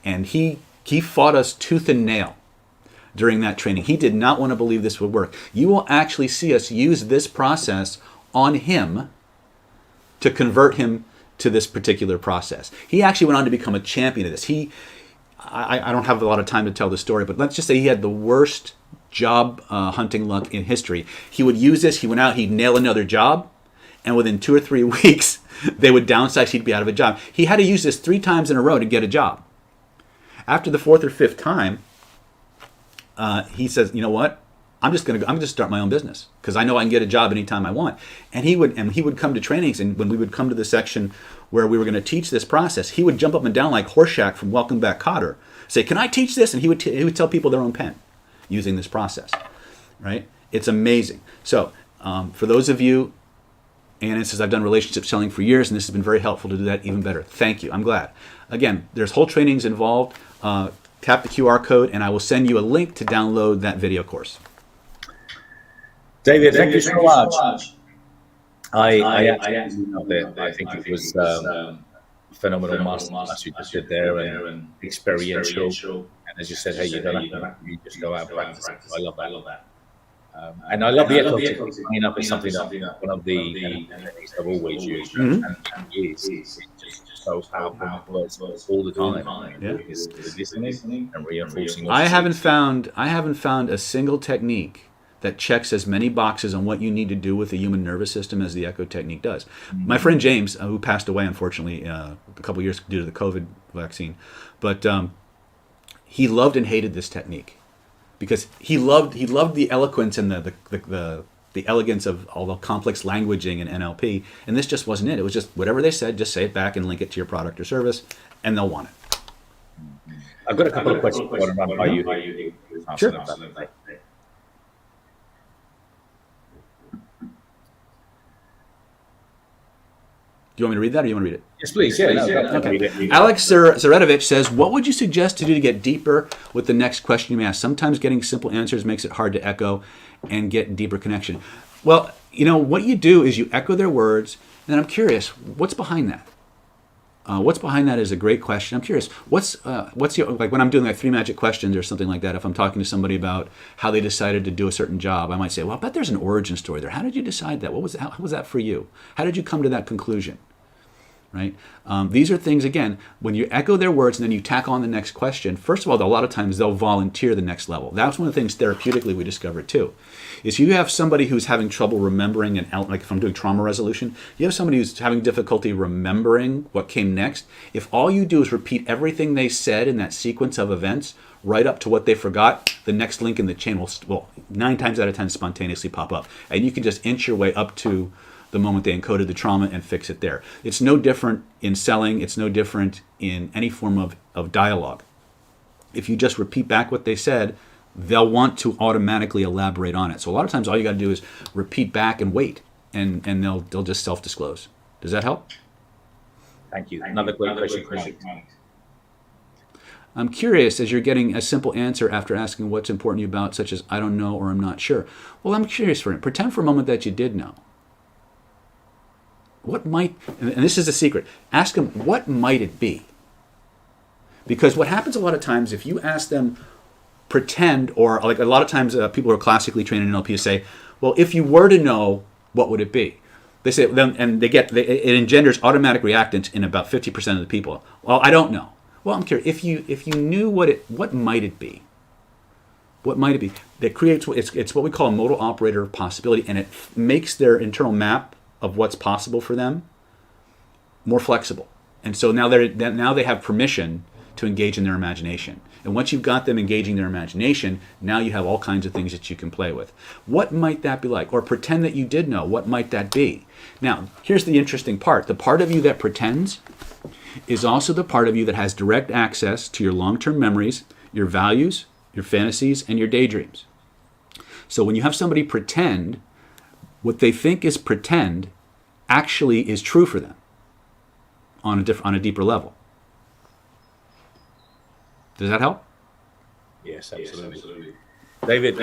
And he fought us tooth and nail during that training. He did not want to believe this would work. You will actually see us use this process on him to convert him to this particular process. He actually went on to become a champion of this. I don't have a lot of time to tell the story, but let's just say he had the worst job hunting luck in history. He would use this, he went out, he'd nail another job, and within 2 or 3 weeks, they would downsize, he'd be out of a job. He had to use this 3 times in a row to get a job. After the 4th or 5th time, he says, you know what? I'm just going to start my own business because I know I can get a job anytime I want. And he would come to trainings, and when we would come to the section where we were going to teach this process, he would jump up and down like Horseshack from Welcome Back, Kotter, say, "Can I teach this?" And he would tell people their own pen using this process. Right? It's amazing. So for those of you, Anna says, I've done relationship selling for years, and this has been very helpful to do that even better. Thank you. I'm glad. Again, there's whole trainings involved. Tap the QR code, and I will send you a link to download that video course. David, thank you so much. I think it was phenomenal masterclass you just did there, and experiential. And as you said, hey, you don't have to, you just go out and practice. I love that. And I love the echo technique. Clean up is something that one of the techniques I've always used, and it's just so powerful. It works all the time. Is listening and reinforcing. I haven't found a single technique that checks as many boxes on what you need to do with the human nervous system as the echo technique does. My friend James, who passed away unfortunately a couple of years due to the COVID vaccine, but he loved and hated this technique because he loved the eloquence and the elegance of all the complex languaging in NLP, and this just wasn't it. It was just whatever they said, just say it back and link it to your product or service, and they'll want it. I've got a couple of questions I want to run by you. Sure. Do you want me to read that, or you want to read it? Yes, please. Yeah. Okay. Alex Zaredovich says, what would you suggest to do to get deeper with the next question you may ask? Sometimes getting simple answers makes it hard to echo and get deeper connection. Well, what you do is you echo their words, and I'm curious, what's behind that? What's behind that is a great question. I'm curious, what's your, like when I'm doing like 3 magic questions or something like that, if I'm talking to somebody about how they decided to do a certain job, I might say, well, I bet there's an origin story there. How did you decide that? How was that for you? How did you come to that conclusion? Right? These are things, again, when you echo their words and then you tack on the next question, first of all, a lot of times they'll volunteer the next level. That's one of the things therapeutically we discovered too, is you have somebody who's having trouble remembering, like if I'm doing trauma resolution, you have somebody who's having difficulty remembering what came next. If all you do is repeat everything they said in that sequence of events, right up to what they forgot, the next link in the chain will 9 times out of 10 spontaneously pop up. And you can just inch your way up to the moment they encoded the trauma and fix it there. It's no different in selling. It's no different in any form of dialogue. If you just repeat back what they said, they'll want to automatically elaborate on it. So a lot of times all you got to do is repeat back and wait, and they'll just self-disclose. Does that help? Thank you. Another great question. I'm curious, as you're getting a simple answer after asking what's important to you about, such as I don't know or I'm not sure. Well, I'm curious for it. Pretend for a moment that you did know. What might, and this is a secret, ask them, what might it be? Because what happens a lot of times, if you ask them, pretend, or like a lot of times people who are classically trained in NLP say, well, if you were to know, what would it be? They say, and it engenders automatic reactance in about 50% of the people. Well, I don't know. Well, I'm curious, if you knew what might it be? What might it be? That creates, it's what we call a modal operator of possibility, and it makes their internal map of what's possible for them more flexible. And so now they have permission to engage in their imagination. And once you've got them engaging their imagination, now you have all kinds of things that you can play with. What might that be like? Or pretend that you did know. What might that be? Now, here's the interesting part. The part of you that pretends is also the part of you that has direct access to your long-term memories, your values, your fantasies, and your daydreams. So when you have somebody pretend, what they think is pretend actually is true for them on a deeper level. Does that help? Yes, absolutely. David,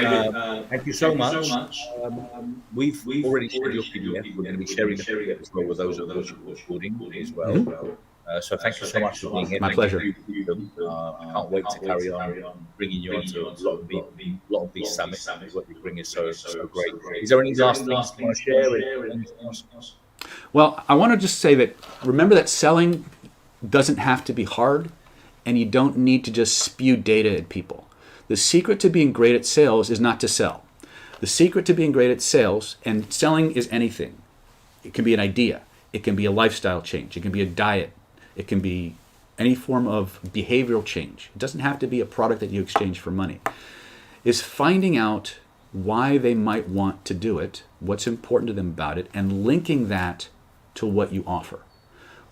thank you so much. We've already shared your PDF. We're going to be sharing the PDF as well with those of us recording as well. So thank you so much for being here. My Thank pleasure. you for your wisdom. I can't wait to carry on bringing you onto a lot of these summits. What you bring is so great. Is there any last things you want to share? Anything else? Well, I want to just say that remember that selling doesn't have to be hard, and you don't need to just spew data at people. The secret to being great at sales is not to sell. The secret to being great at sales, and selling is anything. It can be an idea. It can be a lifestyle change. It can be a diet. It can be any form of behavioral change. It doesn't have to be a product that you exchange for money. Is finding out why they might want to do it, what's important to them about it, and linking that to what you offer.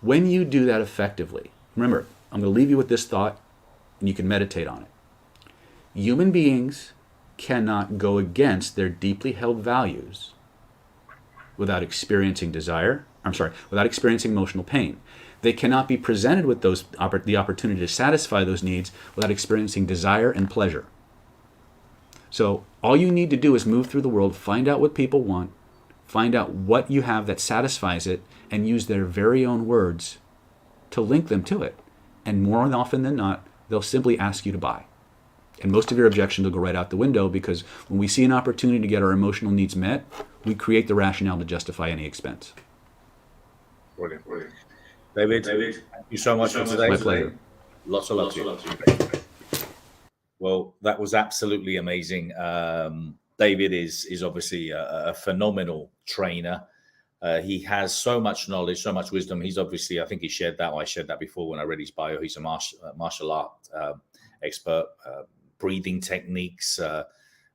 When you do that effectively, remember, I'm going to leave you with this thought, and you can meditate on it. Human beings cannot go against their deeply held values without experiencing without experiencing emotional pain. They cannot be presented with the opportunity to satisfy those needs without experiencing desire and pleasure. So all you need to do is move through the world, find out what people want, find out what you have that satisfies it, and use their very own words to link them to it. And more often than not, they'll simply ask you to buy. And most of your objections will go right out the window, because when we see an opportunity to get our emotional needs met, we create the rationale to justify any expense. Brilliant. David, thank you so much for today. My pleasure. Lots of love to you. Well, that was absolutely amazing. David is obviously a phenomenal trainer. He has so much knowledge, so much wisdom. He's obviously, I think he shared that, or I shared that before when I read his bio. He's a martial art expert, breathing techniques,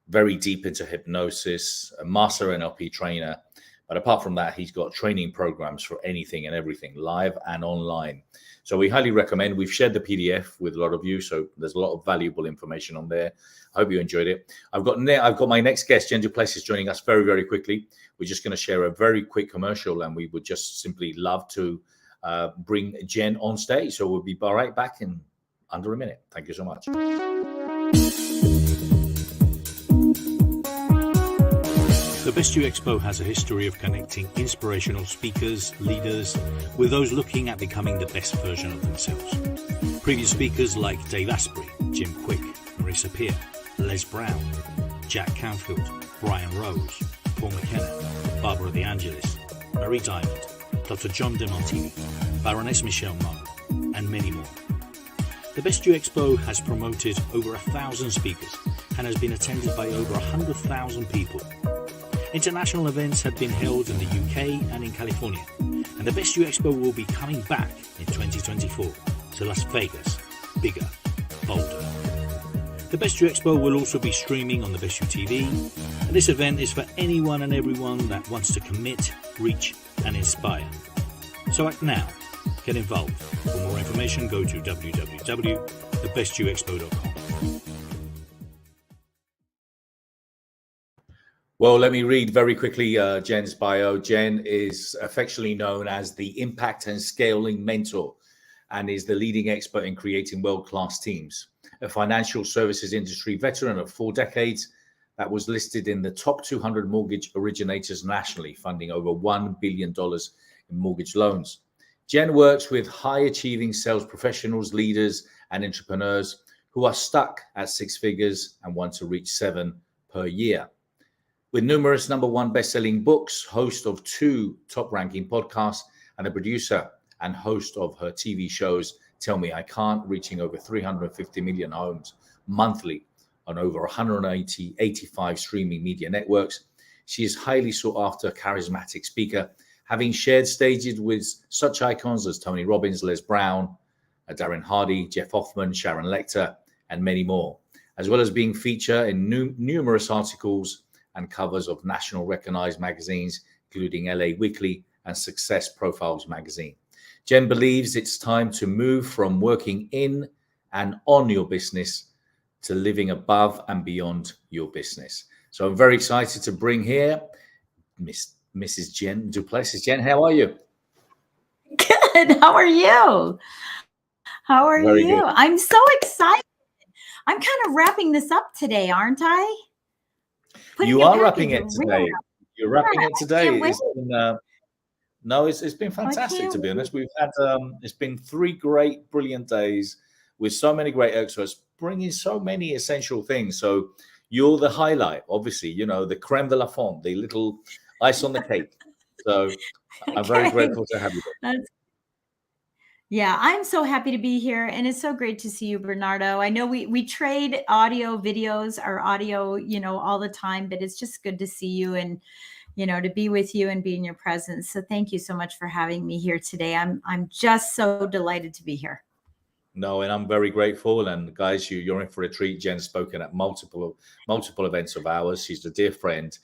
very deep into hypnosis, a master NLP trainer. But apart from that, he's got training programs for anything and everything, live and online. So we highly recommend. We've shared the PDF with a lot of you, so there's a lot of valuable information on there. I hope you enjoyed it. I've got my next guest, Jen Plessis, joining us very, very quickly. We're just going to share a very quick commercial, and we would just simply love to bring Jen on stage. So we'll be right back in under a minute. Thank you so much. The Best You Expo has a history of connecting inspirational speakers, leaders, with those looking at becoming the best version of themselves. Previous speakers like Dave Asprey, Jim Quick, Marissa Peer, Les Brown, Jack Canfield, Brian Rose, Paul McKenna, Barbara De Angelis, Marie Diamond, Dr. John DeMartini, Baroness Michelle Monk, and many more. The Best You Expo has promoted over 1,000 speakers and has been attended by over 100,000 people. International events have been held in the UK and in California, and the Best You Expo will be coming back in 2024 to Las Vegas, bigger, bolder. The Best You Expo will also be streaming on the Best You TV, and this event is for anyone and everyone that wants to commit, reach, and inspire. So act now. Get involved. For more information, go to www.thebestyouexpo.com. Well, let me read very quickly Jen's bio. Jen is affectionately known as the Impact and Scaling Mentor, and is the leading expert in creating world-class teams. A financial services industry veteran of 4 decades that was listed in the top 200 mortgage originators nationally, funding over $1 billion in mortgage loans. Jen works with high-achieving sales professionals, leaders, and entrepreneurs who are stuck at 6 figures and want to reach 7 per year. With numerous #1 best-selling books, host of 2 top-ranking podcasts, and a producer and host of her TV shows, Tell Me I Can't, reaching over 350 million homes monthly on over 85 streaming media networks. She is highly sought-after charismatic speaker, having shared stages with such icons as Tony Robbins, Les Brown, Darren Hardy, Jeff Hoffman, Sharon Lecter, and many more, as well as being featured in numerous articles and covers of national recognized magazines, including LA Weekly and Success Profiles magazine. Jen believes it's time to move from working in and on your business to living above and beyond your business. So I'm very excited to bring here Mrs. Jen Plessis. Jen, how are you? Good. How are you? How are Very you? good. I'm so excited. I'm kind of wrapping this up today, aren't I? You are wrapping it today. You're wrapping it today. It's No, it's been I fantastic, can't to be wait. honest. We've had it's been 3 great, brilliant days with so many great experts bringing so many essential things. So you're the highlight, obviously, you know, the creme de la fond, the little ice on the cake. So I'm very Okay. grateful to have you. That's Yeah, I'm so happy to be here, and it's so great to see you, Bernardo. I know we trade audio videos or audio, all the time, but it's just good to see you and to be with you and be in your presence. So thank you so much for having me here today. I'm just so delighted to be here. No, and I'm very grateful. And guys, you're in for a treat. Jen's spoken at multiple events of ours. She's a dear friend,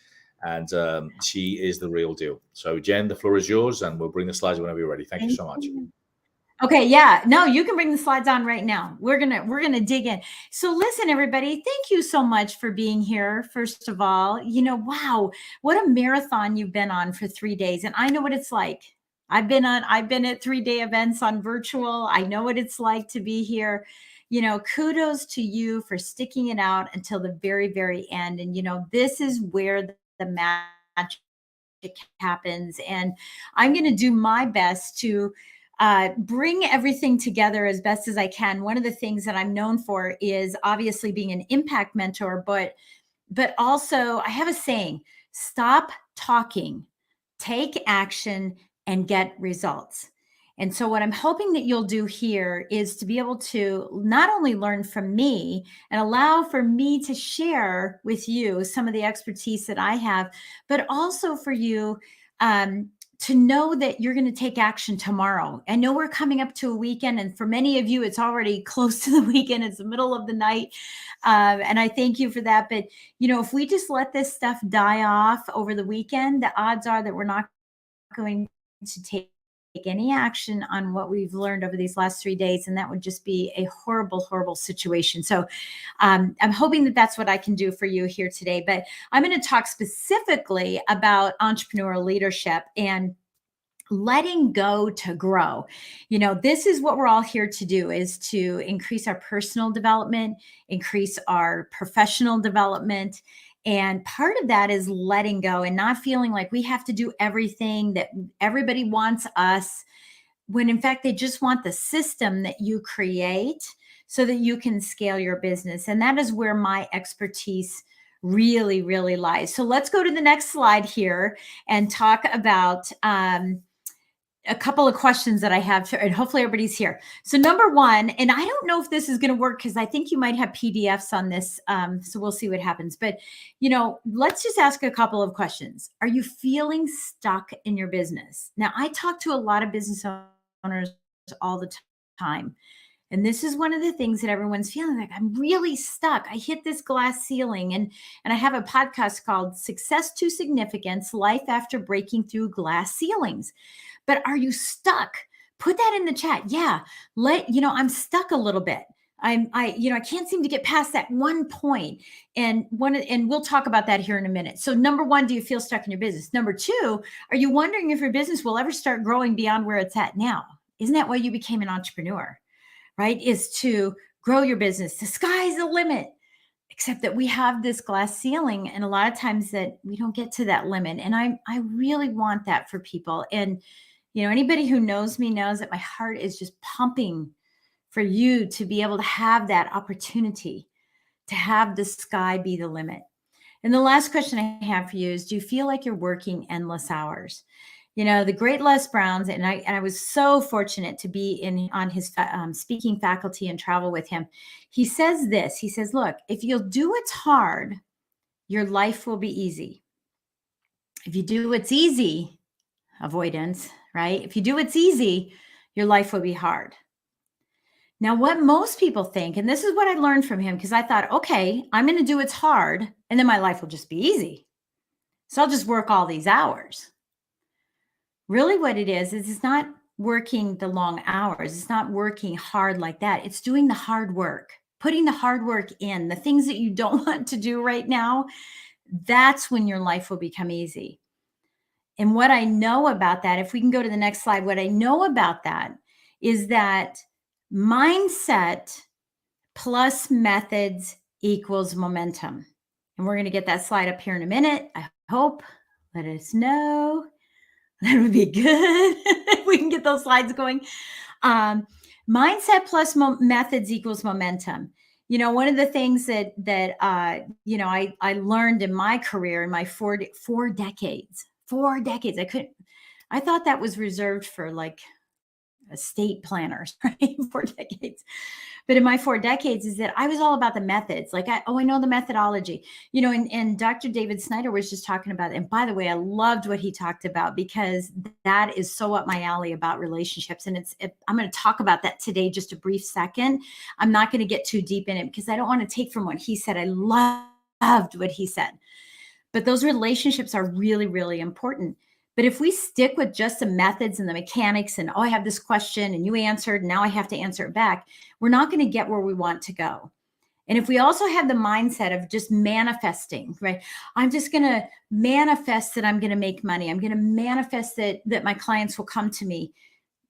and she is the real deal. So Jen, the floor is yours, and we'll bring the slides whenever you're ready. Thank you so much. Okay, yeah. No, you can bring the slides on right now. We're gonna dig in. So listen, everybody, thank you so much for being here. First of all, wow, what a marathon you've been on for 3 days. And I know what it's like. I've been at 3-day events on virtual. I know what it's like to be here. Kudos to you for sticking it out until the very, very end. And this is where the magic happens. And I'm gonna do my best to bring everything together as best as I can. One of the things that I'm known for is obviously being an impact mentor, but also I have a saying: stop talking, take action, and get results. And so what I'm hoping that you'll do here is to be able to not only learn from me and allow for me to share with you some of the expertise that I have, but also for you to know that you're going to take action tomorrow. I know we're coming up to a weekend, and for many of you, it's already close to the weekend. It's the middle of the night. And I thank you for that. But, if we just let this stuff die off over the weekend, the odds are that we're not going to take any action on what we've learned over these last 3 days. And that would just be a horrible, horrible situation. So I'm hoping that that's what I can do for you here today. But I'm going to talk specifically about entrepreneurial leadership and letting go to grow. This is what we're all here to do, is to increase our personal development, increase our professional development. And part of that is letting go and not feeling like we have to do everything that everybody wants us, when in fact they just want the system that you create so that you can scale your business. And that is where my expertise really, really lies. So let's go to the next slide here and talk about a couple of questions that I have, and hopefully everybody's here. So number one, and I don't know if this is going to work because I think you might have PDFs on this. So we'll see what happens. But, let's just ask a couple of questions. Are you feeling stuck in your business? Now, I talk to a lot of business owners all the time. And this is one of the things that everyone's feeling like, I'm really stuck. I hit this glass ceiling. And I have a podcast called Success to Significance: Life After Breaking Through Glass Ceilings. But are you stuck? Put that in the chat. Yeah. I'm stuck a little bit. I can't seem to get past that one point. And we'll talk about that here in a minute. So number one, do you feel stuck in your business? Number two, are you wondering if your business will ever start growing beyond where it's at now? Isn't that why you became an entrepreneur, right? Is to grow your business. The sky's the limit. Except that we have this glass ceiling, and a lot of times that we don't get to that limit. And I really want that for people. And anybody who knows me knows that my heart is just pumping for you to be able to have that opportunity to have the sky be the limit. And the last question I have for you is, do you feel like you're working endless hours? The great Les Brown's, and I was so fortunate to be on his speaking faculty and travel with him. He says this, he says, look, if you'll do what's hard, your life will be easy. If you do what's easy, avoidance, right? If you do what's easy, your life will be hard. Now, what most people think, and this is what I learned from him, because I thought, okay, I'm going to do what's hard, and then my life will just be easy. So I'll just work all these hours. Really what it is it's not working the long hours. It's not working hard like that. It's doing the hard work, putting the hard work in, the things that you don't want to do right now. That's when your life will become easy. And what I know about that, if we can go to the next slide, what I know about that is that mindset plus methods equals momentum. And we're going to get that slide up here in a minute. I hope. Let us know. That would be good. If we can get those slides going. Mindset plus methods equals momentum. You know, one of the things that you know, I learned in my career, in my four decades, I thought that was reserved for like estate planners, right? 4 decades. But in my 4 decades is that I was all about the methods. Like, I know the methodology, you know, and Dr. David Snyder was just talking about it. And by the way, I loved what he talked about, because that is so up my alley about relationships. And I'm going to talk about that today, just a brief second. I'm not going to get too deep in it because I don't want to take from what he said. I loved what he said. But those relationships are really, really important. But if we stick with just the methods and the mechanics and, oh, I have this question and you answered, and now I have to answer it back, we're not going to get where we want to go. And if we also have the mindset of just manifesting, right? I'm just going to manifest that I'm going to make money. I'm going to manifest that my clients will come to me.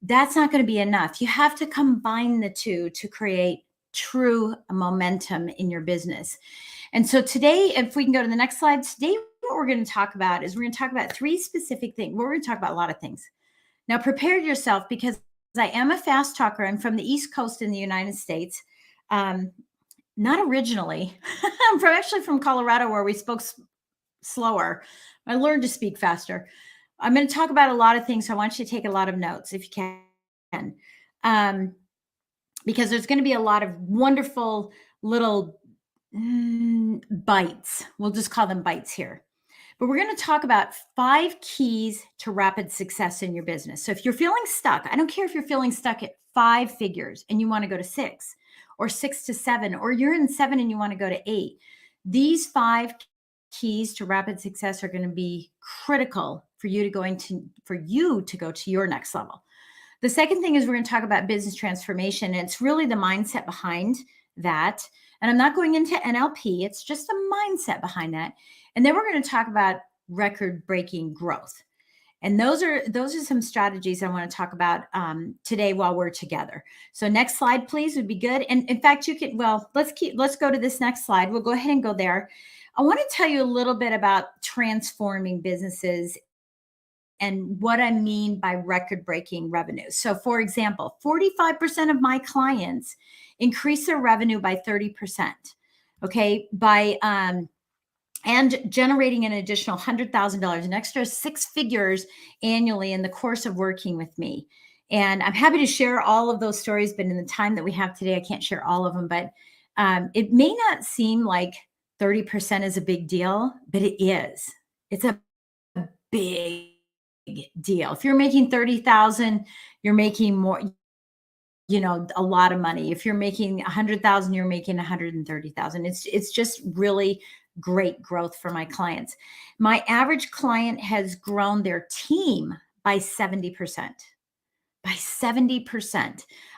That's not going to be enough. You have to combine the two to create true momentum in your business. And so today, if we can go to the next slide, today what we're going to talk about is we're going to talk about 3 specific things. We're going to talk about a lot of things. Now, prepare yourself, because I am a fast talker. I'm from the East Coast in the United States. Not originally. I'm actually from Colorado, where we spoke slower. I learned to speak faster. I'm going to talk about a lot of things, so I want you to take a lot of notes if you can. Because there's going to be a lot of wonderful little bites. We'll just call them bites here. But we're going to talk about 5 keys to rapid success in your business. So if you're feeling stuck, I don't care if you're feeling stuck at 5 figures and you want to go to 6, or 6 to 7, or you're in 7 and you want to go to 8. These 5 keys to rapid success are going to be critical for you to go to your next level. The second thing is we're going to talk about business transformation. And it's really the mindset behind that. And I'm not going into NLP. It's just a mindset behind that. And then we're going to talk about record-breaking growth. And those are some strategies I want to talk about today while we're together. So next slide, please, would be good. And in fact, let's go to this next slide. We'll go ahead and go there. I want to tell you a little bit about transforming businesses and what I mean by record-breaking revenue. So for example, 45% of my clients increase their revenue by 30%, okay, and generating an additional $100,000, an extra 6 figures annually in the course of working with me. And I'm happy to share all of those stories, but in the time that we have today, I can't share all of them. But it may not seem like 30% is a big deal, but it is. It's a big deal. If you're making 30,000, you're making more, a lot of money. If you're making 100,000, you're making 130,000. It's just really great growth for my clients. My average client has grown their team by 70%,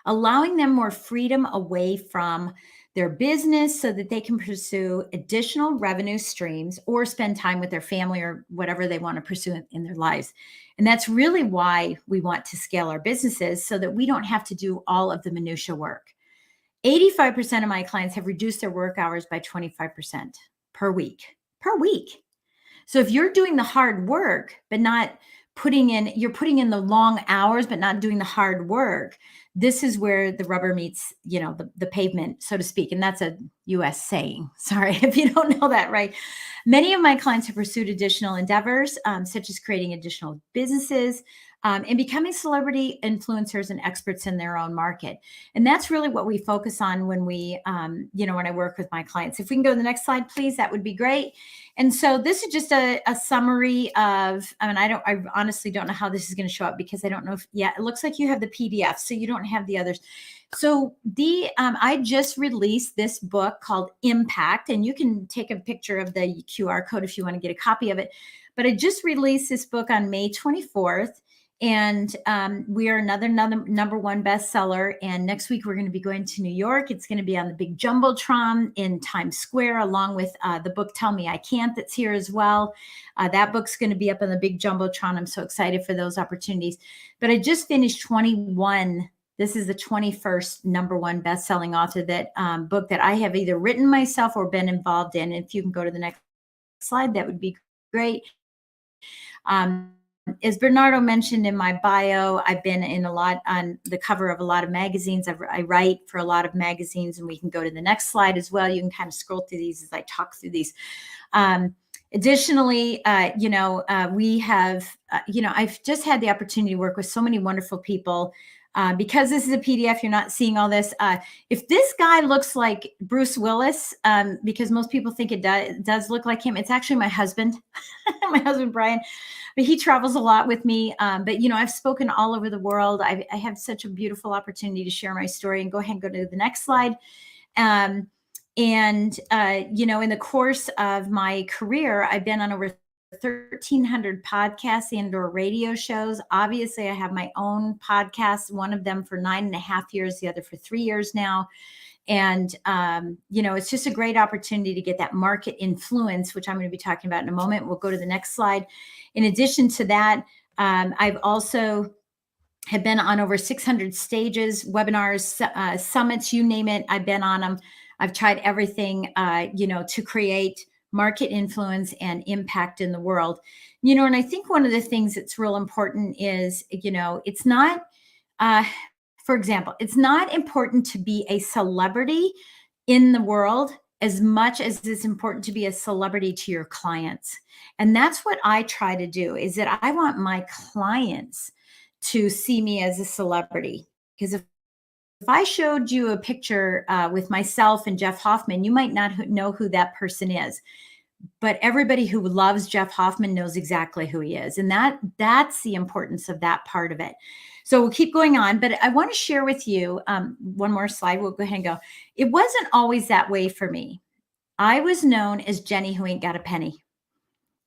allowing them more freedom away from their business so that they can pursue additional revenue streams or spend time with their family or whatever they want to pursue in their lives. And that's really why we want to scale our businesses, so that we don't have to do all of the minutia work. 85% of my clients have reduced their work hours by 25% per week. So if you're doing the hard work, but not putting in the long hours, but not doing the hard work, this is where the rubber meets, the pavement, so to speak. And that's a US saying. Sorry if you don't know that, right? Many of my clients have pursued additional endeavors, such as creating additional businesses, and becoming celebrity influencers and experts in their own market. And that's really what we focus on when when I work with my clients. If we can go to the next slide, please, that would be great. And so this is just a summary of, I honestly don't know how this is going to show up, because I don't know it looks like you have the PDF, so you don't have the others. So I just released this book called Impact, and you can take a picture of the QR code if you want to get a copy of it. But I just released this book on May 24th. And we are another number 1 bestseller. And next week, we're going to be going to New York. It's going to be on the big Jumbotron in Times Square, along with the book Tell Me I Can't, that's here as well. That book's going to be up on the big Jumbotron. I'm so excited for those opportunities. But I just finished 21. This is the 21st number 1 best-selling author book that I have either written myself or been involved in. If you can go to the next slide, that would be great. as Bernardo mentioned in my bio, I've been in a lot on the cover of a lot of magazines. I write for a lot of magazines, and we can go to the next slide as well. You can kind of scroll through these as I talk through these. Additionally, we have, I've just had the opportunity to work with so many wonderful people. Because this is a PDF, you're not seeing all this. If this guy looks like Bruce Willis, because most people think it does look like him, it's actually my husband, my husband, Brian. But he travels a lot with me. But, I've spoken all over the world. I have such a beautiful opportunity to share my story. And go ahead and go to the next slide. In the course of my career, I've been on over 1,300 podcasts and/or radio shows. Obviously, I have my own podcast, one of them for 9.5 years, the other for 3 years now. And, it's just a great opportunity to get that market influence, which I'm going to be talking about in a moment. We'll go to the next slide. In addition to that, I've also have been on over 600 stages, webinars, summits, you name it. I've been on them. I've tried everything, to create market influence and impact in the world. And I think one of the things that's real important is, it's not, for example, it's not important to be a celebrity in the world as much as it's important to be a celebrity to your clients. And that's what I try to do, is that I want my clients to see me as a celebrity. Because if I showed you a picture with myself and Jeff Hoffman, you might not know who that person is. But everybody who loves Jeff Hoffman knows exactly who he is. And that's the importance of that part of it. So we'll keep going on. But I want to share with you one more slide. We'll go ahead and go. It wasn't always that way for me. I was known as Jenny who ain't got a penny.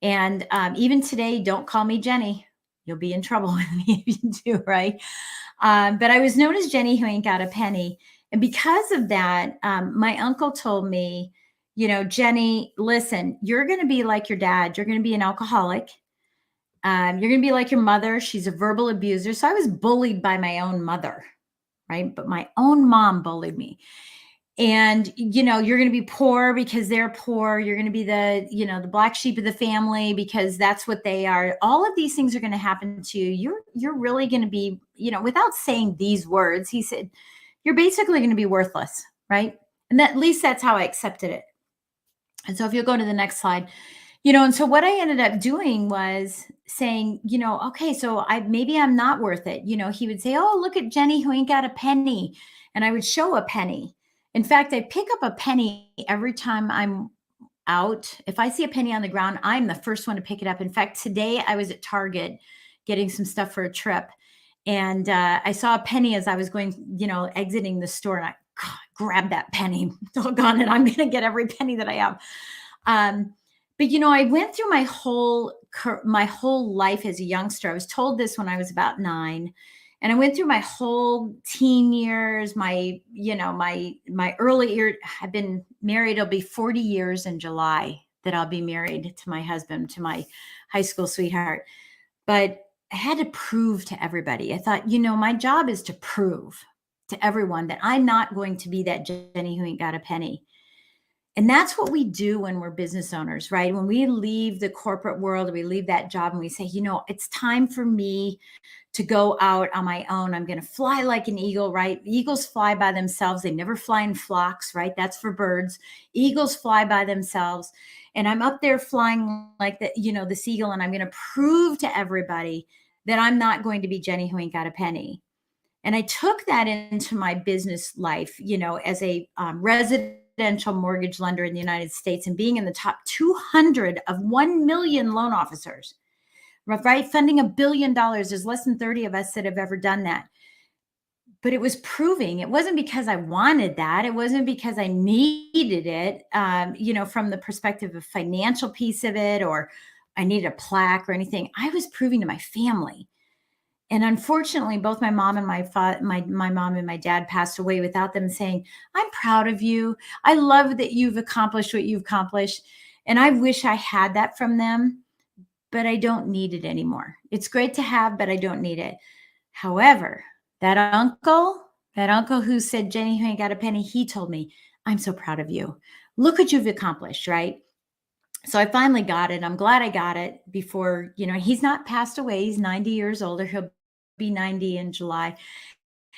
And even today, don't call me Jenny. You'll be in trouble with me if you do, right? But I was known as Jenny who ain't got a penny. And because of that, my uncle told me, Jenny, listen, you're going to be like your dad. You're going to be an alcoholic. You're going to be like your mother. She's a verbal abuser. So I was bullied by my own mother, right? But my own mom bullied me. And, you're going to be poor because they're poor. You're going to be the black sheep of the family because that's what they are. All of these things are going to happen to you. You're really going to be, without saying these words, he said, you're basically going to be worthless, right? And at least that's how I accepted it. And so if you'll go to the next slide, and so what I ended up doing was saying, okay, so maybe I'm not worth it. He would say, oh, look at Jenny who ain't got a penny. And I would show a penny. In fact, I pick up a penny every time I'm out. If I see a penny on the ground, I'm the first one to pick it up. In fact, today I was at Target getting some stuff for a trip. And I saw a penny as I was going, exiting the store, and I grabbed that penny. Doggone it, I'm going to get every penny that I have. But I went through my whole life as a youngster. I was told this when I was about 9, and I went through my whole teen years, my early year. I've been married. It'll be 40 years in July that I'll be married to my husband, to my high school sweetheart. But I had to prove to everybody. I thought, my job is to prove to everyone that I'm not going to be that Jenny who ain't got a penny. And that's what we do when we're business owners, right? When we leave the corporate world, we leave that job and we say, it's time for me to go out on my own. I'm going to fly like an eagle, right? Eagles fly by themselves. They never fly in flocks, right? That's for birds. Eagles fly by themselves. And I'm up there flying like the seagull. And I'm going to prove to everybody that I'm not going to be Jenny who ain't got a penny. And I took that into my business life, as a residential mortgage lender in the United States, and being in the top 200 of 1 million loan officers, right? Funding $1 billion. There's less than 30 of us that have ever done that. But it was proving. It wasn't because I wanted that. It wasn't because I needed it, from the perspective of financial piece of it, or I needed a plaque or anything. I was proving to my family. And unfortunately, both my mom and my mom and my dad passed away without them saying, I'm proud of you. I love that you've accomplished what you've accomplished. And I wish I had that from them, but I don't need it anymore. It's great to have, but I don't need it. However, that uncle who said, Jenny who ain't got a penny, he told me, I'm so proud of you. Look what you've accomplished, right? So I finally got it. I'm glad I got it before, he's not passed away. He's 90 years older. He'll be 90 in July.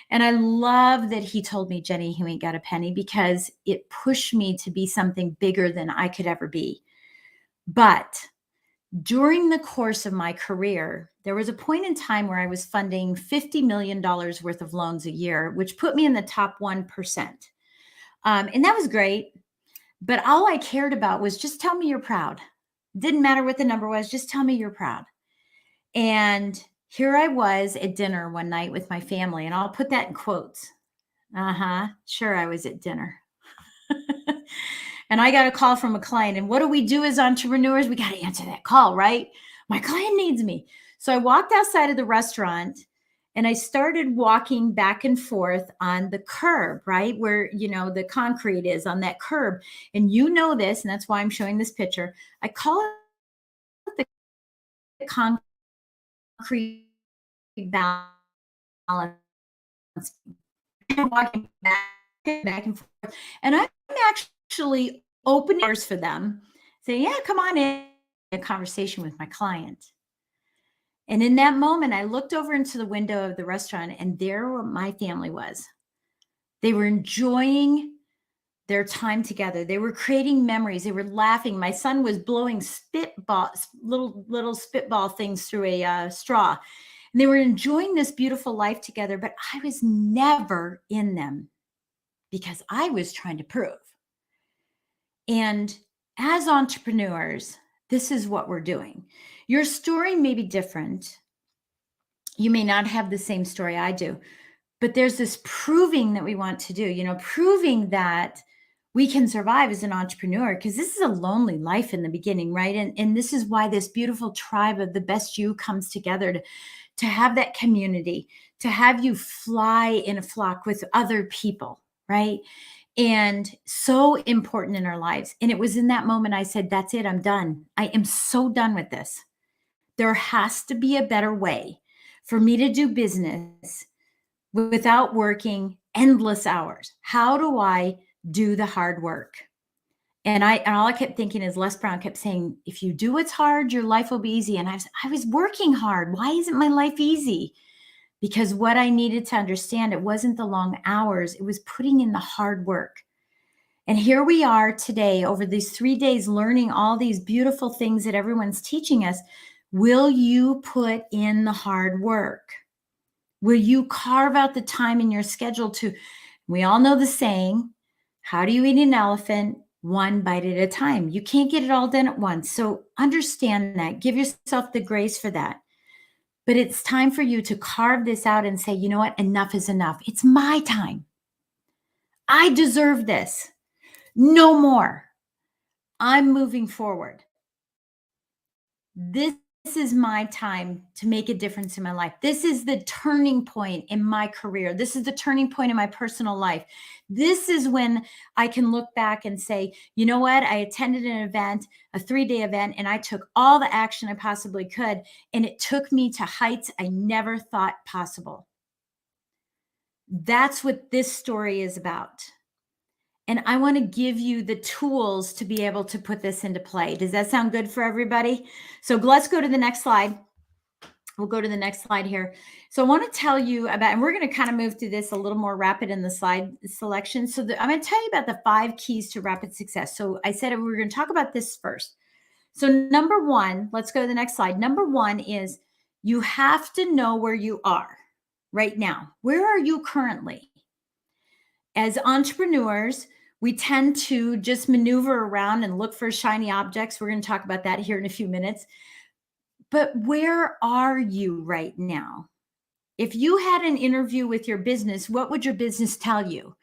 And I love that he told me, Jenny, you ain't got a penny, because it pushed me to be something bigger than I could ever be. But during the course of my career, there was a point in time where I was funding $50 million worth of loans a year, which put me in the top 1%. And that was great. But all I cared about was just tell me you're proud. Didn't matter what the number was, just tell me you're proud. And here I was at dinner one night with my family, and I'll put that in quotes. Sure, I was at dinner. And I got a call from a client. And what do we do as entrepreneurs? We got to answer that call, right? My client needs me. So I walked outside of the restaurant and I started walking back and forth on the curb, right? Where, the concrete is on that curb. And this, and that's why I'm showing this picture. I call it the concrete balance. Walking back and forth. And I'm actually opening doors for them, saying, yeah, come on in, a conversation with my client. And in that moment, I looked over into the window of the restaurant, and there my family was. They were enjoying their time together. They were creating memories. They were laughing. My son was blowing little spitball things through a straw. And they were enjoying this beautiful life together, but I was never in them because I was trying to prove. And as entrepreneurs, this is what we're doing. Your story may be different. You may not have the same story I do, but there's this proving that we want to do, proving that we can survive as an entrepreneur, because this is a lonely life in the beginning, right? And this is why this beautiful tribe of the best you comes together to have that community, to have you fly in a flock with other people, right? And so important in our lives. And it was in that moment I said, that's it, I'm done. I am so done with this. There has to be a better way for me to do business without working endless hours. How do I do the hard work? And all I kept thinking is Les Brown kept saying, if you do what's hard, your life will be easy. And I was working hard. Why isn't my life easy? Because what I needed to understand, it wasn't the long hours, it was putting in the hard work. And here we are today over these 3 days learning all these beautiful things that everyone's teaching us. Will you put in the hard work? Will you carve out the time in your schedule we all know the saying, how do you eat an elephant? One bite at a time. You can't get it all done at once. So understand that. Give yourself the grace for that. But it's time for you to carve this out and say, you know what? Enough is enough. It's my time. I deserve this. No more. I'm moving forward. This is my time to make a difference in my life. This is the turning point in my career. This is the turning point in my personal life. This is when I can look back and say, you know what? I attended an event, a 3-day event, and I took all the action I possibly could. And it took me to heights I never thought possible. That's what this story is about. And I want to give you the tools to be able to put this into play. Does that sound good for everybody? So let's go to the next slide. We'll go to the next slide here. So I want to tell you about, and we're going to kind of move through this a little more rapid in the slide selection. So I'm going to tell you about the 5 keys to rapid success. So I said we were going to talk about this first. So number 1, let's go to the next slide. Number 1 is you have to know where you are right now. Where are you currently? As entrepreneurs, we tend to just maneuver around and look for shiny objects. We're going to talk about that here in a few minutes. But where are you right now? If you had an interview with your business, what would your business tell you?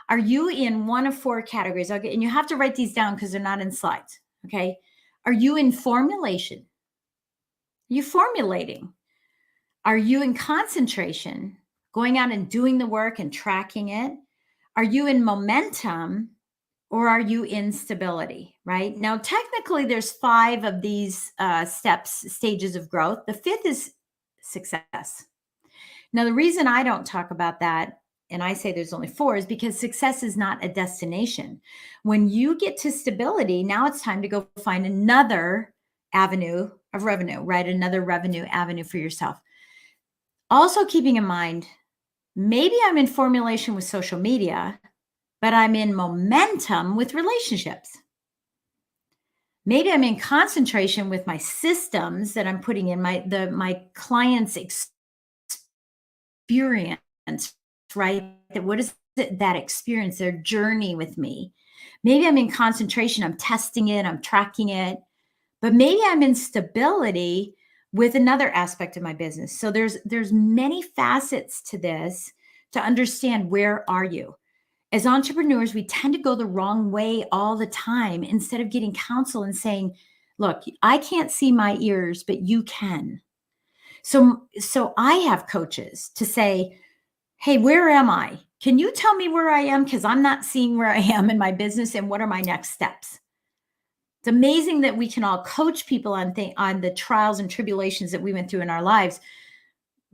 Are you in one of 4 categories? Okay, and you have to write these down because they're not in slides. Okay. Are you in formulation? Are you formulating? Are you in concentration, going out and doing the work and tracking it? Are you in momentum, or are you in stability, right? Now, technically, there's 5 of these stages of growth. The 5th is success. Now, the reason I don't talk about that and I say there's only 4, is because success is not a destination. When you get to stability, now it's time to go find another avenue of revenue, right? Another revenue avenue for yourself. Also keeping in mind, maybe I'm in formulation with social media, but I'm in momentum with relationships. Maybe I'm in concentration with my systems that I'm putting in my clients' experience, right? What is that experience, their journey with me? Maybe I'm in concentration, I'm testing it, I'm tracking it, but maybe I'm in stability with another aspect of my business. So there's many facets to this to understand, where are you? As entrepreneurs, we tend to go the wrong way all the time instead of getting counsel and saying, look, I can't see my ears, but you can. So I have coaches to say, hey, where am I? Can you tell me where I am? Because I'm not seeing where I am in my business, and what are my next steps? It's amazing that we can all coach people on the trials and tribulations that we went through in our lives.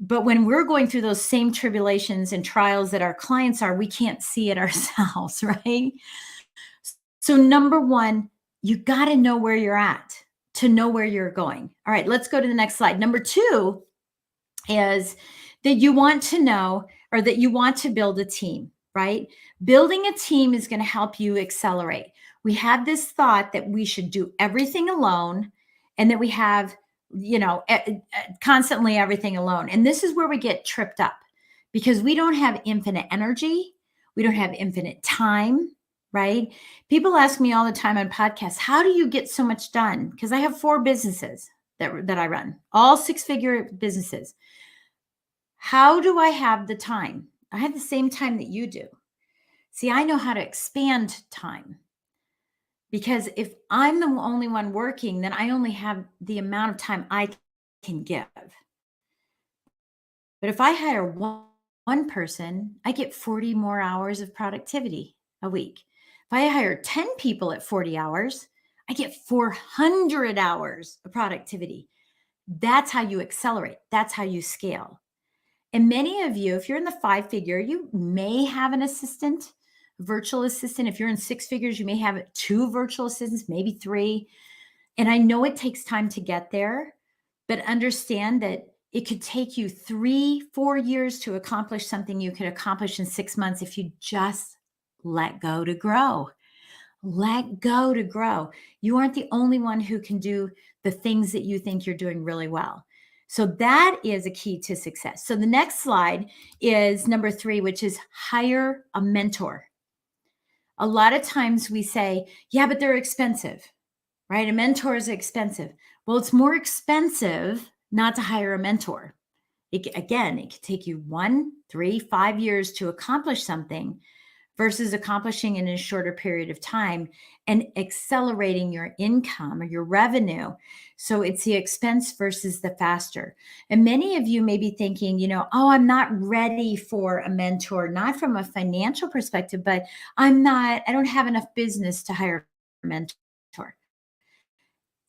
But when we're going through those same tribulations and trials that our clients are, we can't see it ourselves, right? So number one, you got to know where you're at to know where you're going. All right, let's go to the next slide. Number 2 is that you want to know, or that you want to build a team, right? Building a team is going to help you accelerate. We have this thought that we should do everything alone, and that we have, constantly everything alone. And this is where we get tripped up, because we don't have infinite energy. We don't have infinite time, right? People ask me all the time on podcasts, how do you get so much done? Because I have 4 businesses that I run, all 6-figure businesses. How do I have the time? I have the same time that you do. See, I know how to expand time, because if I'm the only one working, then I only have the amount of time I can give. But if I hire one person, I get 40 more hours of productivity a week. If I hire 10 people at 40 hours, I get 400 hours of productivity. That's how you accelerate. That's how you scale. And many of you, if you're in the 5-figure, you may have an assistant, virtual assistant. If you're in 6 figures, you may have 2 virtual assistants, maybe 3. And I know it takes time to get there, but understand that it could take you 3-4 years to accomplish something you could accomplish in 6 months if you just let go to grow. Let go to grow. You aren't the only one who can do the things that you think you're doing really well. So that is a key to success. So the next slide is number 3, which is hire a mentor. A lot of times we say, yeah, but they're expensive, right? A mentor is expensive. Well, it's more expensive not to hire a mentor. It could take you 1, 3, 5 years to accomplish something, versus accomplishing in a shorter period of time and accelerating your income or your revenue. So it's the expense versus the faster. And many of you may be thinking, oh, I'm not ready for a mentor, not from a financial perspective, but I don't have enough business to hire a mentor.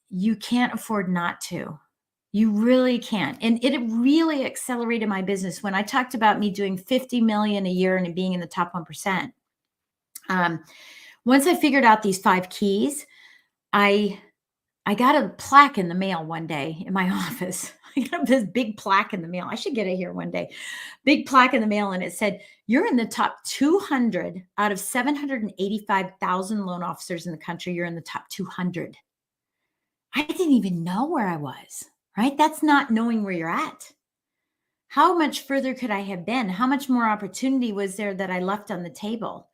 You can't afford not to. You really can't. And it really accelerated my business when I talked about me doing 50 million a year and being in the top 1%. Once I figured out these 5 keys, I got a plaque in the mail one day in my office. I got this big plaque in the mail. I should get it here one day. Big plaque in the mail. And it said, you're in the top 200 out of 785,000 loan officers in the country. You're in the top 200. I didn't even know where I was, right? That's not knowing where you're at. How much further could I have been? How much more opportunity was there that I left on the table,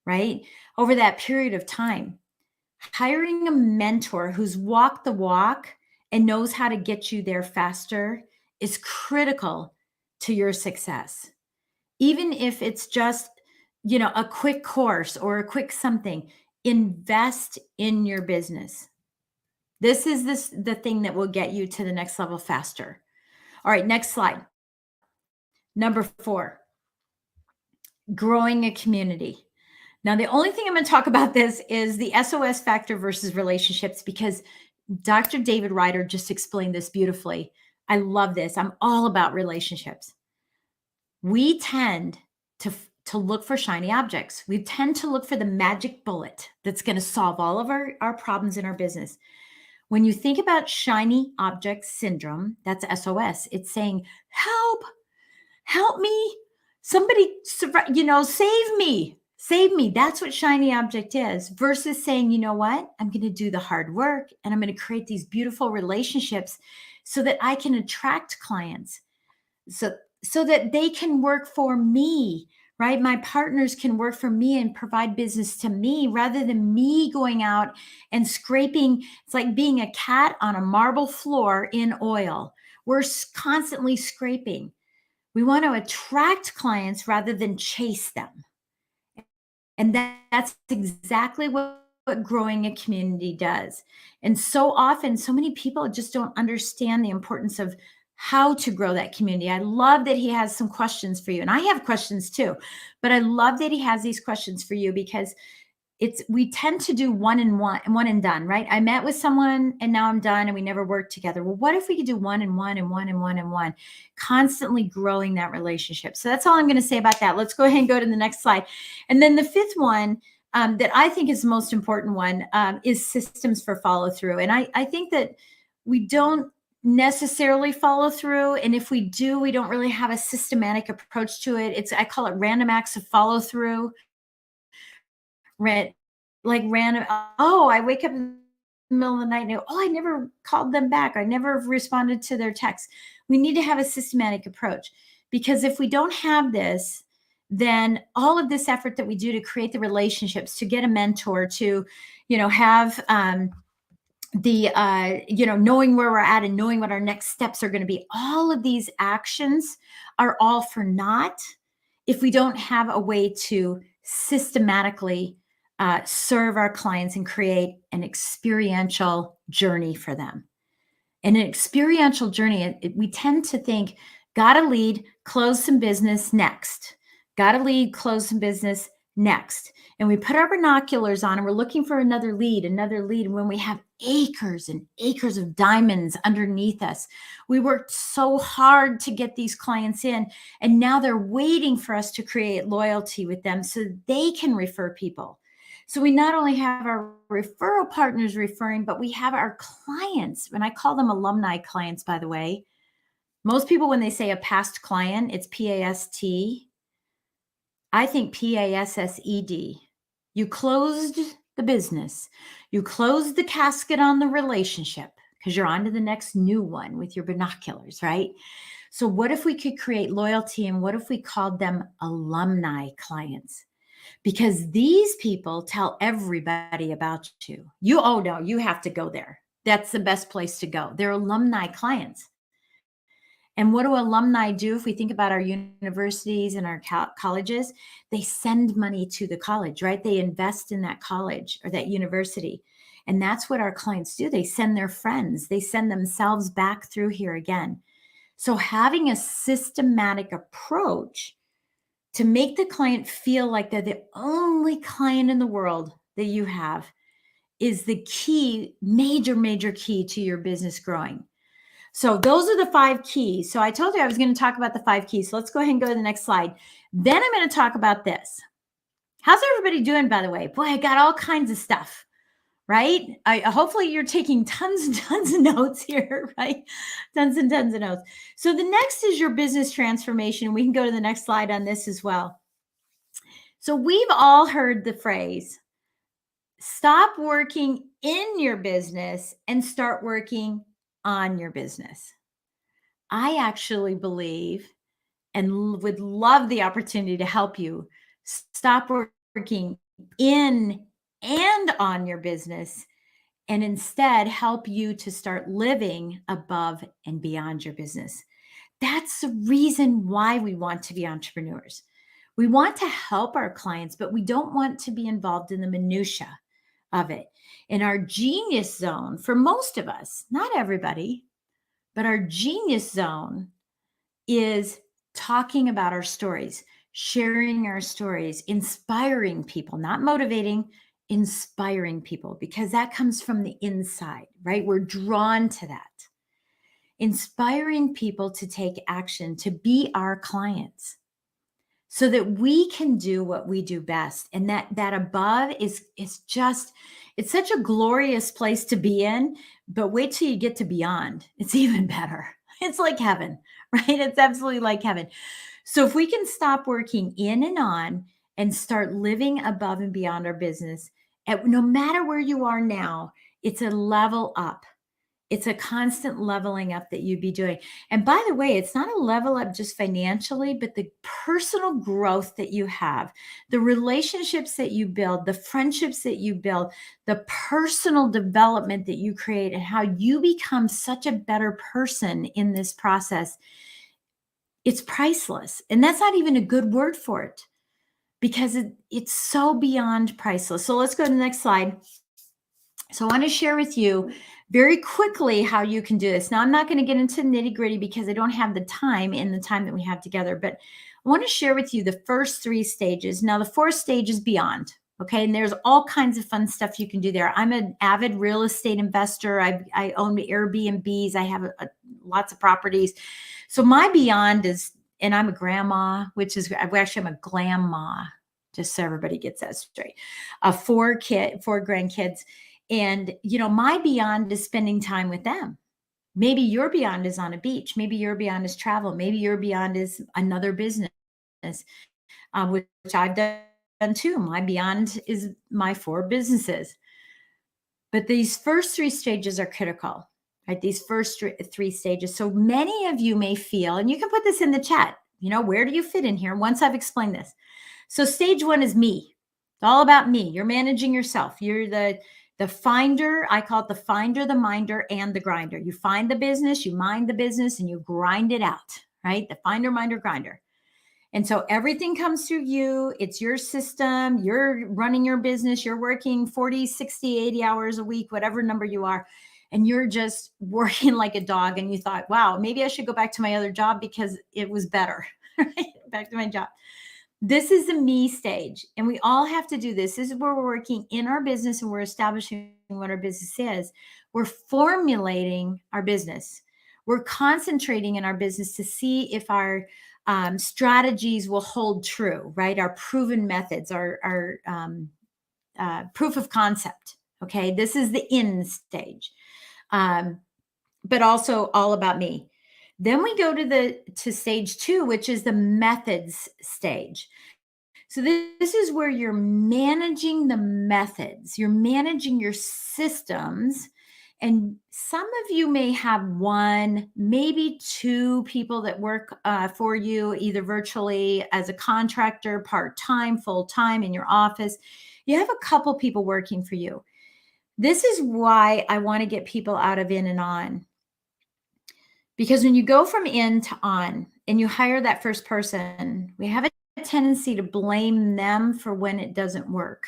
right? Over that period of time, hiring a mentor who's walked the walk and knows how to get you there faster is critical to your success. Even if it's just, a quick course or a quick something, invest in your business. This is the thing that will get you to the next level faster. All right, next slide. Number 4, growing a community. Now, the only thing I'm going to talk about this is the SOS factor versus relationships, because Dr. David Ryder just explained this beautifully. I love this. I'm all about relationships. We tend to look for shiny objects. We tend to look for the magic bullet that's going to solve all of our problems in our business. When you think about shiny object syndrome, that's SOS. It's saying, help me, somebody, save me. That's what shiny object is, versus saying, you know what, I'm going to do the hard work and I'm going to create these beautiful relationships so that I can attract clients, so that they can work for me, right? My partners can work for me and provide business to me, rather than me going out and scraping. It's like being a cat on a marble floor in oil. We're constantly scraping. We want to attract clients rather than chase them. And that's exactly what growing a community does. And so often, so many people just don't understand the importance of how to grow that community. I love that he has some questions for you. And I have questions too, but I love that he has these questions for you, because we tend to do one and done, right? I met with someone and now I'm done and we never worked together. Well, what if we could do one and one, constantly growing that relationship? So that's all I'm going to say about that. Let's go ahead and go to the next slide. And then the fifth one that I think is the most important one is systems for follow through. And I think that we don't necessarily follow through. And if we do, we don't really have a systematic approach to it. I call it random acts of follow through. Like random, I wake up in the middle of the night and I never called them back. I never responded to their text. We need to have a systematic approach, because if we don't have this, then all of this effort that we do to create the relationships, to get a mentor, to, have knowing where we're at and knowing what our next steps are going to be, all of these actions are all for naught if we don't have a way to systematically serve our clients and create an experiential journey for them. And an experiential journey, we tend to think, got to lead, close some business next. Got to lead, close some business next. And we put our binoculars on and we're looking for another lead. And when we have acres and acres of diamonds underneath us, we worked so hard to get these clients in. And now they're waiting for us to create loyalty with them so they can refer people. So we not only have our referral partners referring, but we have our clients. And I call them alumni clients, by the way. Most people, when they say a past client, it's P-A-S-T. I think P-A-S-S-E-D. You closed the business. You closed the casket on the relationship because you're on to the next new one with your binoculars, right? So what if we could create loyalty, and what if we called them alumni clients? Because these people tell everybody about you. You have to go there. That's the best place to go. They're alumni clients. And what do alumni do? If we think about our universities and our colleges, they send money to the college, right? They invest in that college or that university. And that's what our clients do. They send their friends. They send themselves back through here again. So having a systematic approach to make the client feel like they're the only client in the world that you have is the key, major key to your business growing. So those are the 5 keys. So I told you I was going to talk about the 5 keys. So let's go ahead and go to the next slide. Then I'm going to talk about this. How's everybody doing, by the way? Boy, I got all kinds of stuff, right? Hopefully you're taking tons and tons of notes here, right? Tons and tons of notes. So the next is your business transformation. We can go to the next slide on this as well. So we've all heard the phrase, stop working in your business and start working on your business. I actually believe and would love the opportunity to help you stop working in and on your business, and instead help you to start living above and beyond your business. That's the reason why we want to be entrepreneurs. We want to help our clients, but we don't want to be involved in the minutia of it. In our genius zone, for most of us, not everybody, but our genius zone is talking about our stories, sharing our stories, inspiring people, not motivating, inspiring people, because that comes from the inside, right? We're drawn to that. Inspiring people to take action, to be our clients. so that we can do what we do best. And that above is just, it's such a glorious place to be in, but wait till you get to beyond. It's even better. It's like heaven, right? It's absolutely like heaven. So if we can stop working in and on and start living above and beyond our business, no matter where you are now, it's a level up. It's a constant leveling up that you'd be doing. And by the way, it's not a level up just financially, but the personal growth that you have, the relationships that you build, the friendships that you build, the personal development that you create, and how you become such a better person in this process. It's priceless. And that's not even a good word for it, because it's so beyond priceless. So let's go to the next slide. So I want to share with you very quickly how you can do this. Now, I'm not going to get into nitty gritty because I don't have the time in the time that we have together, but I want to share with you the first 3 stages. Now, the 4th stage is beyond. Okay. And there's all kinds of fun stuff you can do there. I'm an avid real estate investor. I own Airbnbs. I have lots of properties. So my beyond is, and I'm a grandma, which is actually I'm a glamma, just so everybody gets that straight. 4 grandkids. And, my beyond is spending time with them. Maybe your beyond is on a beach. Maybe your beyond is travel. Maybe your beyond is another business, which I've done too. My beyond is my 4 businesses. But these first 3 stages are critical, right? These first 3 stages. So many of you may feel, and you can put this in the chat, where do you fit in here once I've explained this? So stage 1 is me. It's all about me. You're managing yourself. You're the finder. I call it the finder, the minder, and the grinder. You find the business, you mind the business, and you grind it out, right? The finder, minder, grinder. And so everything comes through you. It's your system. You're running your business. You're working 40, 60, 80 hours a week, whatever number you are. And you're just working like a dog. And you thought, wow, maybe I should go back to my other job because it was better, right? Back to my job. This is the me stage, and we all have to do this. This is where we're working in our business and we're establishing what our business is. We're formulating our business. We're concentrating in our business to see if our strategies will hold true, right? Our proven methods, our proof of concept. Okay, this is the in stage, but also all about me. Then we go to stage 2, which is the methods stage. So this is where you're managing the methods, you're managing your systems. And some of you may have 1, maybe 2 people that work for you, either virtually as a contractor, part-time, full-time in your office. You have a couple people working for you. This is why I want to get people out of in and on. Because when you go from in to on and you hire that first person, we have a tendency to blame them for when it doesn't work.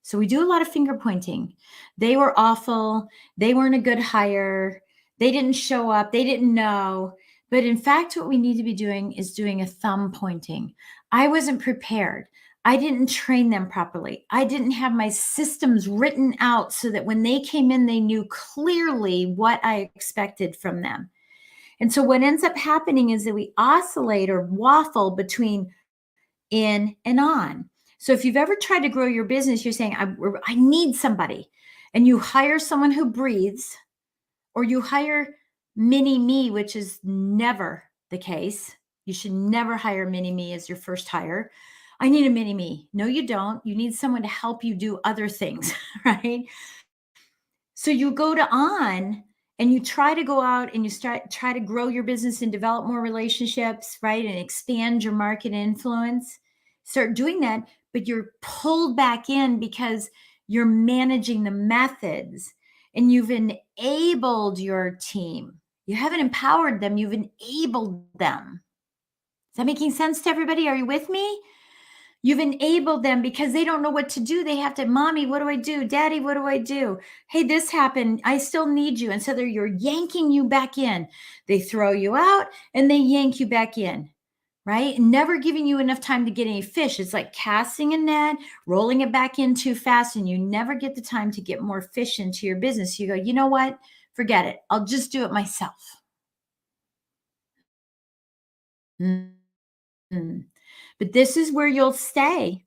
So we do a lot of finger pointing. They were awful. They weren't a good hire. They didn't show up. They didn't know. But in fact, what we need to be doing is doing a thumb pointing. I wasn't prepared. I didn't train them properly. I didn't have my systems written out so that when they came in, they knew clearly what I expected from them. And so what ends up happening is that we oscillate or waffle between in and on. So if you've ever tried to grow your business, you're saying, I need somebody, and you hire someone who breathes, or you hire mini me, which is never the case. You should never hire mini me as your first hire. I need a mini me. No, you don't. You need someone to help you do other things, right? So you go to on, and you try to go out and you try to grow your business and develop more relationships, right? And expand your market influence. Start doing that, but you're pulled back in because you're managing the methods and you've enabled your team. You haven't empowered them, you've enabled them. Is that making sense to everybody? Are you with me? You've enabled them because they don't know what to do. They have to, mommy, what do I do? Daddy, what do I do? Hey, this happened. I still need you. And so you're yanking you back in. They throw you out and they yank you back in, right? Never giving you enough time to get any fish. It's like casting a net, rolling it back in too fast, and you never get the time to get more fish into your business. You go, you know what? Forget it. I'll just do it myself. But this is where you'll stay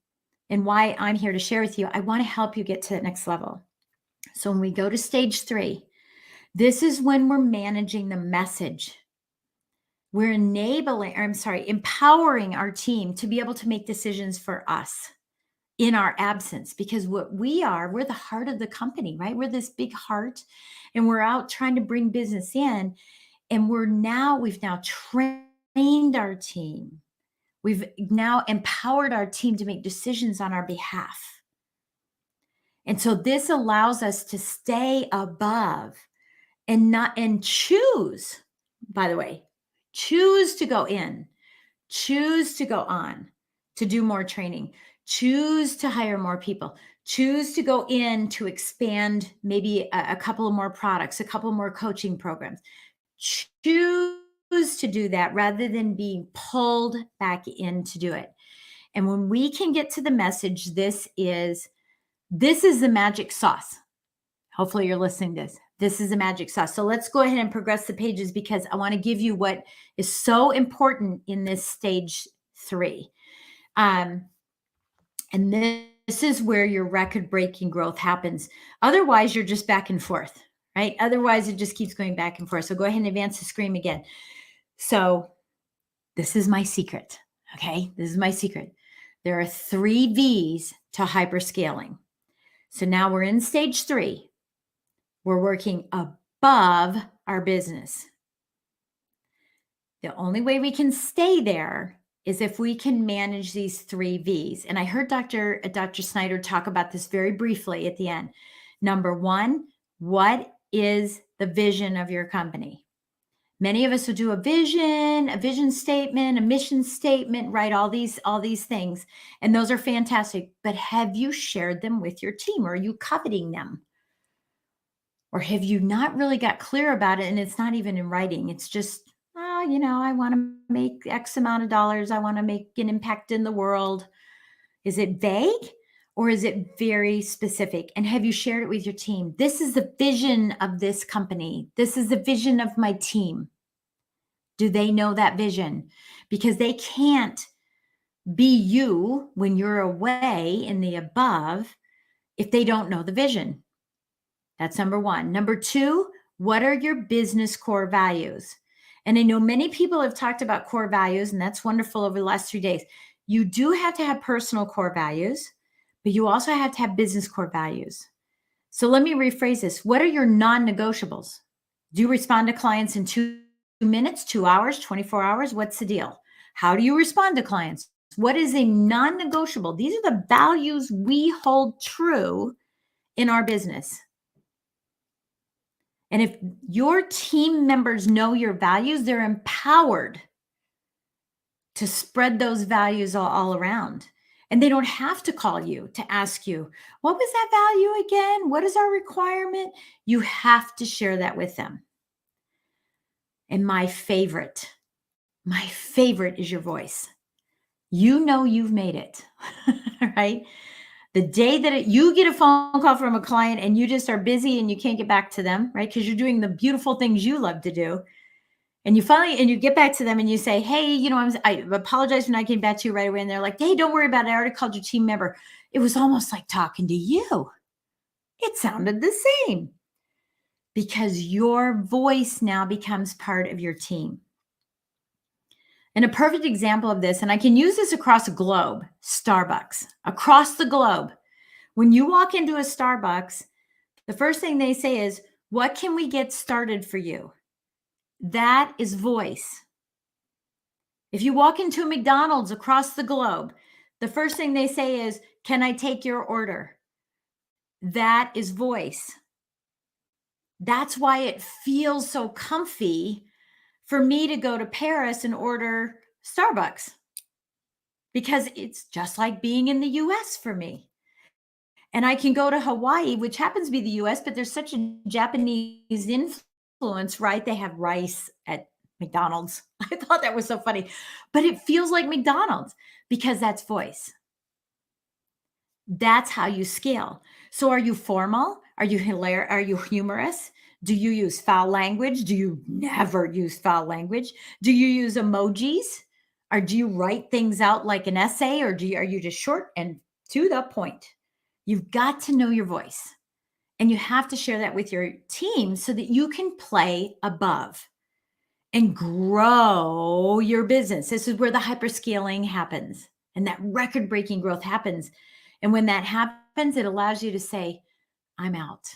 and why I'm here to share with you. I want to help you get to that next level. So when we go to stage 3, this is when we're managing the message. We're empowering our team to be able to make decisions for us in our absence, because what we're the heart of the company, right? We're this big heart, and we're out trying to bring business in. And we've now trained our team. We've now empowered our team to make decisions on our behalf. And so this allows us to stay above and choose, by the way, choose to go in, choose to go on, to do more training, choose to hire more people, choose to go in to expand maybe a couple of more products, a couple more coaching programs. Choose to do that rather than being pulled back in to do it. And when we can get to the message, this is the magic sauce. Hopefully you're listening to this. This is the magic sauce. So let's go ahead and progress the pages, because I want to give you what is so important in this stage 3. And this is where your record-breaking growth happens. Otherwise, you're just back and forth, right? Otherwise, it just keeps going back and forth. So go ahead and advance the screen again. So this is my secret, okay? This is my secret. There are 3 V's to hyperscaling. So now we're in stage 3. We're working above our business. The only way we can stay there is if we can manage these 3 V's. And I heard Dr. Snyder talk about this very briefly at the end. Number 1, what is the vision of your company? Many of us will do a vision statement, a mission statement, right? All these things. And those are fantastic. But have you shared them with your team? Or are you coveting them? Or have you not really got clear about it and it's not even in writing? It's just, I want to make X amount of dollars. I want to make an impact in the world. Is it vague or is it very specific? And have you shared it with your team? This is the vision of this company. This is the vision of my team. Do they know that vision? Because they can't be you when you're away in the above if they don't know the vision. That's number 1. Number 2, what are your business core values? And I know many people have talked about core values, and that's wonderful over the last 3 days. You do have to have personal core values, but you also have to have business core values. So let me rephrase this. What are your non-negotiables? Do you respond to clients in 2 minutes, 2 hours, 24 hours? What's the deal? How do you respond to clients? What is a non-negotiable? These are the values we hold true in our business. And if your team members know your values, they're empowered to spread those values all around. And they don't have to call you to ask you, what was that value again? What is our requirement? You have to share that with them. And my favorite is your voice. You know you've made it, right? The day that you get a phone call from a client and you just are busy and you can't get back to them, right? Because you're doing the beautiful things you love to do. And you get back to them and you say, hey, I apologize for not getting back to you right away. And they're like, hey, don't worry about it. I already called your team member. It was almost like talking to you. It sounded the same because your voice now becomes part of your team. And a perfect example of this, and I can use this across the globe, Starbucks, across the globe. When you walk into a Starbucks, the first thing they say is, what can we get started for you? That is voice. If you walk into a McDonald's across the globe, the first thing they say is, can I take your order? That is voice. That's why it feels so comfy for me to go to Paris and order Starbucks, because it's just like being in the US for me. And I can go to Hawaii, which happens to be the US, but there's such a Japanese influence, right? They have rice at McDonald's. I thought that was so funny, but it feels like McDonald's because that's voice. That's how you scale. So are you formal? Are you hilarious? Are you humorous? Do you use foul language? Do you never use foul language? Do you use emojis? Or do you write things out like an essay, or are you just short and to the point? You've got to know your voice, and you have to share that with your team so that you can play above and grow your business. This is where the hyperscaling happens and that record-breaking growth happens. And when that happens, it allows you to say, I'm out.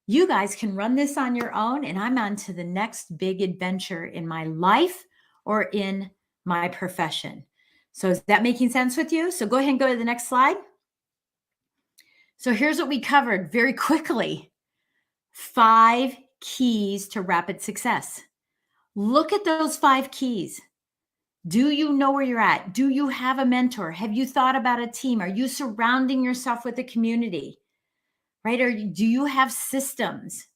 You guys can run this on your own, and I'm on to the next big adventure in my life or in my profession. So is that making sense with you? So go ahead and go to the next slide. So here's what we covered very quickly. 5 keys to rapid success. Look at those 5 keys. Do you know where you're at? Do you have a mentor? Have you thought about a team? Are you surrounding yourself with a community? Right? Or do you have systems?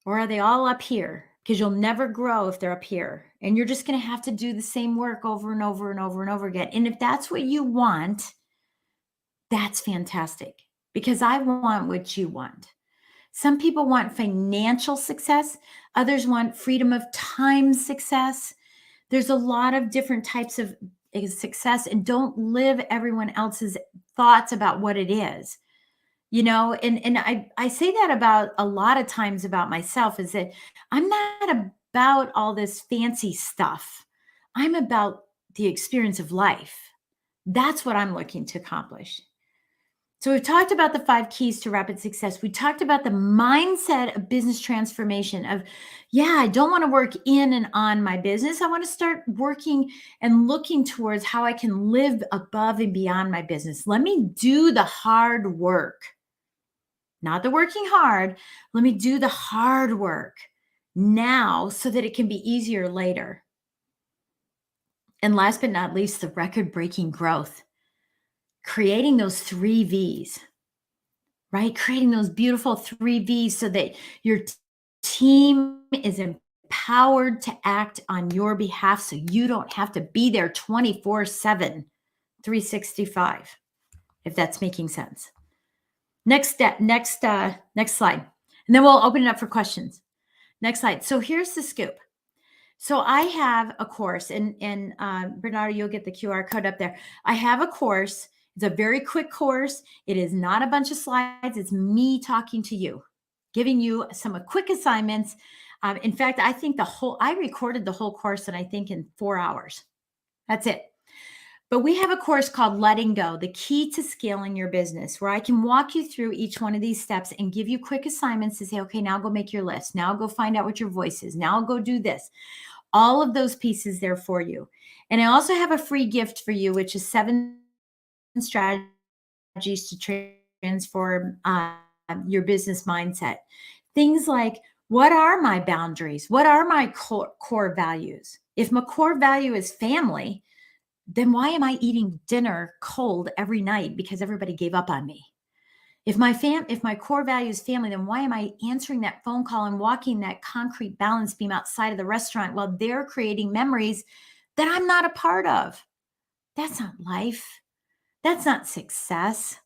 Or are they all up here? Because you'll never grow if they're up here. And you're just going to have to do the same work over and over and over and over again. And if that's what you want, that's fantastic. Because I want what you want. Some people want financial success. Others want freedom of time success. There's a lot of different types of success, and don't live everyone else's thoughts about what it is. You know, and I say that about a lot of times about myself, is that I'm not about all this fancy stuff. I'm about the experience of life. That's what I'm looking to accomplish. So we've talked about the 5 keys to rapid success. We talked about the mindset of business transformation of, yeah, I don't want to work in and on my business. I want to start working and looking towards how I can live above and beyond my business. Let me do the hard work. Not the working hard. Let me do the hard work now so that it can be easier later. And last but not least, the record-breaking growth. Creating those 3 V's, right? Creating those beautiful 3 V's so that your team is empowered to act on your behalf, so you don't have to be there 24/7, 365, if that's making sense. Next slide. And then we'll open it up for questions. Next slide. So here's the scoop. So I have a course, and Bernardo, you'll get the QR code up there. I have a course. It's a very quick course. It is not a bunch of slides. It's me talking to you, giving you some quick assignments. In fact, I think I recorded the whole course, and I think in 4 hours. That's it. But we have a course called Letting Go, the key to scaling your business, where I can walk you through each one of these steps and give you quick assignments to say, okay, now go make your list. Now go find out what your voice is. Now go do this. All of those pieces there for you. And I also have a free gift for you, which is 7 strategies to transform your business mindset. Things like, what are my boundaries? What are my core values? If my core value is family, then why am I eating dinner cold every night because everybody gave up on me? If my core value is family, then why am I answering that phone call and walking that concrete balance beam outside of the restaurant while they're creating memories that I'm not a part of? That's not life. That's not success.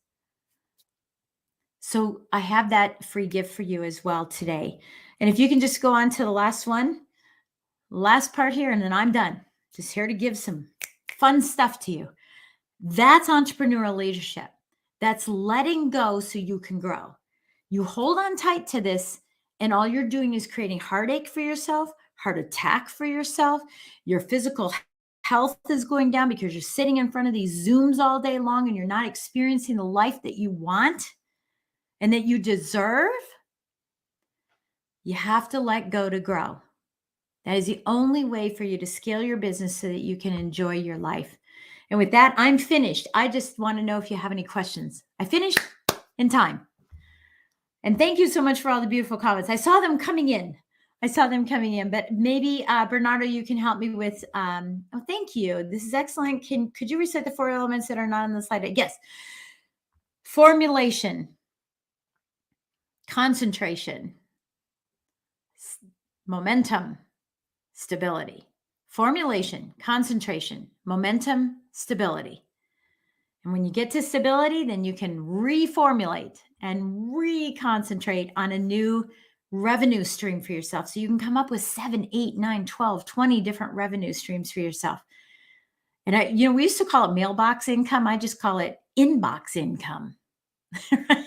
So I have that free gift for you as well today. And if you can just go on to the last part here, and then I'm done. Just here to give some fun stuff to you. That's entrepreneurial leadership. That's letting go so you can grow. You hold on tight to this, and all you're doing is creating heartache for yourself, heart attack for yourself. Your physical health is going down because you're sitting in front of these Zooms all day long and you're not experiencing the life that you want and that you deserve. You have to let go to grow. That is the only way for you to scale your business so that you can enjoy your life. And with that, I'm finished. I just want to know if you have any questions. I finished in time. And thank you so much for all the beautiful comments. I saw them coming in. But maybe Bernardo, you can help me with, thank you. This is excellent. Could you recite the 4 elements that are not on the slide? Yes. Formulation, concentration, momentum, stability. Formulation, concentration, momentum, stability. And when you get to stability, then you can reformulate and reconcentrate on a new revenue stream for yourself. So you can come up with 7, 8, 9, 12, 20 different revenue streams for yourself. And we used to call it mailbox income. I just call it inbox income, right?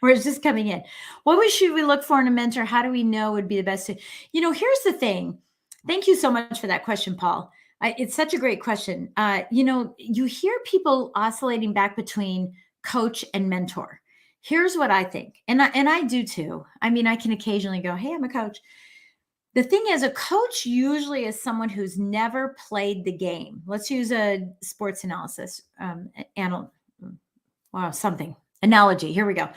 Where it's just coming in. What should we look for in a mentor? How do we know would be the best? Here's the thing. Thank you so much for that question, Paul. It's such a great question. You hear people oscillating back between coach and mentor. Here's what I think. And I do too. I mean, I can occasionally go, hey, I'm a coach. The thing is, a coach usually is someone who's never played the game. Let's use a sports analysis, analogy. Here we go.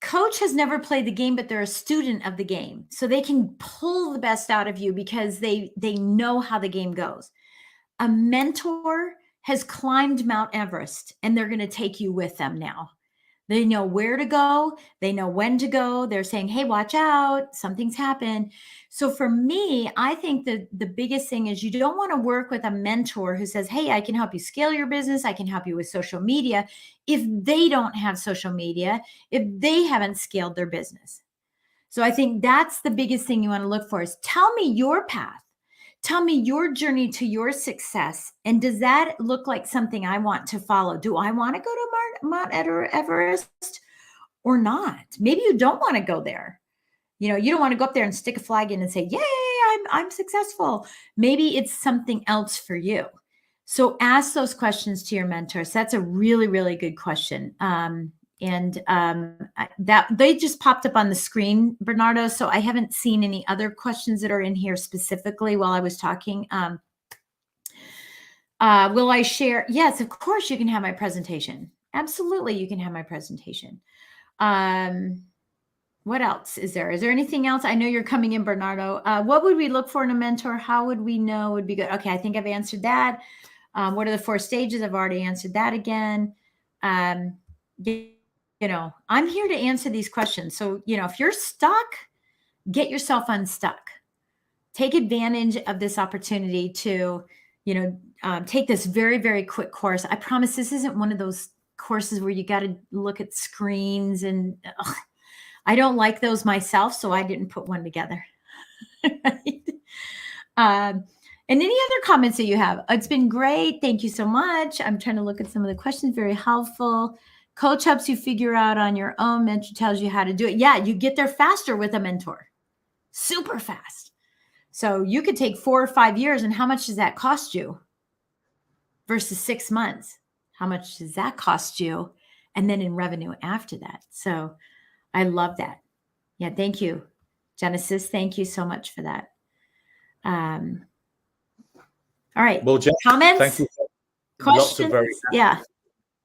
Coach has never played the game, but they're a student of the game. So they can pull the best out of you because they know how the game goes. A mentor has climbed Mount Everest, and they're going to take you with them now. They know where to go. They know when to go. They're saying, hey, watch out. Something's happened. So for me, I think that the biggest thing is you don't want to work with a mentor who says, hey, I can help you scale your business. I can help you with social media. If they don't have social media, if they haven't scaled their business. So I think that's the biggest thing you want to look for is tell me your path. Tell me your journey to your success. And does that look like something I want to follow? Do I want to go to Mount Everest or not? Maybe you don't want to go there. You don't want to go up there and stick a flag in and say, yay, I'm successful. Maybe it's something else for you. So ask those questions to your mentors. That's a really, really good question. That they just popped up on the screen, Bernardo. So I haven't seen any other questions that are in here specifically while I was talking. Will I share? Yes, of course you can have my presentation. Absolutely. You can have my presentation. What else is there? Is there anything else? I know you're coming in, Bernardo. What would we look for in a mentor? How would we know would be good? Okay. I think I've answered that. What are the 4 stages? I've already answered that again. I'm here to answer these questions. So, if you're stuck, get yourself unstuck. Take advantage of this opportunity to, take this very, very quick course. I promise this isn't one of those courses where you got to look at screens and I don't like those myself, so I didn't put one together. Right? And any other comments that you have? It's been great. Thank you so much. I'm trying to look at some of the questions. Very helpful. Coach helps you figure out on your own. Mentor tells you how to do it. Yeah, you get there faster with a mentor. Super fast. So you could take 4 or 5 years, and how much does that cost you? Versus 6 months. How much does that cost you? And then in revenue after that. So I love that. Yeah, thank you. Genesis, thank you so much for that. All right. Well, Jen, comments? Thank you. Questions?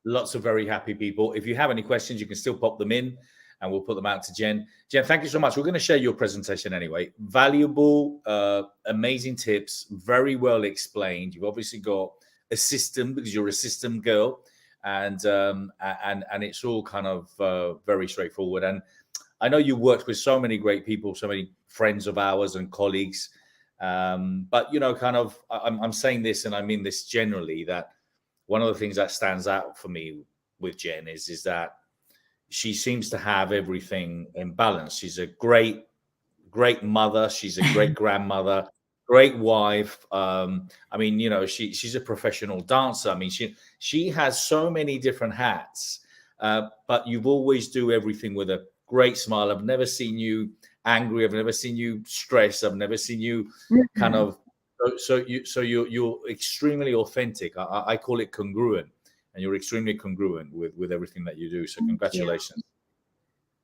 Lots of very happy people. If you have any questions, you can still pop them in and we'll put them out to Jen. Jen, thank you so much. We're going to share your presentation anyway. Valuable, amazing tips, very well explained. You've obviously got a system because you're a system girl, and it's all kind of very straightforward. And I know you worked with so many great people, so many friends of ours and colleagues. But I'm saying this, and I mean this generally, that one of the things that stands out for me with Jen is that she seems to have everything in balance. She's a great mother. She's a great grandmother, great wife. She's a professional dancer. I mean, she has so many different hats, but you've always do everything with a great smile. I've never seen you angry. I've never seen you stressed. I've never seen you kind of. So you're extremely authentic. I call it congruent, and you're extremely congruent with everything that you do. So congratulations.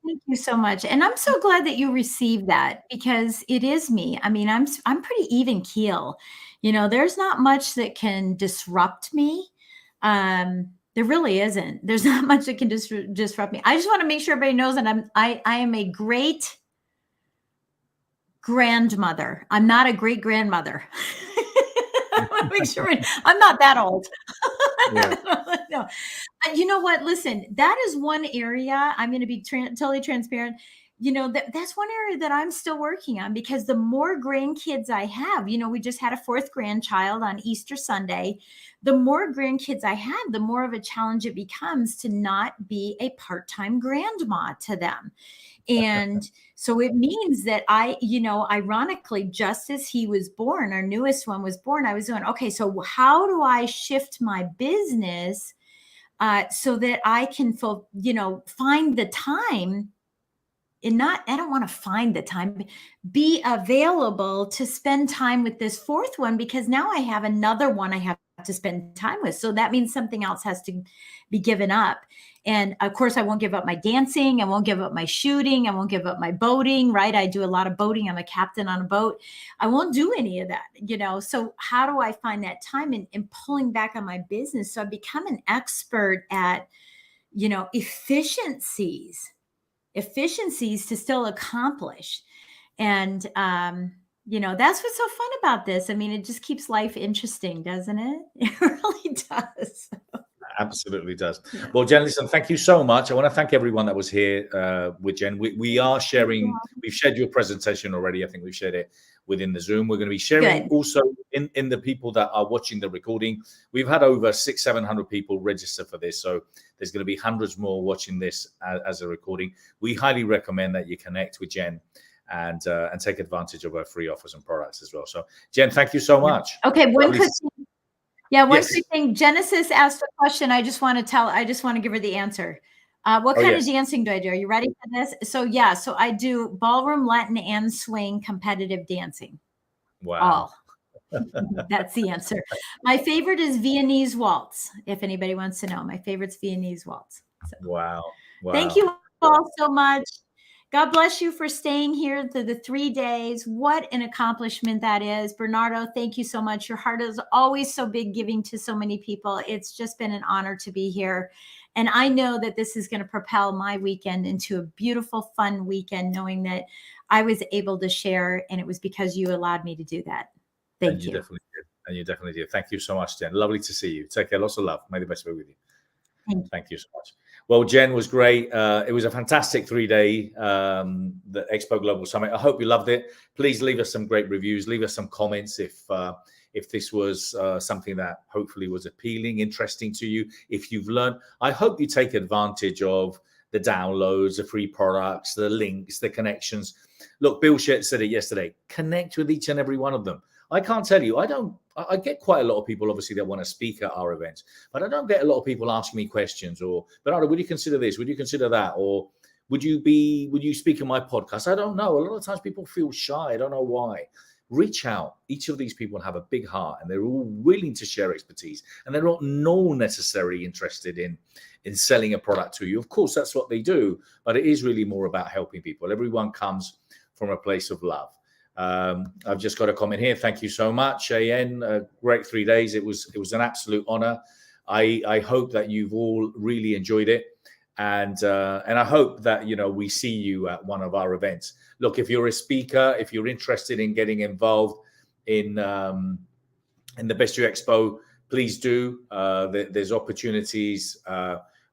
Thank you so much. And I'm so glad that you received that, because it is me. I mean, I'm pretty even keel. There's not much that can disrupt me. There really isn't. There's not much that can disrupt me. I just want to make sure everybody knows that I am a great grandmother. I'm not a great grandmother. I want to make sure I'm not that old. Yeah. No. You know what? Listen, that is one area I'm going to be totally transparent. that's one area that I'm still working on, because the more grandkids I have, we just had a fourth grandchild on Easter Sunday. The more grandkids I have, the more of a challenge it becomes to not be a part-time grandma to them. And so it means that ironically, just as he was born, our newest one was born, I was doing, okay, so how do I shift my business so that I can find the time, and I don't want to find the time, be available to spend time with this fourth one, because now I have another one I have to spend time with. So that means something else has to be given up. And of course, I won't give up my dancing. I won't give up my shooting. I won't give up my boating, right? I do a lot of boating. I'm a captain on a boat. I won't do any of that, So how do I find that time in pulling back on my business? So I've become an expert at, efficiencies to still accomplish. And, that's what's so fun about this. I mean, it just keeps life interesting, doesn't it? It really does. Absolutely does. Well, Jen, listen, thank you so much. I want to thank everyone that was here with Jen. We are sharing, we've shared your presentation already. I think we've shared it within the Zoom. We're going to be sharing also in the people that are watching the recording. We've had over 600-700 people register for this. So there's going to be hundreds more watching this as a recording. We highly recommend that you connect with Jen and take advantage of her free offers and products as well. So Jen, thank you so much. Okay. One quick thing. Genesis asked a question. I just want to give her the answer. What kind of dancing do I do? Are you ready for this? So I do ballroom, Latin, and swing competitive dancing. Wow. That's the answer. My favorite is Viennese waltz. If anybody wants to know, my favorite's Viennese waltz. So, wow. Thank you all so much. God bless you for staying here through the 3 days. What an accomplishment that is. Bernardo, thank you so much. Your heart is always so big, giving to so many people. It's just been an honor to be here. And I know that this is going to propel my weekend into a beautiful, fun weekend, knowing that I was able to share, and it was because you allowed me to do that. Thank you. And you definitely did. Thank you so much, Jen. Lovely to see you. Take care. Lots of love. May the best be with you. Thank you so much. Well, Jen was great. It was a fantastic 3-day the Expo Global Summit. I hope you loved it. Please leave us some great reviews. Leave us some comments if this was something that hopefully was appealing, interesting to you. If you've learned, I hope you take advantage of the downloads, the free products, the links, the connections. Look, Bill said it yesterday. Connect with each and every one of them. I can't tell you. I get quite a lot of people, obviously, that want to speak at our events, but I don't get a lot of people asking me questions or, Bernardo, would you consider this? Would you consider that? Or would you speak on my podcast? I don't know. A lot of times people feel shy. I don't know why. Reach out. Each of these people have a big heart, and they're all willing to share expertise, and they're not necessarily interested in selling a product to you. Of course, that's what they do, but it is really more about helping people. Everyone comes from a place of love. I've just got a comment here. Thank you so much, AN. Great 3 days. It was an absolute honor. I hope that you've all really enjoyed it, and I hope that we see you at one of our events. Look, if you're a speaker, if you're interested in getting involved in the Best You Expo, please do. There's opportunities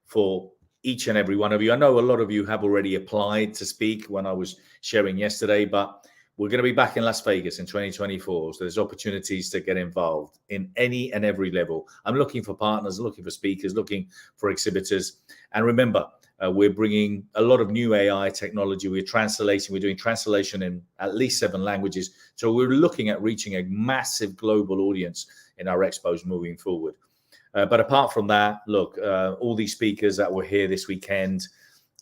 for each and every one of you. I know a lot of you have already applied to speak when I was sharing yesterday, but we're going to be back in Las Vegas in 2024. So there's opportunities to get involved in any and every level. I'm looking for partners, looking for speakers, looking for exhibitors. And remember, we're bringing a lot of new AI technology. We're doing translation in at least 7 languages. So we're looking at reaching a massive global audience in our expos moving forward. But apart from that, look, all these speakers that were here this weekend,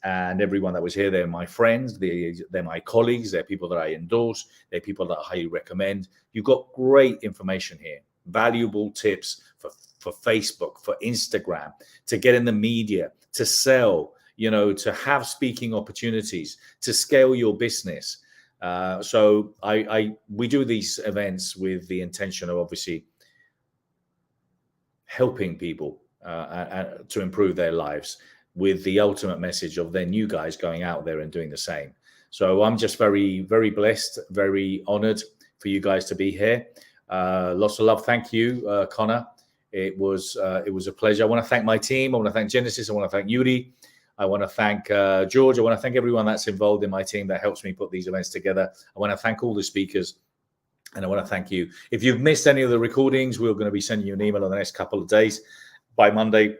and everyone that was here, they're my friends, they're my colleagues, they're people that I endorse, they're people that I highly recommend. You've got great information here, valuable tips for Facebook, for Instagram, to get in the media, to sell, to have speaking opportunities, to scale your business. So we do these events with the intention of obviously helping people to improve their lives, with the ultimate message of their new guys going out there and doing the same. So I'm just very, very blessed, very honored for you guys to be here. Lots of love. Thank you, Connor. It was a pleasure. I want to thank my team. I want to thank Genesis. I want to thank Yuri. I want to thank George. I want to thank everyone that's involved in my team that helps me put these events together. I want to thank all the speakers. And I want to thank you. If you've missed any of the recordings, we're going to be sending you an email in the next couple of days. By Monday,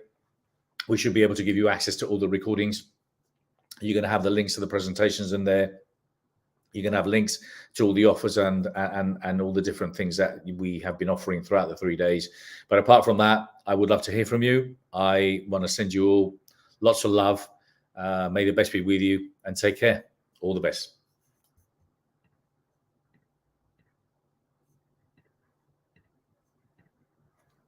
we should be able to give you access to all the recordings. You're going to have the links to the presentations in there. You're going to have links to all the offers and all the different things that we have been offering throughout the 3 days. But apart from that, I would love to hear from you. I want to send you all lots of love. May the best be with you, and take care. All the best.